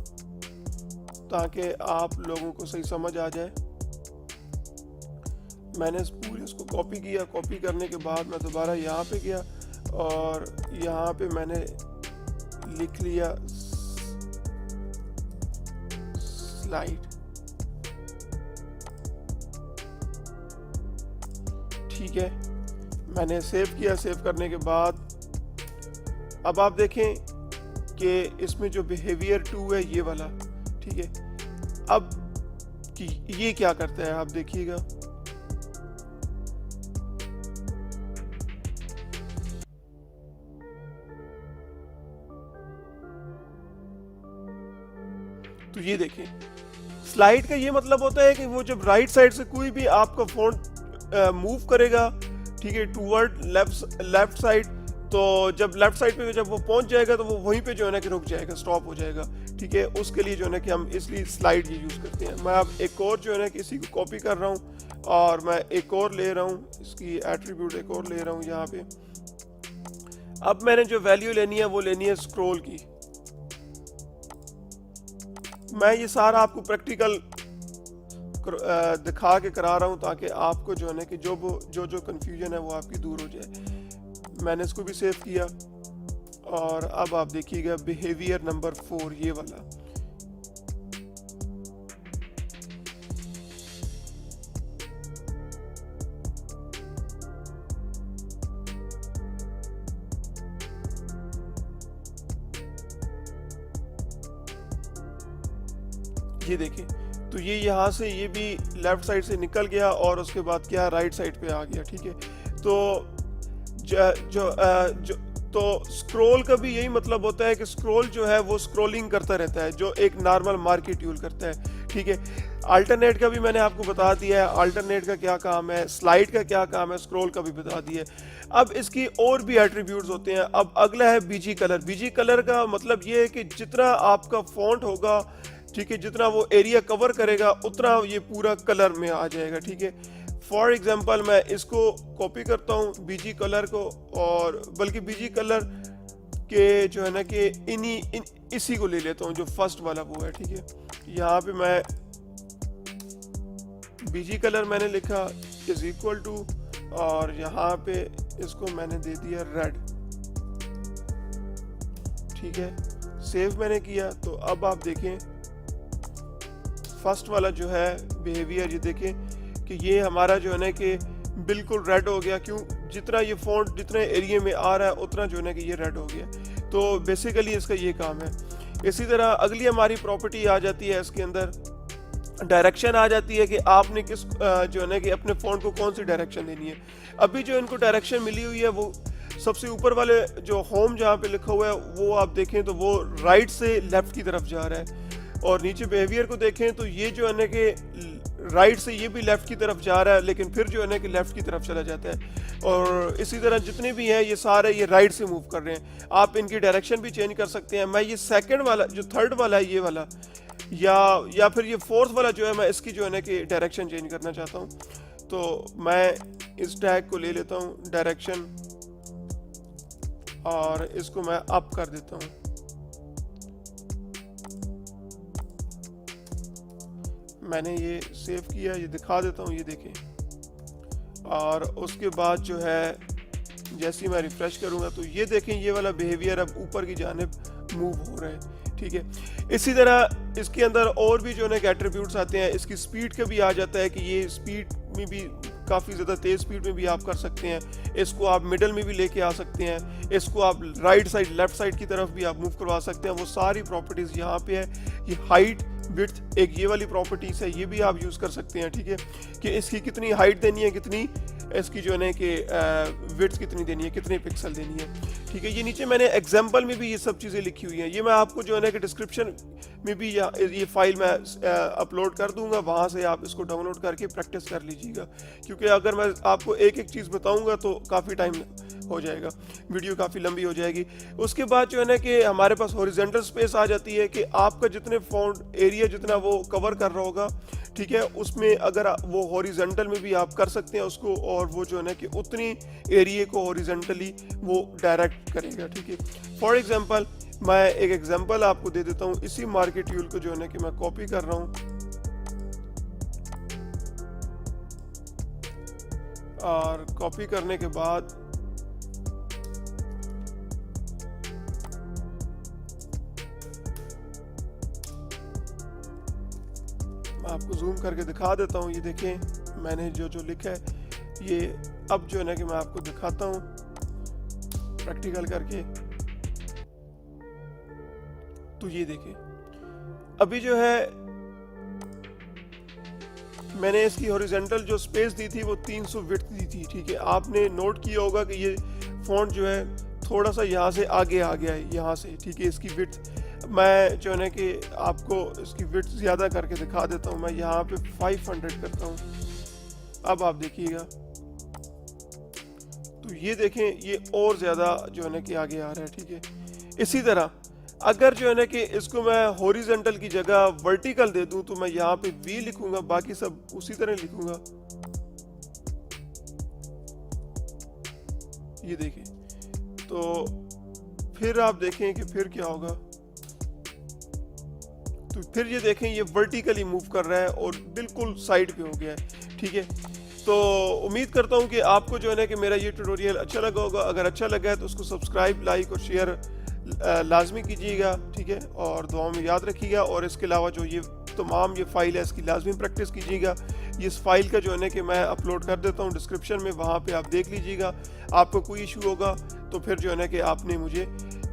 ताकि आप लोगों को सही समझ आ जाए। मैंने इस पूरे इसको कॉपी किया। कॉपी करने के बाद मैं दोबारा यहाँ पे गया और यहाँ पे मैंने लिख लिया स्लाइड, ठीक है। मैंने सेव किया। सेव करने के बाद अब आप देखें कि इसमें जो बिहेवियर 2 है ये वाला, ठीक है। अब कि ये क्या करता है आप देखिएगा। तो ये देखें स्लाइड का ये मतलब होता है कि वो जब राइट साइड से कोई भी आपका फ़ॉन्ट मूव करेगा, ठीक है, टूवर्ड लेफ्ट साइड, तो जब लेफ्ट साइड पे जब वो पहुंच जाएगा तो वो वहीं पे जो है ना कि रुक जाएगा, स्टॉप हो जाएगा, ठीक है। उसके लिए जो है ना कि हम इसलिए स्लाइड ये यूज़ करते हैं। मैं अब एक और जो है ना कि इसी को कॉपी कर रहा हूँ और मैं एक और ले रहा हूँ, इसकी एट्रीब्यूट एक और ले रहा हूँ यहाँ पे। अब मैंने जो वैल्यू लेनी है वो लेनी है स्क्रॉल की। मैं ये सारा आपको प्रैक्टिकल दिखा के करा रहा हूँ ताकि आपको जो है ना कि जो कंफ्यूजन है वो आपकी दूर हो जाए। मैंने इसको भी सेव किया और अब आप देखिएगा बिहेवियर नंबर 4 ये वाला। ये देखिए तो ये यहाँ से ये भी लेफ्ट साइड से निकल गया और उसके बाद क्या राइट साइड पे आ गया, ठीक है। तो तो स्क्रॉल का भी यही मतलब होता है कि स्क्रॉल जो है वो स्क्रॉलिंग करता रहता है जो एक नॉर्मल मार्केट्यूल करता है, ठीक है। अल्टरनेट का भी मैंने आपको बता दिया है, अल्टरनेट का क्या काम है, स्लाइड का क्या काम है, स्क्रॉल का भी बता दिया है। अब इसकी और भी एट्रीब्यूट्स होते हैं। अब अगला है बीजी कलर। बीजी कलर का मतलब ये है कि जितना आपका फॉन्ट होगा, ठीक है, जितना वो एरिया कवर करेगा उतना ये पूरा कलर में आ जाएगा, ठीक है। फॉर एग्जांपल मैं इसको कॉपी करता हूँ बीजी कलर को, और बल्कि बीजी कलर कि जो है ना कि इसी को ले लेता हूँ जो फर्स्ट वाला वो है, ठीक है। यहाँ पे मैं बीजी कलर मैंने लिखा इज इक्वल टू, और यहाँ पे इसको मैंने दे दिया रेड, ठीक है। सेव मैंने किया। तो अब आप देखें फर्स्ट वाला जो है बिहेवियर, ये देखें कि ये हमारा जो है ना कि बिल्कुल रेड हो गया। क्यों? जितना ये फ़ॉन्ट जितने एरिया में आ रहा है उतना जो है ना कि ये रेड हो गया। तो बेसिकली इसका ये काम है। इसी तरह अगली हमारी प्रॉपर्टी आ जाती है, इसके अंदर डायरेक्शन आ जाती है कि आपने किस जो है ना कि अपने फ़ॉन्ट को कौन सी डायरेक्शन देनी है। अभी जो इनको डायरेक्शन मिली हुई है वो सबसे ऊपर वाले जो होम जहाँ पे लिखा हुआ है वो आप देखें तो वो राइट से लेफ़्ट की तरफ जा रहा है, और नीचे बिहेवियर को देखें तो ये जो है ना कि राइट से ये भी लेफ़्ट की तरफ जा रहा है, लेकिन फिर जो है ना कि लेफ़्ट की तरफ चला जाता है। और इसी तरह जितने भी हैं ये सारे ये राइट से मूव कर रहे हैं। आप इनकी डायरेक्शन भी चेंज कर सकते हैं। मैं ये सेकंड वाला जो थर्ड वाला है ये वाला, या फिर ये फोर्थ वाला जो है, मैं इसकी जो है ना कि डायरेक्शन चेंज करना चाहता हूँ। तो मैं इस टैग को ले लेता हूँ डायरेक्शन, और इसको मैं अप कर देता हूँ। मैंने ये सेव किया, ये दिखा देता हूँ, ये देखें। और उसके बाद जो है जैसे ही मैं रिफ्रेश करूँगा तो ये देखें ये वाला बिहेवियर अब ऊपर की जानिब मूव हो रहा है, ठीक है। इसी तरह इसके अंदर और भी जो है ना एट्रीब्यूट्स आते हैं। इसकी स्पीड का भी आ जाता है कि ये स्पीड में भी काफ़ी ज़्यादा तेज़ स्पीड में भी आप कर सकते हैं। इसको आप मिडल में भी लेके आ सकते हैं। इसको आप राइट साइड लेफ्ट साइड की तरफ भी आप मूव करवा सकते हैं। वो सारी प्रॉपर्टीज़ यहाँ पे है। ये हाइट विड्थ एक ये वाली प्रॉपर्टीज़ है, ये भी आप यूज़ कर सकते हैं, ठीक है। कि इसकी कितनी हाइट देनी है, कितनी इसकी जो है ना कि विड्थ कितनी देनी है, कितने पिक्सल देनी है, ठीक है। ये नीचे मैंने एग्जाम्पल में भी ये सब चीज़ें लिखी हुई हैं। ये मैं आपको जो है ना कि डिस्क्रिप्शन में भी ये फाइल मैं अपलोड कर दूंगा, वहाँ से आप इसको डाउनलोड करके प्रैक्टिस कर लीजिएगा। क्योंकि अगर मैं आपको एक एक चीज़ बताऊंगा तो काफ़ी टाइम हो जाएगा, वीडियो काफ़ी लंबी हो जाएगी। उसके बाद जो है ना कि हमारे पास हॉरिजॉन्टल स्पेस आ जाती है कि आपका जितने फ़ॉन्ट एरिया जितना वो कवर कर रहा होगा, ठीक है, उसमें अगर वो हॉरिजॉन्टल में भी आप कर सकते हैं उसको, और वो जो है ना कि उतनी एरिया को हॉरिजॉन्टली वो डायरेक्ट करेगा, ठीक है। फॉर एग्जांपल मैं एक एग्जांपल आपको दे देता हूँ। इसी मार्केट यूल को जो है ना कि मैं कॉपी कर रहा हूँ, और कॉपी करने के बाद मैं आपको जूम करके दिखा देता हूँ। ये देखें मैंने जो जो लिखा है ये अब जो है ना कि मैं आपको दिखाता हूँ प्रैक्टिकल करके। तो ये देखें अभी जो है मैंने इसकी हॉरिजॉन्टल जो स्पेस दी थी वो 300 विड्थ दी थी, ठीक है। आपने नोट किया होगा कि ये फॉन्ट जो है थोड़ा सा यहाँ से आगे आ गया है, यहाँ से, ठीक है। इसकी विड्थ मैं जो है ना कि आपको इसकी विड्थ ज़्यादा करके दिखा देता हूँ। मैं यहाँ पे 500 करता हूँ। अब आप देखिएगा तो ये देखें ये और ज़्यादा जो है ना कि आगे आ रहा है, ठीक है। इसी तरह अगर जो है ना कि इसको मैं हॉरिजॉन्टल की जगह वर्टिकल दे दूं तो मैं यहाँ पे V लिखूंगा, बाकी सब उसी तरह लिखूंगा। ये देखें तो फिर आप देखें कि फिर क्या होगा। तो फिर ये देखें ये वर्टिकली मूव कर रहा है और बिल्कुल साइड पे हो गया है, ठीक है। तो उम्मीद करता हूँ कि आपको जो है ना कि मेरा ये ट्यूटोरियल अच्छा लगा होगा। अगर अच्छा लगा है तो उसको सब्सक्राइब, लाइक और शेयर लाजमी कीजिएगा, ठीक है। और दुआ में याद रखिएगा। और इसके अलावा जो ये तमाम ये फाइल है इसकी लाजमी प्रैक्टिस कीजिएगा। इस फाइल का जो है ना कि मैं अपलोड कर देता हूँ डिस्क्रिप्शन में, वहाँ पे आप देख लीजिएगा। आपको कोई इशू होगा तो फिर जो है ना कि आपने मुझे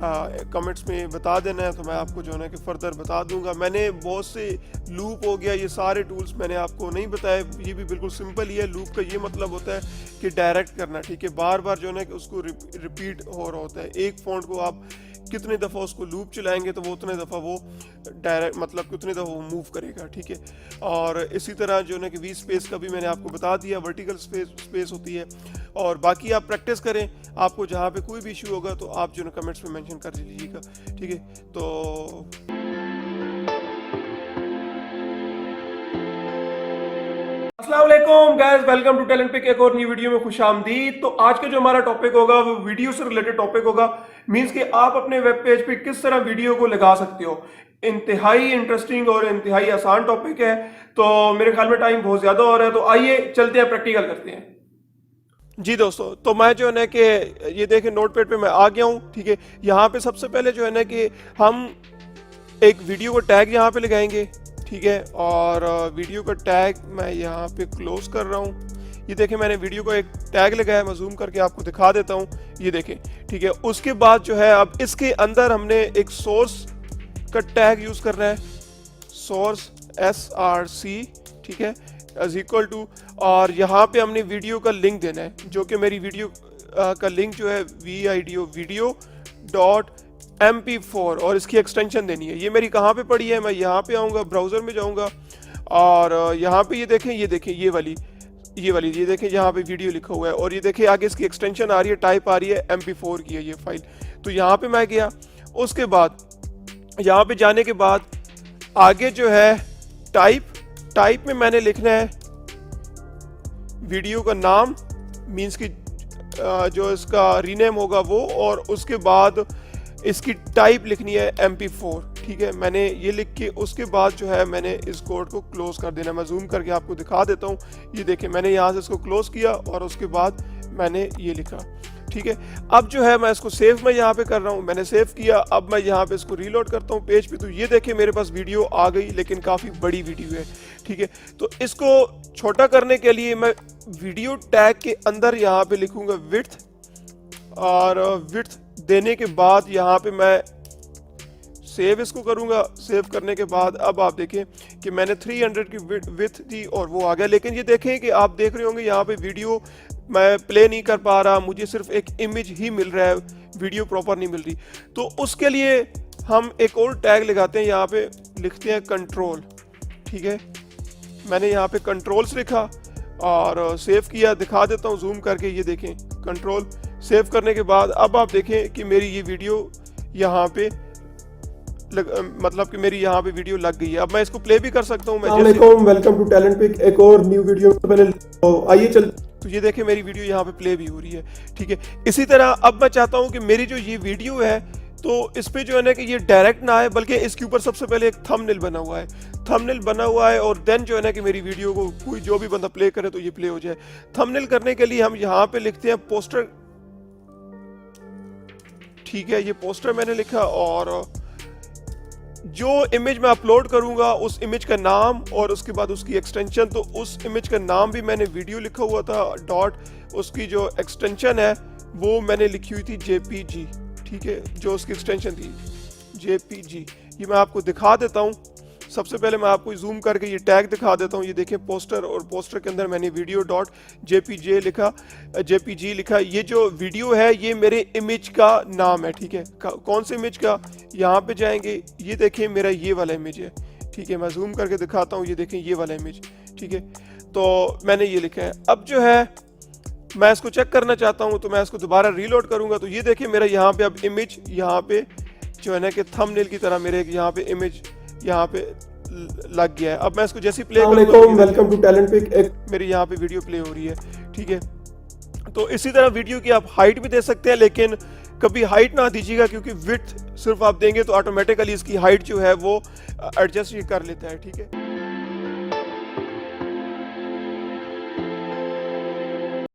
कमेंट्स में बता देना है, तो मैं आपको जो है ना कि फर्दर बता दूंगा। मैंने बहुत से लूप हो गया, ये सारे टूल्स मैंने आपको नहीं बताए। ये भी बिल्कुल सिंपल ही है। लूप का ये मतलब होता है कि डायरेक्ट करना, ठीक है। बार बार जो है ना कि उसको रिपीट हो रहा होता है। एक फॉन्ट को आप कितने दफ़ा उसको लूप चलाएंगे तो वो उतने दफ़ा वो डायरेक्ट मतलब कितने दफ़ा वो मूव करेगा, ठीक है। और इसी तरह जो है ना कि वी स्पेस का भी मैंने आपको बता दिया, वर्टिकल स्पेस होती है। और बाकी आप प्रैक्टिस करें, आपको जहाँ पे कोई भी इशू होगा तो आप जो है कमेंट्स में मेंशन कर दीजिएगा, ठीक है। तो अस्सलाम वालेकुम guys, welcome to talent pick, एक और नई वीडियो में खुशामदीद। तो आज का जो हमारा टॉपिक होगा वो वीडियो से रिलेटेड टॉपिक होगा। मींस कि आप अपने वेब पेज पे किस तरह वीडियो को लगा सकते हो। इंतहाई इंटरेस्टिंग और इंतहाई आसान टॉपिक है, तो मेरे ख्याल में टाइम बहुत ज्यादा हो रहा है, तो आइए चलते हैं प्रैक्टिकल करते हैं। जी दोस्तों, तो मैं जो है ना कि ये देखें नोटपैड पे मैं आ गया हूँ। ठीक है, यहाँ पे सबसे पहले जो है ना कि हम एक वीडियो को टैग यहाँ पे लगाएंगे। ठीक है, और वीडियो का टैग मैं यहाँ पे क्लोज कर रहा हूँ। ये देखें मैंने वीडियो को एक टैग लगाया, मैं जूम करके आपको दिखा देता हूँ। ये देखें, ठीक है। उसके बाद जो है अब इसके अंदर हमने एक सोर्स का टैग यूज करना है, सोर्स SRC, ठीक है, इज इक्वल टू, और यहाँ पे हमने वीडियो का लिंक देना है, जो कि मेरी वीडियो का लिंक जो है video.mp4 और इसकी एक्सटेंशन देनी है। ये मेरी कहाँ पे पड़ी है, मैं यहाँ पे आऊँगा, ब्राउज़र में जाऊँगा और यहाँ पे ये देखें ये देखें यहाँ पे वीडियो लिखा हुआ है, और ये देखें आगे इसकी एक्सटेंशन आ रही है, टाइप आ रही है, MP4 की है ये फाइल। तो यहाँ पे मैं गया, उसके बाद यहाँ पे जाने के बाद आगे जो है टाइप में मैंने लिखना है वीडियो का नाम, मीन्स की जो इसका रीनेम होगा वो, और उसके बाद इसकी टाइप लिखनी है MP4। ठीक है, मैंने ये लिख के उसके बाद जो है मैंने इस कोड को क्लोज कर देना। मैं जूम करके आपको दिखा देता हूँ। ये देखें मैंने यहाँ से इसको क्लोज किया और उसके बाद मैंने ये लिखा। ठीक है, अब जो है मैं इसको सेव मैं यहाँ पे कर रहा हूँ, मैंने सेव किया। अब मैं यहाँ पे इसको रीलोड करता हूँ पेज पे, तो ये देखें मेरे पास वीडियो आ गई, लेकिन काफ़ी बड़ी वीडियो है। ठीक है, तो इसको छोटा करने के लिए मैं वीडियो टैग के अंदर यहाँ पे लिखूंगा विड्थ, और विड्थ देने के बाद यहाँ पे मैं सेव इसको करूंगा। सेव करने के बाद अब आप देखें कि मैंने 300 की विड्थ दी और वो आ गया। लेकिन ये देखें कि आप देख रहे होंगे यहाँ पे वीडियो मैं प्ले नहीं कर पा रहा, मुझे सिर्फ एक इमेज ही मिल रहा है, वीडियो प्रॉपर नहीं मिल रही। तो उसके लिए हम एक और टैग लगाते हैं, यहाँ पे लिखते हैं कंट्रोल। ठीक है, मैंने यहाँ पे कंट्रोल्स लिखा और सेव किया, दिखा देता हूँ जूम करके। ये देखें कंट्रोल सेव करने के बाद अब आप देखें कि मेरी ये वीडियो यहाँ पे मतलब कि मेरी यहाँ पे वीडियो लग गई है। अब मैं इसको प्ले भी कर सकता हूँ। वेलकम टू टैलेंट पिक, एक और न्यू वीडियो पहले आइए चल। तो ये देखें मेरी वीडियो यहाँ पे प्ले भी हो रही है। ठीक है, इसी तरह अब मैं चाहता हूँ कि मेरी जो ये वीडियो है तो इस पे जो है ना कि ये डायरेक्ट ना आए, बल्कि इसके ऊपर सबसे पहले एक थंबनेल बना हुआ है, और देन जो है ना कि मेरी वीडियो को कोई जो भी बंदा प्ले करे तो ये प्ले हो जाए। थंबनेल करने के लिए हम यहाँ पे लिखते हैं पोस्टर। ठीक है, ये पोस्टर मैंने लिखा, और जो इमेज मैं अपलोड करूंगा उस इमेज का नाम और उसके बाद उसकी एक्सटेंशन। तो उस इमेज का नाम भी मैंने वीडियो लिखा हुआ था, डॉट उसकी जो एक्सटेंशन है वो मैंने लिखी हुई थी JPG। ठीक है, जो उसकी एक्सटेंशन थी JPG, ये मैं आपको दिखा देता हूँ। सबसे पहले मैं आपको जूम करके ये टैग दिखा देता हूँ। ये देखें पोस्टर, और पोस्टर के अंदर मैंने JPG लिखा। ये जो वीडियो है ये मेरे इमेज का नाम है। ठीक है, कौन से इमेज का, यहाँ पे जाएंगे, ये देखें मेरा ये वाला इमेज है। ठीक है, मैं जूम करके दिखाता हूँ। ये देखें ये वाला इमेज। ठीक है, तो मैंने ये लिखा है। अब जो है मैं इसको चेक करना चाहता हूँ, तो मैं इसको दोबारा रीलोड करूँगा। तो ये देखें मेरा यहाँ पे अब इमेज यहाँ पे जो है ना कि थंबनेल की तरह मेरे यहाँ पे इमेज यहाँ पे लग गया है। अब मैं इसको जैसे प्ले करूंगा, वेलकम टू टैलेंट पिक, मेरी यहाँ पे वीडियो प्ले हो रही है। ठीक है, तो इसी तरह वीडियो की आप हाइट भी दे सकते हैं, लेकिन कभी हाइट ना दीजिएगा, क्योंकि विड्थ सिर्फ आप देंगे तो ऑटोमेटिकली इसकी हाइट जो है वो एडजस्ट कर लेता है। ठीक है।